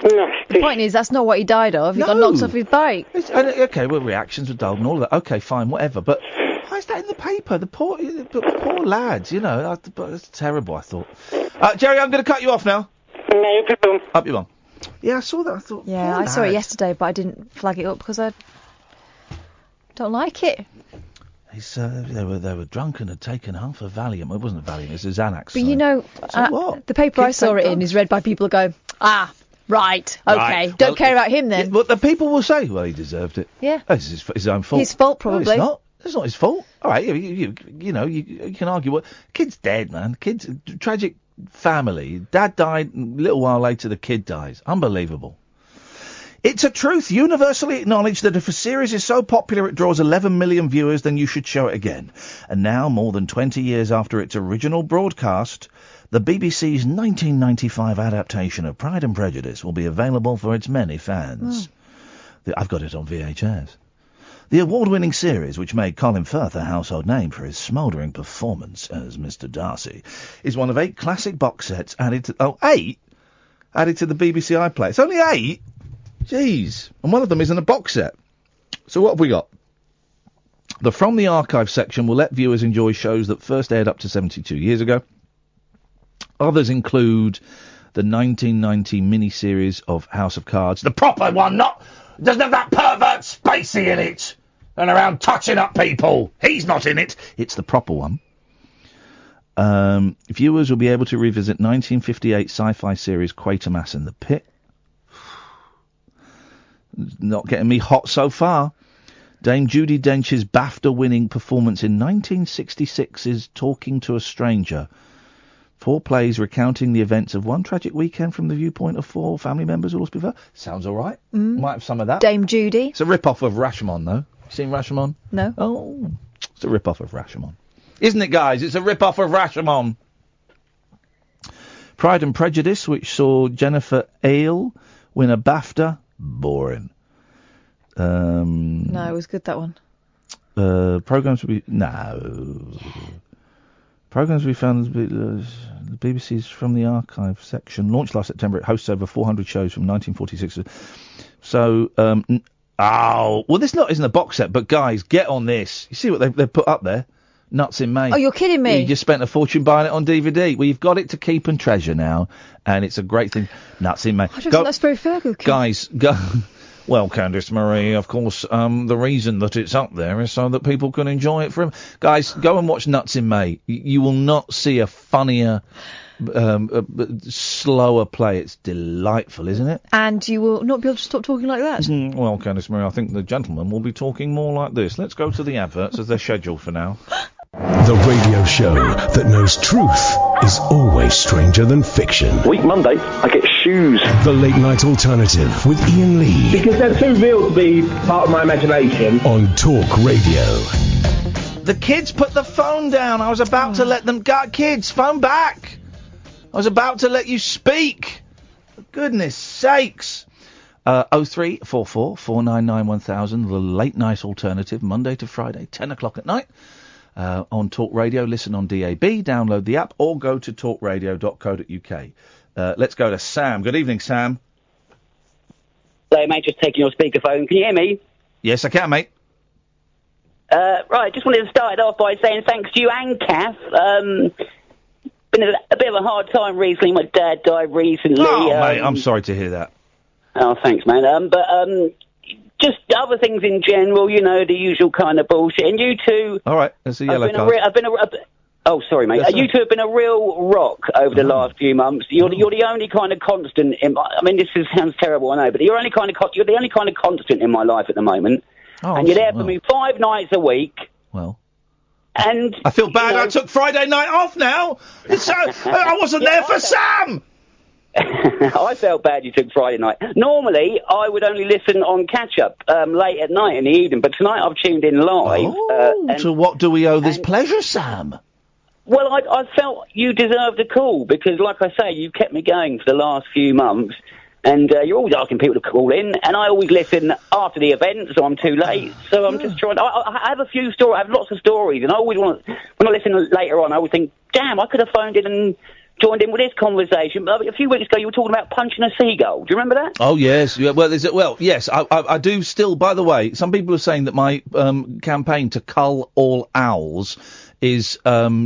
The point is, that's not what he died of. He got knocked off his bike. Okay, well, reactions were dulled and all of that. Okay, fine, whatever. But why is that in the paper? The poor lads, you know. It's terrible, I thought. Jerry, I'm going to cut you off now. No problem. Up you on. Yeah, I saw that. I thought. Yeah, I saw it yesterday, but I didn't flag it up because I don't like it. They were drunk and had taken half a Valium. It wasn't a Valium, it was a Xanax. But you know, what? The paper I saw it in is read by people who go, right, okay, don't care about him then. But the people will say, well, he deserved it. Yeah. It's his own fault. His fault, probably. No, It's not his fault. All right, you can argue what kid's dead, man. Kid's tragic family. Dad died. A little while later, the kid dies. Unbelievable. It's a truth universally acknowledged that if a series is so popular it draws 11 million viewers, then you should show it again. And now, more than 20 years after its original broadcast, the BBC's 1995 adaptation of Pride and Prejudice will be available for its many fans. I've got it on VHS. The award-winning series, which made Colin Firth a household name for his smouldering performance as Mr. Darcy, is one of 8 classic box sets added to... 8? Added to the BBC iPlayer. It's only 8? Jeez. And one of them isn't a box set. So what have we got? The From the Archive section will let viewers enjoy shows that first aired up to 72 years ago. Others include the 1990 miniseries of House of Cards. The proper one, doesn't have that pervert Spacey in it. And around touching up people. He's not in it. It's the proper one. Viewers will be able to revisit 1958 sci-fi series Quatermass in the Pit. Not getting me hot so far. Dame Judi Dench's BAFTA-winning performance in 1966's Talking to a Stranger. 4 plays recounting the events of one tragic weekend from the viewpoint of 4 family members who lost before. Sounds all right. Might have some of that. Dame Judy. It's a rip-off of Rashomon, though. You seen Rashomon? No. Oh, it's a rip-off of Rashomon. Isn't it, guys? It's a rip-off of Rashomon. Pride and Prejudice, which saw Jennifer Aile win a BAFTA. Boring. No, it was good, that one. Programmes will be... No. Programmes will be found... the BBC's From the Archive section. Launched last September. It hosts over 400 shows from 1946. So... well, this lot isn't a box set, but guys, get on this. You see what they've put up there? Nuts in May. Oh, you're kidding me. You just spent a fortune buying it on DVD. Well, you've got it to keep and treasure now, and it's a great thing. Nuts in May. I don't think that's very fair, Kid. Guys, go... Well, Candice Marie, of course, the reason that it's up there is so that people can enjoy it from... Guys, go and watch Nuts in May. You will not see a funnier... slower play. It's delightful, isn't it? And you will not be able to stop talking like that. Well, Candice Marie, I think the gentleman will be talking more like this. Let's go to the adverts as they're scheduled for now. The radio show that knows truth is always stranger than fiction. Week Monday, I get shoes. The Late Night Alternative with Iain Lee. Because they're too real to be part of my imagination. On Talk Radio. The kids put the phone down. I was about to let them go. Kids, phone back. I was about to let you speak. For goodness sakes. 0344 499 1000, the Late Night Alternative, Monday to Friday, 10 o'clock at night. On Talk Radio, listen on DAB, download the app, or go to talkradio.co.uk. Let's go to Sam. Good evening, Sam. Hello, mate, just taking your speakerphone. Can you hear me? Yes, I can, mate. Right, just wanted to start it off by saying thanks to you and Kath. Been a bit of a hard time recently. My dad died recently. Oh, mate, I'm sorry to hear that. Oh, thanks, man. But just other things in general, you know, the usual kind of bullshit. And you two... All right, that's a yellow card. Oh, sorry, mate. You two have been a real rock over the last few months. You're the only kind of constant in my... I mean, sounds terrible, I know, but you're the only kind of constant in my life at the moment. Oh, and you're there for me 5 nights a week. Well... And I feel bad. I took Friday night off now. I wasn't there for Sam. I felt bad you took Friday night. Normally, I would only listen on catch-up late at night in the evening, but tonight I've tuned in live. So what do we owe this pleasure, Sam? Well, I felt you deserved a call, because, like I say, you kept me going for the last few months, and you're always asking people to call in, and I always listen after the event, so I'm too late. So I'm just trying... I have a few stories, I have lots of stories, and I always want to... When I listen later on, I always think, damn, I could have phoned in and joined in with this conversation. But a few weeks ago, you were talking about punching a seagull. Do you remember that? Oh, yes. Yeah, yes, I do still. By the way, some people are saying that my campaign to cull all owls is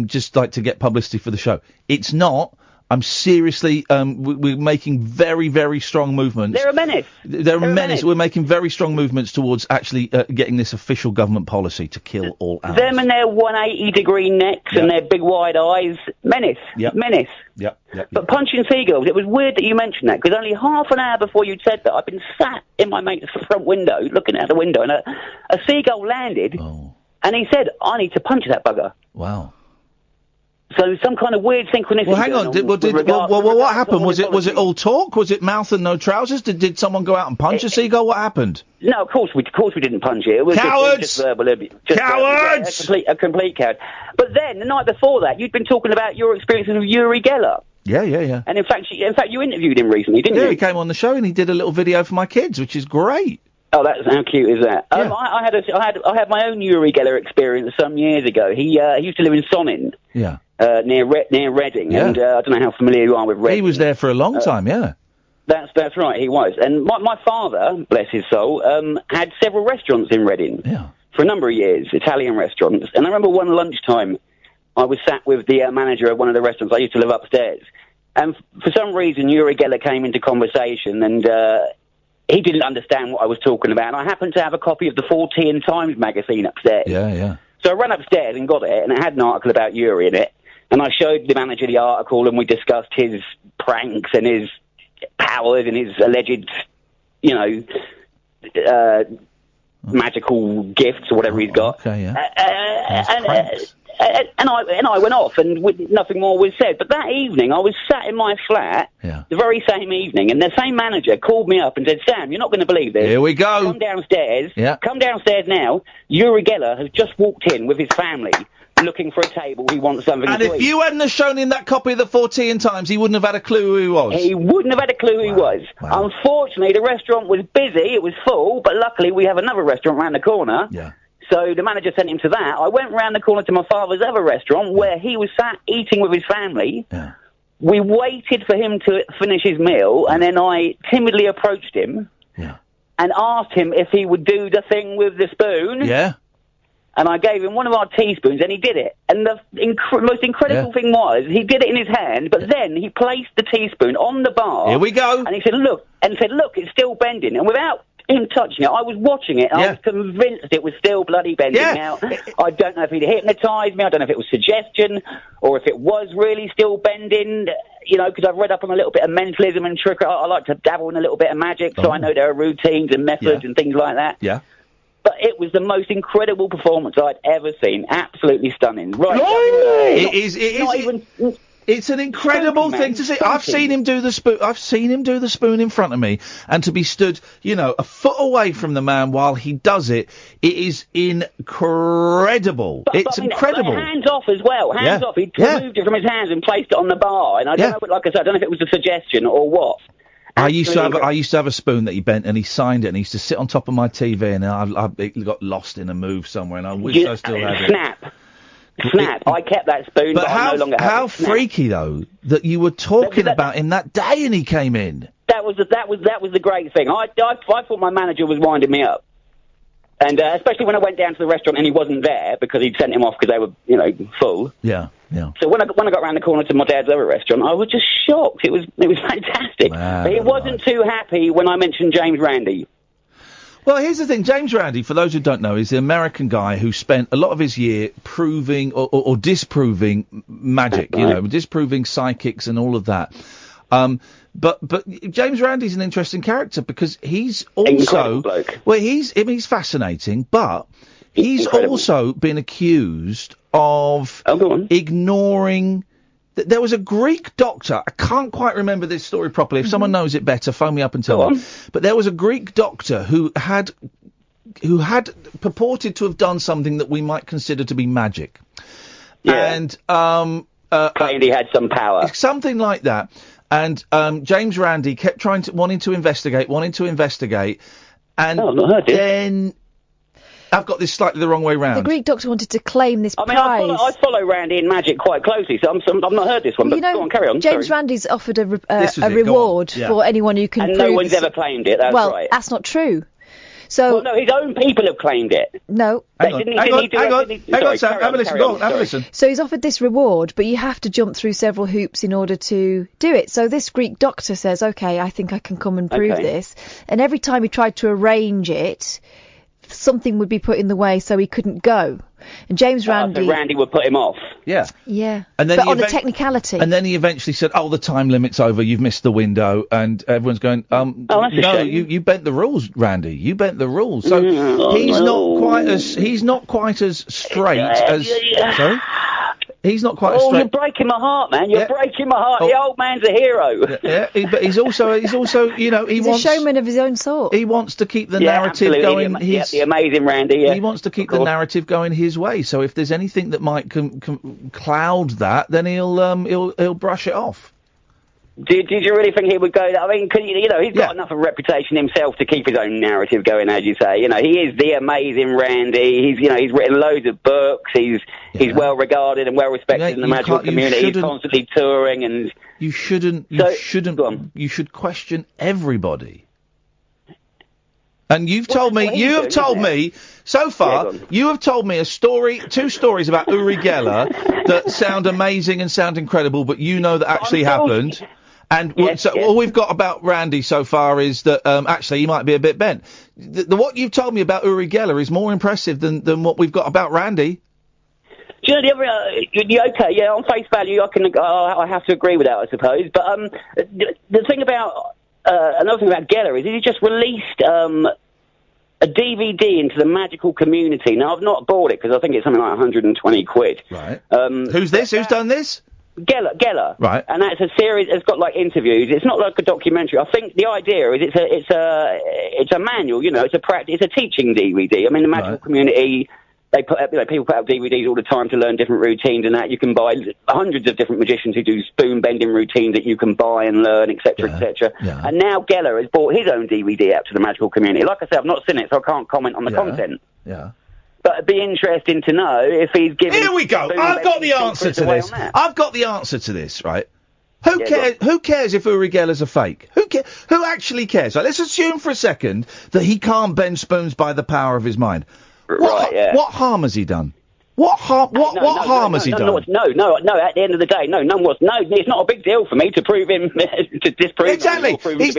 just like to get publicity for the show. It's not. I'm seriously, we're making very, very strong movements. They're a menace. They're a menace. We're making very strong movements towards actually getting this official government policy to kill all owls. Them and their 180-degree necks and their big wide eyes. Menace. Yep. Menace. Yep. But punching seagulls, it was weird that you mentioned that, because only half an hour before you'd said that, I've been sat in my mate's front window, looking out the window, and a seagull landed, And he said, I need to punch that bugger. Wow. So some kind of weird synchronicity. Well, hang on. What happened? Was it all talk? Was it mouth and no trousers? Did someone go out and punch a seagull? What happened? No, of course we didn't punch it. It was just verbal abuse. Cowards! A complete coward. But then the night before that, you'd been talking about your experiences with Uri Geller. Yeah. And in fact, you interviewed him recently, didn't you? Yeah, he came on the show and he did a little video for my kids, which is great. Oh, how cute is that? Yeah. I had my own Uri Geller experience some years ago. He used to live in Sonning. Yeah. Near Reading, Yeah. and I don't know how familiar you are with Reading. He was there for a long time, yeah. That's right, he was. And my father, bless his soul, had several restaurants in Reading for a number of years, Italian restaurants. And I remember one lunchtime, I was sat with the manager of one of the restaurants. I used to live upstairs. And for some reason, Uri Geller came into conversation, and he didn't understand what I was talking about. And I happened to have a copy of the 14 Times magazine upstairs. Yeah. So I ran upstairs and got it, and it had an article about Uri in it. And I showed the manager the article, and we discussed his pranks and his powers and his alleged, magical gifts or whatever he's got. Okay, yeah. And I went off, and nothing more was said. But that evening, I was sat in my flat, the very same evening, and the same manager called me up and said, Sam, you're not going to believe this. Here we go. Come downstairs. Yeah. Come downstairs now. Uri Geller has just walked in with his family, looking for a table. He wants something And to if eat. you hadn't have shown him that copy of the 14 Times, he wouldn't have had a clue who he was. He wouldn't have had a clue who he was. Wow. Unfortunately, the restaurant was busy. It was full, but luckily we have another restaurant round the corner. Yeah. So the manager sent him to that. I went round the corner to my father's other restaurant where he was sat eating with his family. Yeah. We waited for him to finish his meal, and then I timidly approached him and asked him if he would do the thing with the spoon. Yeah. And I gave him one of our teaspoons, and he did it. And the most incredible thing was, he did it in his hand, but then he placed the teaspoon on the bar. Here we go. And he said, look, it's still bending. And without him touching it, I was watching it, and I was convinced it was still bloody bending. Now, I don't know if he'd hypnotised me, I don't know if it was suggestion, or if it was really still bending, because I've read up on a little bit of mentalism and trickery. I like to dabble in a little bit of magic, so I know there are routines and methods and things like that. Yeah. But it was the most incredible performance I'd ever seen. Absolutely stunning. Right. It's an incredible thing to see. I've seen him do the spoon. I've seen him do the spoon in front of me, and to be stood, a foot away from the man while he does it, it is incredible. It's incredible. But hands off as well. Hands off. He removed it from his hands and placed it on the bar. And I don't know, but like I said, I don't know if it was a suggestion or what. I used to have a spoon that he bent, and he signed it, and he used to sit on top of my TV, and it got lost in a move somewhere, and I wish I still had it. Snap. I kept that spoon, but I no longer have it. How freaky though that you were talking about him that day, and he came in. That was the great thing. I thought my manager was winding me up, and especially when I went down to the restaurant and he wasn't there because he'd sent him off because they were, full. Yeah. So when I got around the corner to my dad's other restaurant, I was just shocked. It was fantastic. But he wasn't too happy when I mentioned James Randi. Well, here's the thing. James Randi, for those who don't know, is the American guy who spent a lot of his year proving or disproving magic, disproving psychics and all of that. But James Randi's an interesting character because he's also, well, he's fascinating, but he's also been accused of ignoring. There was a Greek doctor. I can't quite remember this story properly. If someone knows it better, phone me up and tell me. But there was a Greek doctor who had purported to have done something that we might consider to be magic. Yeah. And claimed he had some power. Something like that. And James Randi kept wanting to investigate, and I've not heard then I've got this slightly the wrong way round. The Greek doctor wanted to claim this prize. I follow Randy in magic quite closely, so I've not heard this one. But go on, carry on. James Randi's offered a reward for anyone who can and prove. No one's ever claimed it. That's right. That's not true. So no, his own people have claimed it. No. Hang on, Sam. Have a listen. Go on, have a listen. So he's offered this reward, but you have to jump through several hoops in order to do it. So this Greek doctor says, okay, I think I can come and prove this. And every time he tried to arrange it, something would be put in the way so he couldn't go. And James Randi... So Randy would put him off. Yeah. Yeah. And then but he on a technicality. And then he eventually said, "Oh, the time limit's over. You've missed the window." And everyone's going, that's a no, shame. you bent the rules, Randy. You bent the rules." So he's not quite as straight as. Sorry. He's not quite as Oh, straight. you're breaking my heart, man. You're breaking my heart. The old man's a hero. But he's also, you know, He's a showman of his own sort. He wants to keep the narrative going. The amazing Randy. Yeah. He wants to keep the narrative going his way. So if there's anything that might cloud that, then he'll brush it off. Did you really think he would go there? I mean, he's got enough of a reputation himself to keep his own narrative going, as you say. You know, he is the amazing Randy. He's written loads of books. He's well regarded and well respected in the magical community. He's constantly touring, and you should question everybody. And you've told me so far. You have told me two stories about Uri Geller that sound amazing and sound incredible, but you know that actually happened. And all we've got about Randy so far is that actually he might be a bit bent. What you've told me about Uri Geller is more impressive than what we've got about Randy. Do you know on face value, I have to agree with that, I suppose. But the thing about another thing about Geller is he just released a DVD into the magical community. Now I've not bought it because I think it's something like 120 quid. Right. Who's this? Who's done this? Geller. Right. And that's a series. It's got like interviews. It's not like a documentary. I think the idea is it's a manual. You know, it's a teaching DVD. I mean, the magical community. They put up, people put out DVDs all the time to learn different routines and that. You can buy hundreds of different magicians who do spoon bending routines that you can buy and learn, etc., etc. Yeah. And now Geller has bought his own DVD out to the magical community. Like I said, I've not seen it, so I can't comment on the content. Yeah. But it'd be interesting to know if he's given... Here we go. I've got the answer to this. I've got the answer to this, right? Who cares if Uri Geller's a fake? Who actually cares? Right, let's assume for a second that he can't bend spoons by the power of his mind. What harm has he done? What harm has he done? No. At the end of the day, it's not a big deal for me to prove him to disprove him. Exactly. He's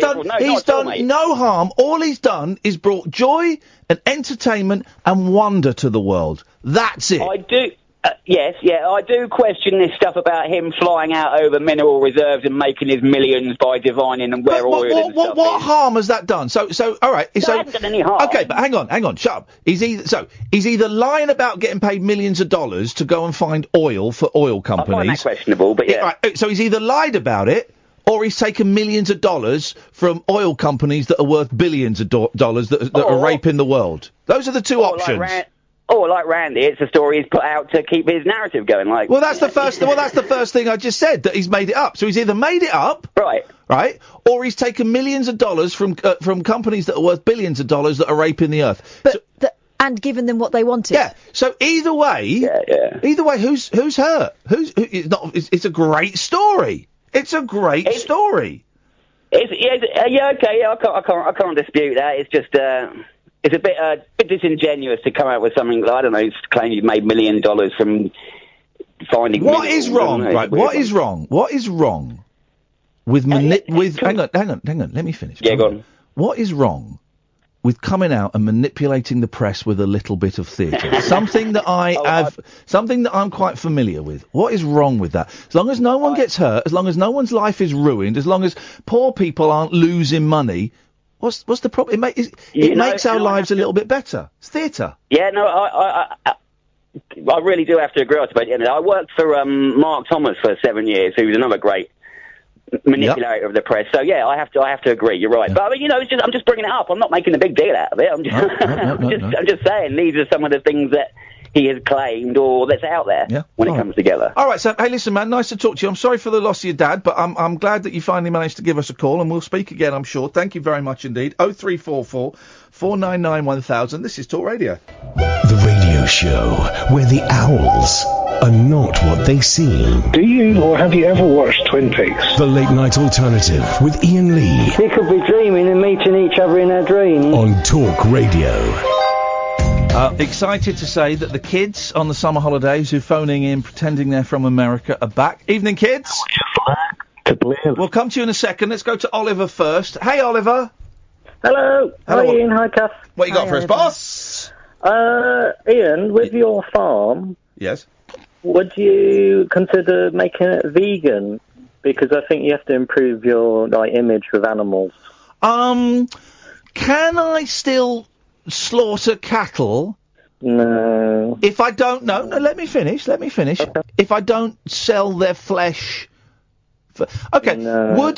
done no harm. All he's done is brought joy and entertainment and wonder to the world. That's it. I do. I do question this stuff about him flying out over mineral reserves and making his millions by divining and where oil and stuff What harm has that done? So, all right. It hasn't done any harm. Okay, but hang on, shut up. He's either lying about getting paid millions of dollars to go and find oil for oil companies. I find that questionable, but yeah. Right, so he's either lied about it, or he's taken millions of dollars from oil companies that are worth billions of dollars that are raping the world. Those are the two options. Like Randy, it's a story he's put out to keep his narrative going. That's the first thing I just said, that he's made it up. So he's either made it up, right, or he's taken millions of dollars from companies that are worth billions of dollars that are raping the earth. And given them what they wanted. Yeah. So either way, who's hurt? It's a great story. It's a great story. I can't dispute that. It's just. It's a bit disingenuous to come out with something, I don't know, claim you've made $1 million from finding... What is wrong, right? What is wrong with... Hang on, let me finish. Yeah, go on. What is wrong with coming out and manipulating the press with a little bit of theatre? something that I'm quite familiar with. What is wrong with that? As long as no one gets hurt, as long as no one's life is ruined, as long as poor people aren't losing money... What's the problem? It makes our lives a little bit better. It's theatre. Yeah, no, I really do have to agree. I worked for Mark Thomas for 7 years, who was another great manipulator of the press. So yeah, I have to agree. You're right. Yeah. But I mean, I'm just bringing it up. I'm not making a big deal out of it. I'm just saying these are some of the things that he has claimed or that's out there when it comes together. All right, so hey, listen, man, nice to talk to you. I'm sorry for the loss of your dad, but I'm glad that you finally managed to give us a call, and we'll speak again, I'm sure. Thank you very much indeed. 0344 499 1000. This is Talk Radio. The radio show where the owls are not what they seem. Do you or have you ever watched Twin Peaks? The Late Night Alternative with Iain Lee. We could be dreaming and meeting each other in our dreams. On Talk Radio. Excited to say that the kids on the summer holidays who phoning in pretending they're from America are back. Evening, kids. To believe. We'll come to you in a second. Let's go to Oliver first. Hey, Oliver. Hello. Hello. Hi, Ian. Hi, Kath. What you got for us, boss? Ian, with your farm, Yes. would you consider making it vegan? Because I think you have to improve your image with animals. Can I still slaughter cattle? No. If I don't, no, let me finish. Okay. If I don't sell their flesh, okay. No.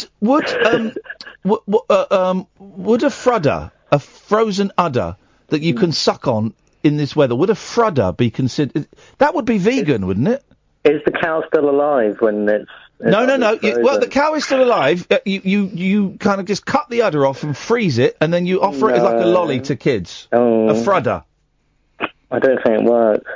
Would a frudder, a frozen udder that you can suck on in this weather, would a frudder be considered? That would be vegan, wouldn't it? Is the cow still alive when it's No. Well, the cow is still alive. You kind of just cut the udder off and freeze it, and then you offer it as like a lolly to kids. Oh. A frudder. I don't think it works.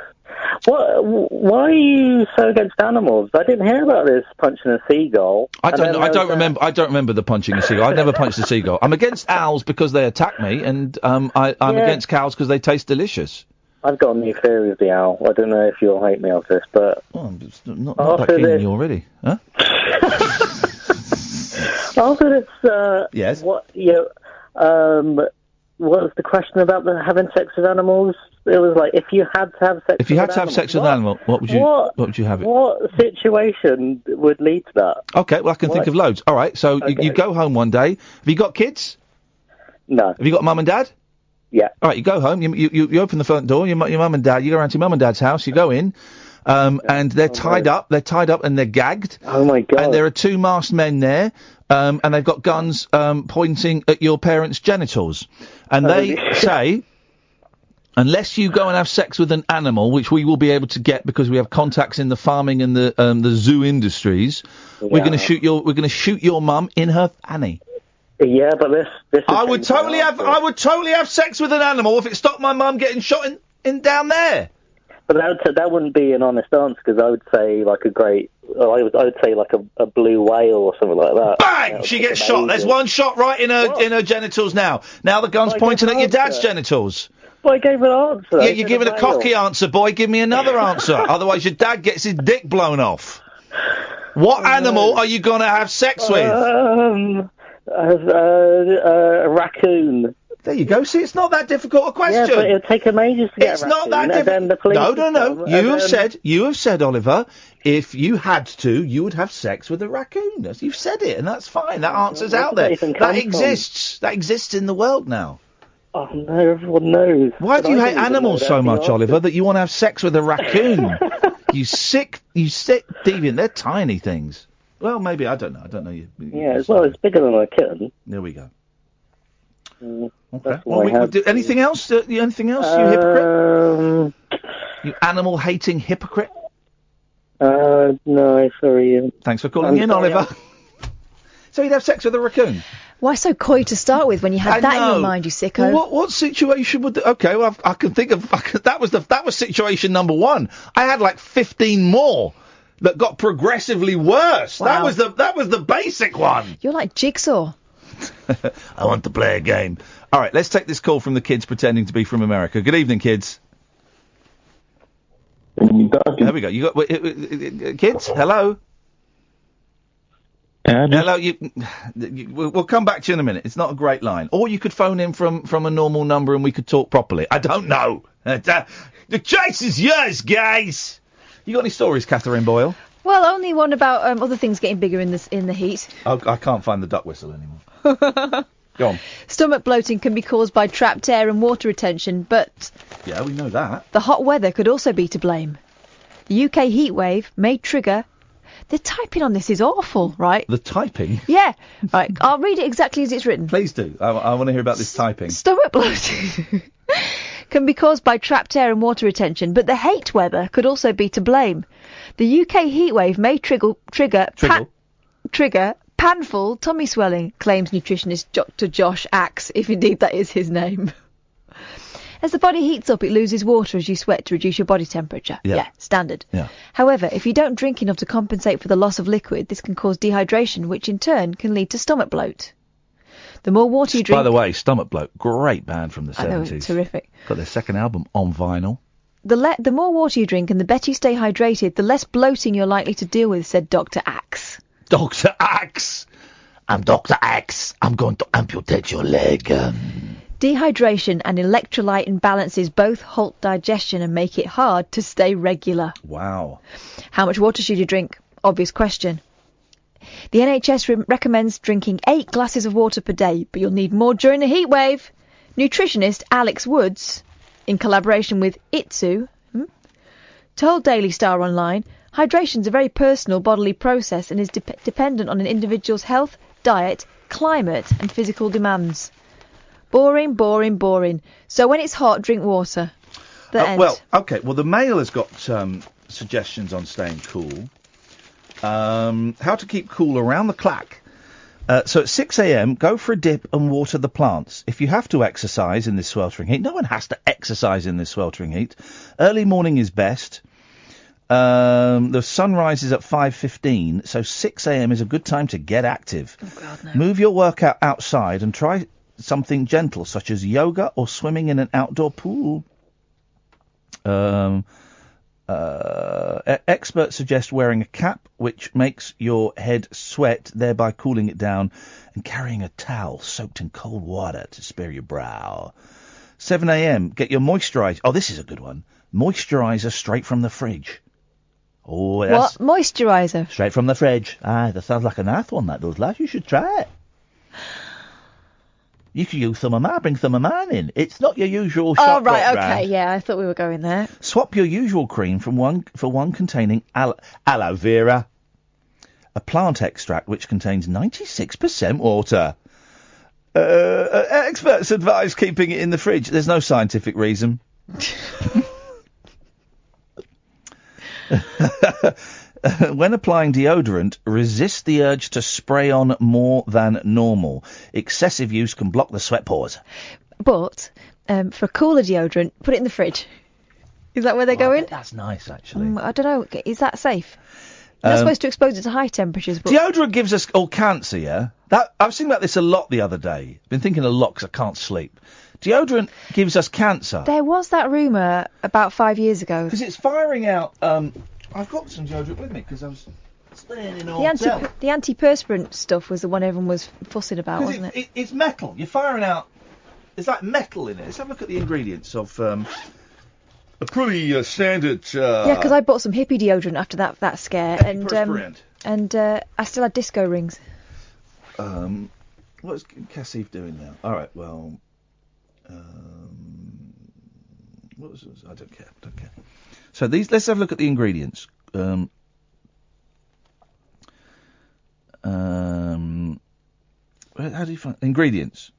Why are you so against animals? I didn't hear about this punching a seagull. I don't remember the punching a seagull. I've never punched a seagull. I'm against owls because they attack me, and I'm against cows because they taste delicious. I've got a new theory of the owl. I don't know if you'll hate me on this, but I'm not that keen on you already, huh? After this, yes. What was the question about having sex with animals? It was like if you had to have sex. If you had to have sex with an animal, what would you have it? What situation would lead to that? Okay, well I can think of loads. All right, so you go home one day. Have you got kids? No. Have you got mum and dad? Yeah. All right, you go home. You open the front door. Your mum and dad. You go around to your mum and dad's house. You go in, and they're tied up. They're tied up and they're gagged. Oh my god! And there are two masked men there, and they've got guns pointing at your parents' genitals, and they say, unless you go and have sex with an animal, which we will be able to get because we have contacts in the farming and the zoo industries, we're going to shoot your mum in her fanny. Yeah, but this I would totally have sex with an animal if it stopped my mum getting shot in down there. But that wouldn't be an honest answer, because I would say like I would say like a blue whale or something like that. Bang! She gets shot. There's one shot right in her genitals now. Now the gun's pointing at your dad's genitals. Well, I gave an answer. Yeah, you're giving a cocky answer, boy. Give me another answer. Otherwise your dad gets his dick blown off. What animal are you going to have sex with? A raccoon. There you go. See, it's not that difficult a question. Yeah, but it'll take them ages to get It's a not raccoon, that and then the difficult. police No. You have said, Oliver, if you had to, you would have sex with a raccoon. You've said it, and that's fine. That answer's out there. That exists. That exists in the world now. Oh no, everyone knows. Why do you hate animals so much, Oliver, that you want to have sex with a raccoon? you sick deviant. They're tiny things. Well, maybe, I don't know. Yeah, it's bigger than a kitten. There we go. Okay. Well, anything else? Anything else, you hypocrite? You animal-hating hypocrite? No, sorry, Ian. Thanks for calling in, Oliver. So you'd have sex with a raccoon? Why so coy to start with when you had that in your mind, you sicko? Well, what situation would... Okay, well, I can think of... That was situation number one. I had like 15 more that got progressively worse. Wow. That was the basic one. You're like Jigsaw. I want to play a game. All right, let's take this call from the kids pretending to be from America. Good evening, kids. There we go. You got kids? Hello. Hello. We'll come back to you in a minute. It's not a great line. Or you could phone in from a normal number and we could talk properly. I don't know. The choice is yours, guys. You got any stories, Catherine Boyle? Well, only one about other things getting bigger in the heat. I can't find the duck whistle anymore. Go on. Stomach bloating can be caused by trapped air and water retention, but... Yeah, we know that. The hot weather could also be to blame. The UK heatwave may trigger... The typing on this is awful, right? The typing? Yeah. Right, I'll read it exactly as it's written. Please do. I want to hear about this typing. Stomach bloating can be caused by trapped air and water retention, but the hate weather could also be to blame. The UK heatwave may trigger panful tummy swelling, claims nutritionist Dr. Josh Axe, if indeed that is his name. As the body heats up, it loses water as you sweat to reduce your body temperature. Yeah, standard. Yeah. However, if you don't drink enough to compensate for the loss of liquid, this can cause dehydration, which in turn can lead to stomach bloat. The more water you drink... By the way, Stomach Bloat, great band from the 70s. I know, terrific. Got their second album on vinyl. The more water you drink and the better you stay hydrated, the less bloating you're likely to deal with, said Dr. Axe. Dr. Axe! I'm Dr. X. I'm going to amputate your leg. Dehydration and electrolyte imbalances both halt digestion and make it hard to stay regular. Wow. How much water should you drink? Obvious question. The NHS recommends drinking 8 glasses of water per day, but you'll need more during the heat wave. Nutritionist Alex Woods, in collaboration with Itsu, told Daily Star Online, hydration is a very personal bodily process and is dependent on an individual's health, diet, climate and physical demands. Boring, boring, boring. So when it's hot, drink water. Well, the Mail has got suggestions on staying cool. How to keep cool around the clock. So at 6 a.m, go for a dip and water the plants. If you have to exercise in this sweltering heat, no one has to exercise in this sweltering heat. Early morning is best. The sun rises at 5:15, so 6 a.m. is a good time to get active. Oh God, no. Move your workout outside and try something gentle, such as yoga or swimming in an outdoor pool. Experts suggest wearing a cap which makes your head sweat, thereby cooling it down, and carrying a towel soaked in cold water to spare your brow. 7 a.m, get your moisturiser. Oh, this is a good one. Moisturiser straight from the fridge. Oh, that's... What? Moisturiser? Straight from the fridge. That sounds like a nice one, that does, lad. You should try it. You could use some of mine, bring some of mine in. It's not your usual shop. Oh, right, okay, yeah, I thought we were going there. Swap your usual cream for one containing aloe vera, a plant extract which contains 96% water. Experts advise keeping it in the fridge. There's no scientific reason. When applying deodorant, resist the urge to spray on more than normal. Excessive use can block the sweat pores. But for a cooler deodorant, put it in the fridge. Is that where they're going? That's nice, actually. I don't know. Is that safe? You're not supposed to expose it to high temperatures. But deodorant gives us all cancer, yeah? I was thinking about this a lot the other day. Been thinking a lot because I can't sleep. Deodorant gives us cancer. There was that rumour about 5 years ago. Because it's firing out... I've got some deodorant with me because I was staying in a hotel. The antiperspirant stuff was the one everyone was fussing about, wasn't it? It's metal. You're firing out... There's like metal in it. Let's have a look at the ingredients of a pretty standard... Yeah, because I bought some hippie deodorant after that scare. And I still had disco rings. What's Cassie doing now? All right, well... what was this? I don't care. So let's have a look at the ingredients. How do you find ingredients?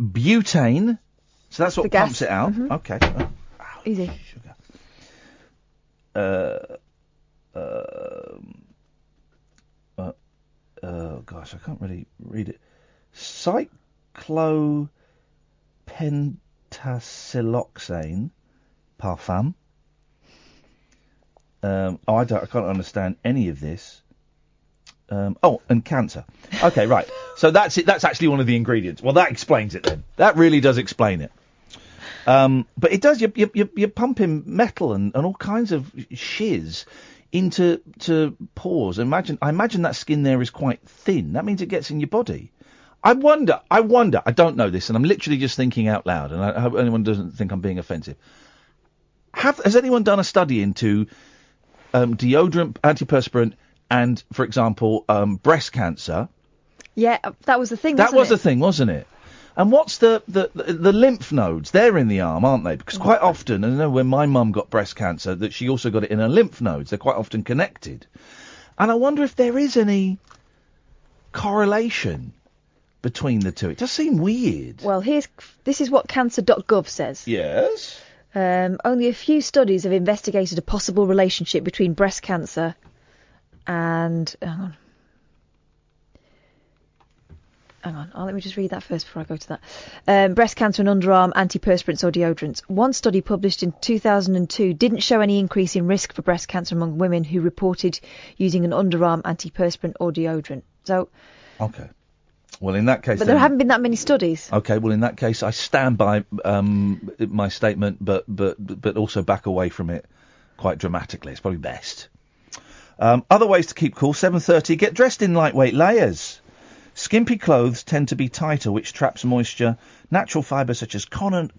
Butane. So that's what pumps it out. Mm-hmm. Okay. Easy. Sugar. Gosh, I can't really read it. Cyclopentasiloxane parfum. I can't understand any of this. And cancer. Okay, right. So that's it. That's actually one of the ingredients. Well, that explains it then. That really does explain it. But it does. You're pumping metal and all kinds of shiz into pores. I imagine that skin there is quite thin. That means it gets in your body. I wonder. I don't know this, and I'm literally just thinking out loud. And I hope anyone doesn't think I'm being offensive. Has anyone done a study into deodorant, antiperspirant, and, for example, breast cancer? Yeah, that was the thing. That was the thing, wasn't it? And what's the lymph nodes? They're in the arm, aren't they? Because quite often, I know when my mum got breast cancer, that she also got it in her lymph nodes. They're quite often connected. And I wonder if there is any correlation between the two. It does seem weird. Well, this is what cancer.gov says. Yes. Only a few studies have investigated a possible relationship between breast cancer and... Hang on. Let me just read that first before I go to that. Breast cancer and underarm antiperspirants or deodorants. One study published in 2002 didn't show any increase in risk for breast cancer among women who reported using an underarm antiperspirant or deodorant. So... Okay. Well, in that case... But there haven't been that many studies. Okay, well, in that case, I stand by my statement, but also back away from it quite dramatically. It's probably best. Other ways to keep cool. 7:30, get dressed in lightweight layers. Skimpy clothes tend to be tighter, which traps moisture. Natural fibres such as cotton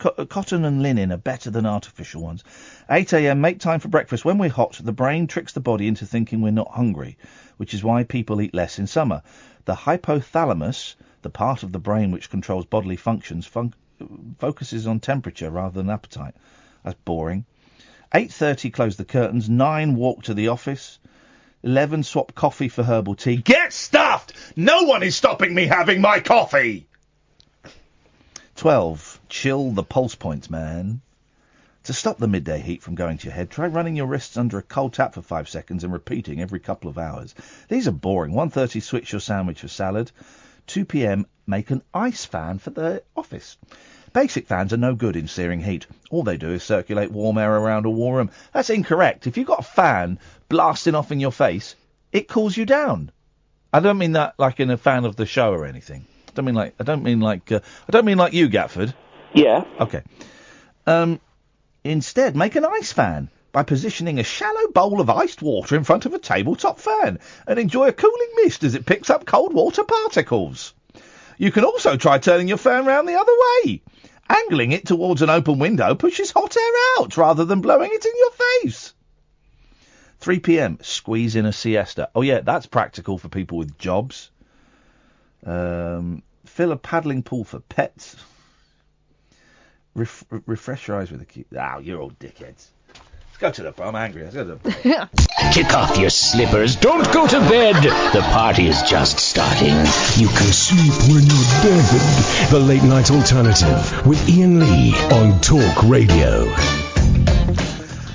and linen are better than artificial ones. 8 a.m, make time for breakfast. When we're hot, the brain tricks the body into thinking we're not hungry, which is why people eat less in summer. The hypothalamus, the part of the brain which controls bodily functions, focuses on temperature rather than appetite. That's boring. 8:30, close the curtains. 9, walk to the office. 11, swap coffee for herbal tea. Get stuffed! No one is stopping me having my coffee! 12, chill the pulse points, man. To stop the midday heat from going to your head, try running your wrists under a cold tap for 5 seconds and repeating every couple of hours. These are boring. 1:30, switch your sandwich for salad. 2 p.m, make an ice fan for the office. Basic fans are no good in searing heat. All they do is circulate warm air around a warm room. That's incorrect. If you've got a fan blasting off in your face, it cools you down. I don't mean that like in a fan of the show or anything. I don't mean like you, Gatford. Yeah. Okay. Instead, make an ice fan by positioning a shallow bowl of iced water in front of a tabletop fan and enjoy a cooling mist as it picks up cold water particles. You can also try turning your fan round the other way. Angling it towards an open window pushes hot air out rather than blowing it in your face. 3 p.m, squeeze in a siesta. Oh yeah, that's practical for people with jobs. Fill a paddling pool for pets. Refresh your eyes with a cue. Oh, you're all dickheads. Let's go to the bar. I'm angry. Let's go to the bar. Kick off your slippers. Don't go to bed. The party is just starting. You can sleep when you're dead. The Late Night Alternative with Iain Lee on Talk Radio.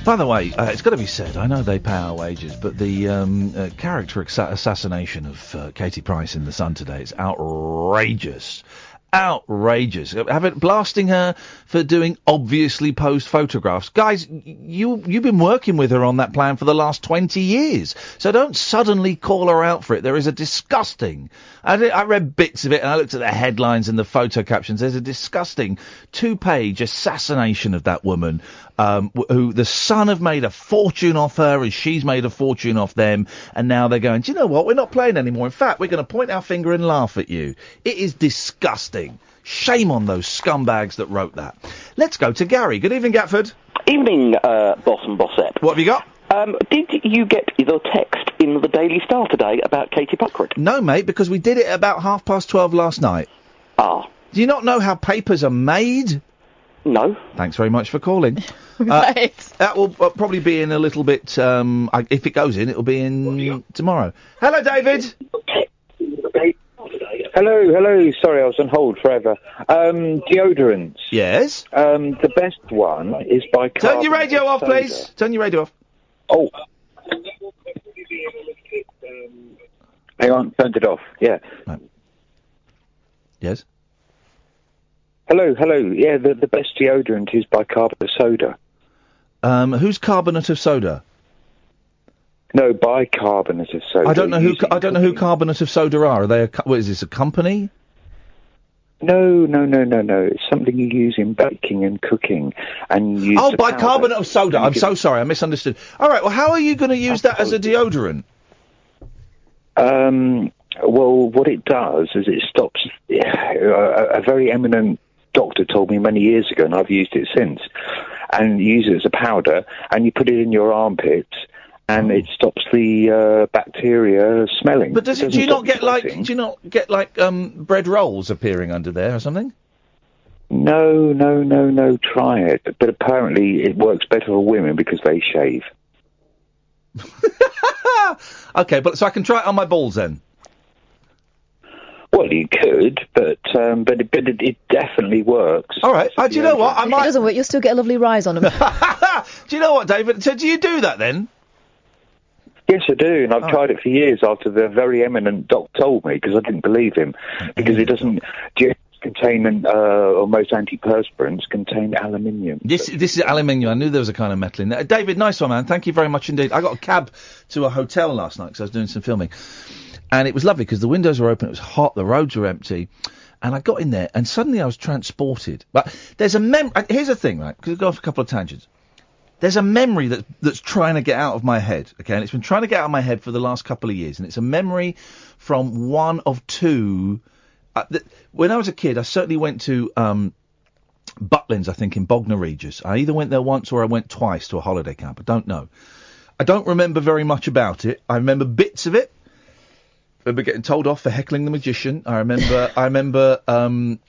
By the way, it's got to be said, I know they pay our wages, but the character assassination of Katie Price in The Sun today is outrageous. Outrageous. Blasting her for doing obviously posed photographs. Guys, you've been working with her on that plan for the last 20 years, so don't suddenly call her out for it. There is a disgusting... I read bits of it and I looked at the headlines and the photo captions. There's a disgusting 2-page assassination of that woman, who the Sun have made a fortune off her and she's made a fortune off them, and now they're going, do you know what, we're not playing anymore. In fact, we're going to point our finger and laugh at you. It is disgusting. Shame on those scumbags that wrote that. Let's go to Gary. Good evening, Gatford. Evening, Boss and Bossette. What have you got? Did you get the text in the Daily Star today about Katie Puckrid? No, mate, because we did it about 12:30 last night. Ah. Do you not know how papers are made? No. Thanks very much for calling. Right. That will probably be in a little bit, if it goes in, it'll be in tomorrow. Hello, David. Hello. Sorry, I was on hold forever. Deodorants. Yes? The best one is by Turn your radio off, please. Turn your radio off. Oh. Hang on, turned it off. Yeah. Right. Yes? Hello. Yeah, the best deodorant is bicarbonate of soda. Who's carbonate of soda? No, bicarbonate of soda. I don't know who carbonate of soda are. Are they what is this, a company? No. It's something you use in baking and cooking, and use. Oh, bicarbonate of soda. I'm so sorry, I misunderstood. All right. Well, how are you going to use that as a deodorant? Well, what it does is it stops. A very eminent doctor told me many years ago, and I've used it since. And you use it as a powder, and you put it in your armpits, and it stops the bacteria smelling. But do you not get like bread rolls appearing under there or something? No. Try it. But apparently it works better for women because they shave. Okay, so I can try it on my balls then. Well, you could, but it definitely works. All right. Do you know what? If it doesn't work, you'll still get a lovely rise on them. Do you know what, David? So do you do that then? Yes, I do, and I've tried it for years after the very eminent doc told me, because I didn't believe him, because it doesn't contain, or most antiperspirants contain aluminium. This is aluminium. I knew there was a kind of metal in there. David, nice one, man. Thank you very much indeed. I got a cab to a hotel last night because I was doing some filming. And it was lovely because the windows were open, it was hot, the roads were empty, and I got in there, and suddenly I was transported. But there's here's the thing, right, because I'll go off a couple of tangents. There's a memory that's trying to get out of my head, okay? And it's been trying to get out of my head for the last couple of years. And it's a memory from one of two... when I was a kid, I certainly went to Butlins, I think, in Bognor Regis. I either went there once or I went twice to a holiday camp. I don't know. I don't remember very much about it. I remember bits of it. I remember getting told off for heckling the magician. I remember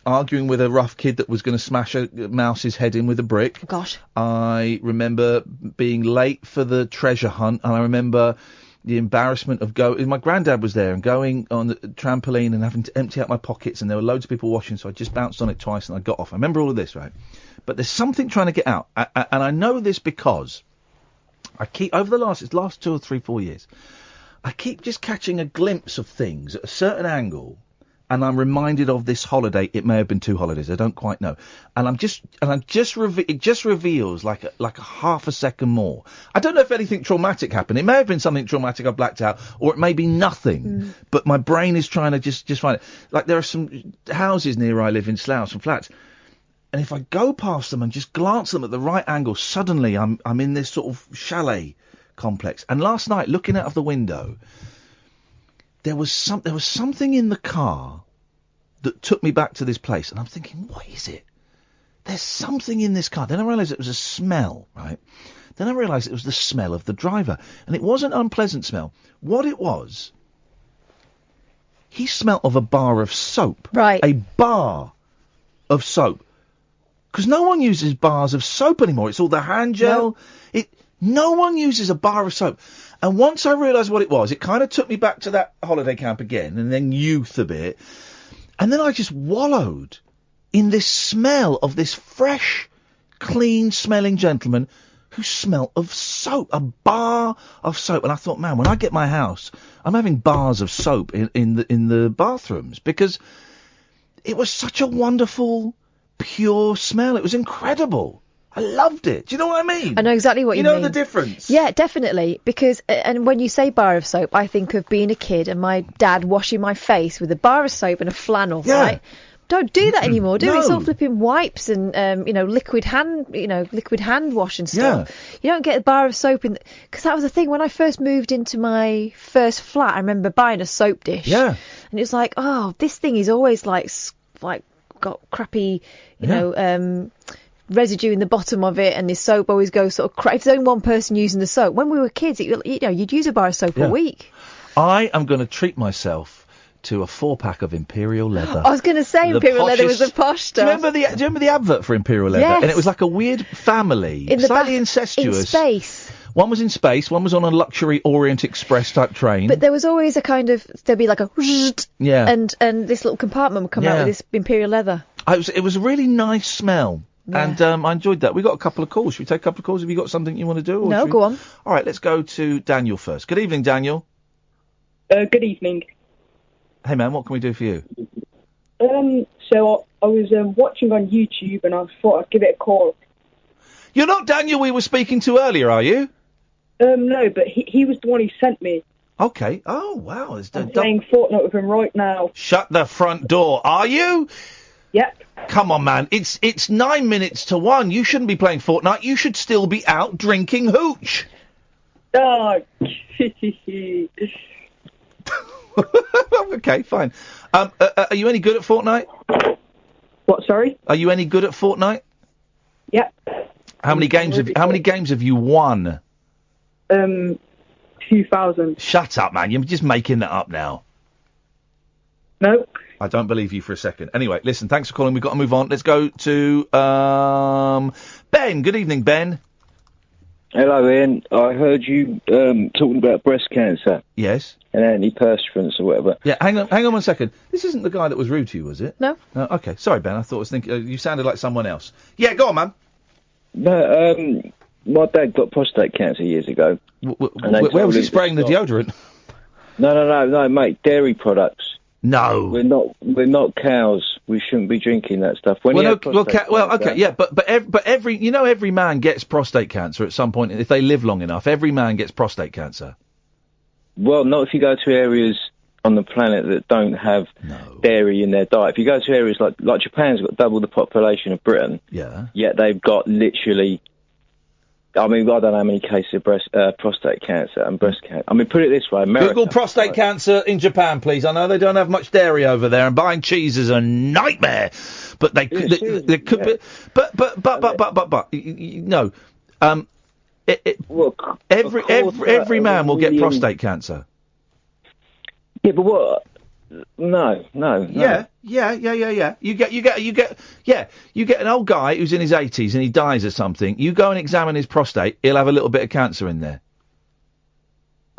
arguing with a rough kid that was going to smash a mouse's head in with a brick. Gosh. I remember being late for the treasure hunt, and I remember the embarrassment of my granddad was there and going on the trampoline and having to empty out my pockets, and there were loads of people watching, so I just bounced on it twice and I got off. I remember all of this, right? But there's something trying to get out, and I know this because I keep, over the last 2 or 3, 4 years, I keep just catching a glimpse of things at a certain angle, and I'm reminded of this holiday. It may have been 2 holidays, I don't quite know. And it just reveals like a half a second more. I don't know if anything traumatic happened. It may have been something traumatic I blacked out, or it may be nothing. But my brain is trying to just find it. Like, there are some houses near where I live in Slough, some flats. And if I go past them and just glance at them at the right angle, suddenly I'm in this sort of chalet complex. And last night, looking out of the window, there was something in the car that took me back to this place, and I'm thinking, what is it? There's something in this car. Then I realised it was a smell, right? Then I realised it was the smell of the driver, and it wasn't an unpleasant smell. What it was, he smelt of a bar of soap. Right. A bar of soap. Because no one uses bars of soap anymore. It's all the hand gel. No one uses a bar of soap. And once I realised what it was, it kind of took me back to that holiday camp again, and then youth a bit. And then I just wallowed in this smell of this fresh, clean-smelling gentleman who smelt of soap, a bar of soap. And I thought, man, when I get my house, I'm having bars of soap in the bathrooms, because it was such a wonderful, pure smell. It was incredible. I loved it. Do you know what I mean? I know exactly what you mean. You know the difference? Yeah, definitely. Because, and when you say bar of soap, I think of being a kid and my dad washing my face with a bar of soap and a flannel, right? Don't do that anymore, do we? It's all flipping wipes and, liquid hand wash and stuff. Yeah. You don't get a bar of soap in, because that was the thing. When I first moved into my first flat, I remember buying a soap dish. Yeah. And it was like, oh, this thing is always like got crappy, residue in the bottom of it, and this soap always goes sort of if there's only one person using the soap. When we were kids, you'd use a bar of soap a week. I am going to treat myself to a 4-pack of Imperial Leather. I was going to say Imperial Leather was the posh stuff. Do you remember the advert for Imperial Leather? Yes. And it was like a weird family, slightly incestuous. In space. One was in space, one was on a luxury Orient Express type train. But there was always there'd be like a and this little compartment would come out with this Imperial Leather. It was a really nice smell. Yeah. And I enjoyed that. We got a couple of calls. Should we take a couple of calls? Have you got something you want to do? No, go on. All right, let's go to Daniel first. Good evening, Daniel. Good evening. Hey, man, what can we do for you? So I was watching on YouTube, and I thought I'd give it a call. You're not Daniel we were speaking to earlier, are you? No, but he was the one who sent me. Okay. Oh, wow. I'm playing Fortnite with him right now. Shut the front door. Are you? Yep. Come on, man. It's 9 minutes to 1. You shouldn't be playing Fortnite. You should still be out drinking hooch. Oh. Okay, fine. Are you any good at Fortnite? What? Sorry. Are you any good at Fortnite? Yep. How many games have you won? 2,000. Shut up, man. You're just making that up now. No. I don't believe you for a second. Anyway, listen, thanks for calling. We've got to move on. Let's go to Ben. Good evening, Ben. Hello, Ian. I heard you talking about breast cancer. Yes. And antiperspirants or whatever. Yeah, hang on 1 second. This isn't the guy that was rude to you, was it? No. No. Okay, sorry, Ben. I thought I was thinking you sounded like someone else. Yeah, go on, man. No, my dad got prostate cancer years ago. Where was he spraying the deodorant? No, mate. Dairy products. No. We're not cows. We shouldn't be drinking that stuff. Okay, yeah, but every man gets prostate cancer at some point if they live long enough. Every man gets prostate cancer. Well, not if you go to areas on the planet that don't have dairy in their diet. If you go to areas like Japan's got double the population of Britain. Yeah. Yet they've got literally I mean, I don't know how many cases of prostate cancer and breast cancer. I mean, put it this way, America... Google prostate cancer in Japan, please. I know they don't have much dairy over there, and buying cheese is a nightmare. But they could... They could be... But, no. Every man will get prostate cancer. Yeah, but what... No. Yeah. You get an old guy who's in his 80s and he dies of something. You go and examine his prostate, he'll have a little bit of cancer in there.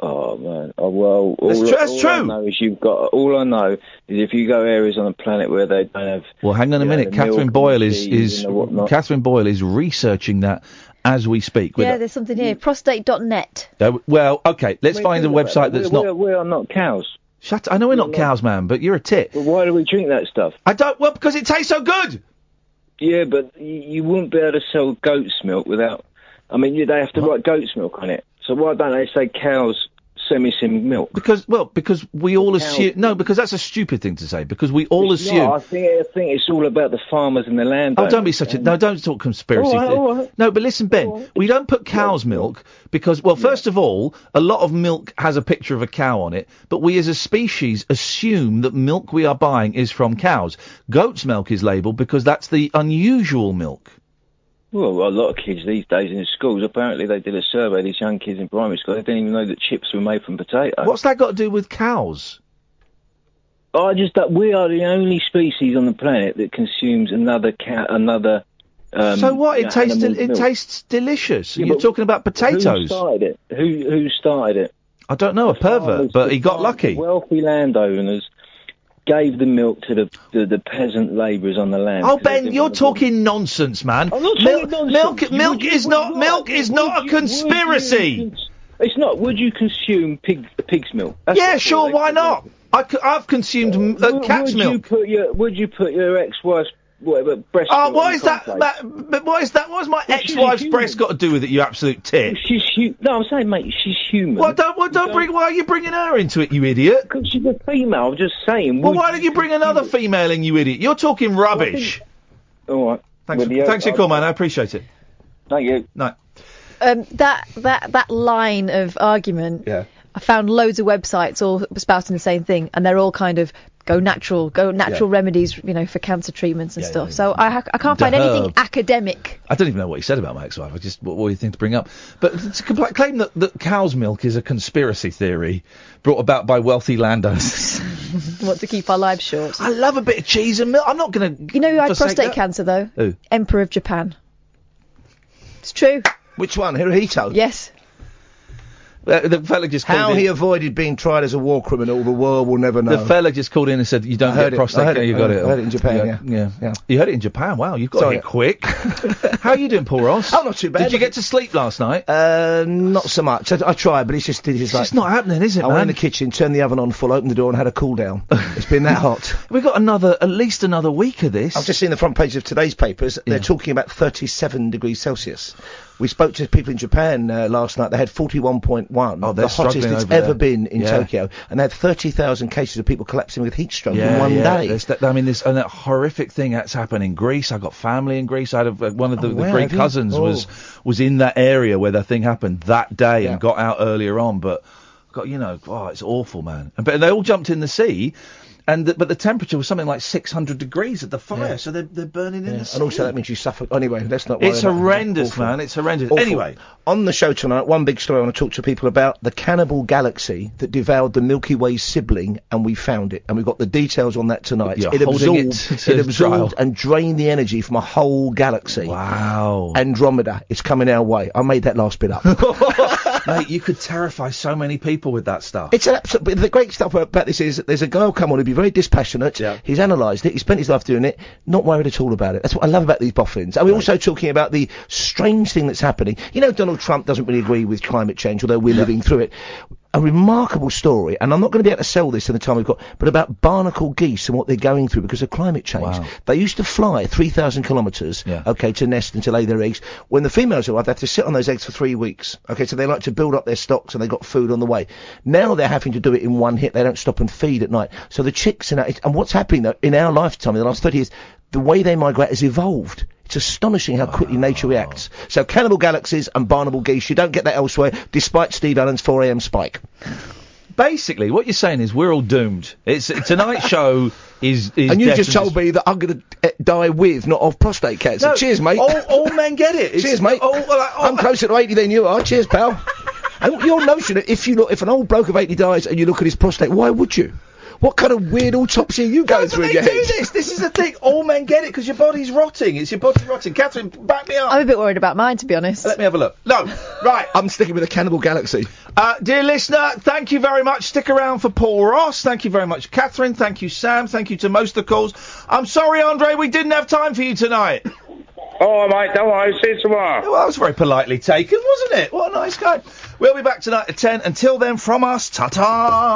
Oh man. Oh well. That's true. All I know is all I know is if you go areas on the planet where they don't have. Well, hang on a minute. Catherine Boyle is researching that as we speak. Yeah, there's something here. Prostate.net. Well, okay. Let's find a website that's not. We are not cows. I know we're not cows, man, but you're a tit. But why do we drink that stuff? Well, because it tastes so good. Yeah, but you wouldn't be able to sell goat's milk without... I mean, they have to write goat's milk on it. So why don't they say cow's semi-sim milk? Because we all assume... No, because that's a stupid thing to say, because we all assume... No, I think it's all about the farmers and the landowners. Oh, don't be such a... No, don't talk conspiracy. All right. No, but listen, Ben, we don't put cow's milk because, well, first of all, a lot of milk has a picture of a cow on it, but we as a species assume that milk we are buying is from cows. Goat's milk is labelled because that's the unusual milk. Well, a lot of kids these days in schools, apparently they did a survey, these young kids in primary school, they didn't even know that chips were made from potato. What's that got to do with cows? That we are the only species on the planet that consumes another so what? It tastes delicious. Yeah, you're talking about potatoes. Who started it? Who started it? I don't know, a pervert, but he got lucky. Wealthy landowners gave the milk to the peasant labourers on the land. Oh, Ben, you're talking nonsense, man. I'm not talking nonsense. Milk is not a conspiracy. It's not. Would you consume pig's milk? Yeah, sure. Why not? I've consumed cat's milk. Would you put your ex-wife's breast? Oh, why is that? Why is that? What's my ex-wife's breast got to do with it? You absolute tit. No, I'm saying, mate, she's human. Why are you bringing her into it, you idiot? Because she's a female. I'm just saying. Well, why don't you bring another female in, you idiot? You're talking rubbish. All right. Thanks for your call, man. I appreciate it. Thank you. No. That line of argument. Yeah. I found loads of websites all spouting the same thing, and they're all kind of go natural remedies, for cancer treatments and stuff. So I can't find anything academic. I don't even know what he said about my ex-wife. What do you think to bring up? But to claim that cow's milk is a conspiracy theory brought about by wealthy landowners. Want to keep our lives short. I love a bit of cheese and milk. I'm not going to... You know who had prostate cancer, though? Who? Emperor of Japan. It's true. Which one? Hirohito? Yes. The fella just called How in. he avoided being tried as a war criminal, the world will never know. The fella just called in and said, you don't get prostate cancer, you got it. I heard it in Japan, yeah. You heard it in Japan? Wow, you've got it quick. How are you doing, Paul Ross? Oh, not too bad. Did you get to sleep last night? Not so much. I tried, but it's just just not happening, is it, I went in the kitchen, turned the oven on full, opened the door and had a cool down. It's been that hot. We've got at least another week of this. I've just seen the front page of today's papers. They're talking about 37 degrees Celsius. We spoke to people in Japan last night. They had 41.1. Oh, they're the hottest it's ever been in Tokyo. And they had 30,000 cases of people collapsing with heat stroke in one day. There's that horrific thing that's happened in Greece. I got family in Greece. I had one of the Greek cousins was in that area where the thing happened that day and got out earlier on. But, it's awful, man. But they all jumped in the sea. But the temperature was something like 600 degrees at the fire, so they're burning in the sea. And also that means you suffer. Anyway, let's not worry It's about horrendous, man. It's horrendous. Awful. Anyway, on the show tonight, one big story I want to talk to people about, the cannibal galaxy that devoured the Milky Way's sibling, and we found it. And we've got the details on that tonight. It absorbed and drained the energy from a whole galaxy. Wow. Andromeda. It's coming our way. I made that last bit up. Mate, you could terrify so many people with that stuff. It's an absolute... But the great stuff about this is there's a guy who'll come on who'll be very dispassionate. Yeah. He's analysed it. He spent his life doing it. Not worried at all about it. That's what I love about these boffins. And we're also talking about the strange thing that's happening. Donald Trump doesn't really agree with climate change, although we're living through it. A remarkable story, and I'm not going to be able to sell this in the time we've got, but about barnacle geese and what they're going through because of climate change. Wow. They used to fly 3,000 kilometres, to nest and to lay their eggs. When the females arrived, they had to sit on those eggs for 3 weeks. So they like to build up their stocks and they got food on the way. Now they're having to do it in one hit. They don't stop and feed at night. So the chicks, and what's happening though, in our lifetime, in the last 30 years, the way they migrate has evolved. It's astonishing how quickly nature reacts. So cannibal galaxies and barnable geese, you don't get that elsewhere, despite Steve Allen's 4am spike. Basically, what you're saying is we're all doomed. Tonight's show is and you just destined- told me that I'm going to die with, not of prostate cancer. No, Cheers, mate. All men get it. Cheers, mate. I'm closer to 80 than you are. Cheers, pal. And your notion that if an old bloke of 80 dies and you look at his prostate, why would you? What kind of weird autopsy are you going through in your head? This is the thing. All men get it because your body's rotting. It's your body rotting. Catherine, back me up. I'm a bit worried about mine, to be honest. Let me have a look. No, right. I'm sticking with the cannibal galaxy. Dear listener, thank you very much. Stick around for Paul Ross. Thank you very much, Catherine. Thank you, Sam. Thank you to most of the calls. I'm sorry, Andre, we didn't have time for you tonight. Oh, mate, don't worry. See you tomorrow. Well, that was very politely taken, wasn't it? What a nice guy. We'll be back tonight at 10. Until then, from us, ta-ta!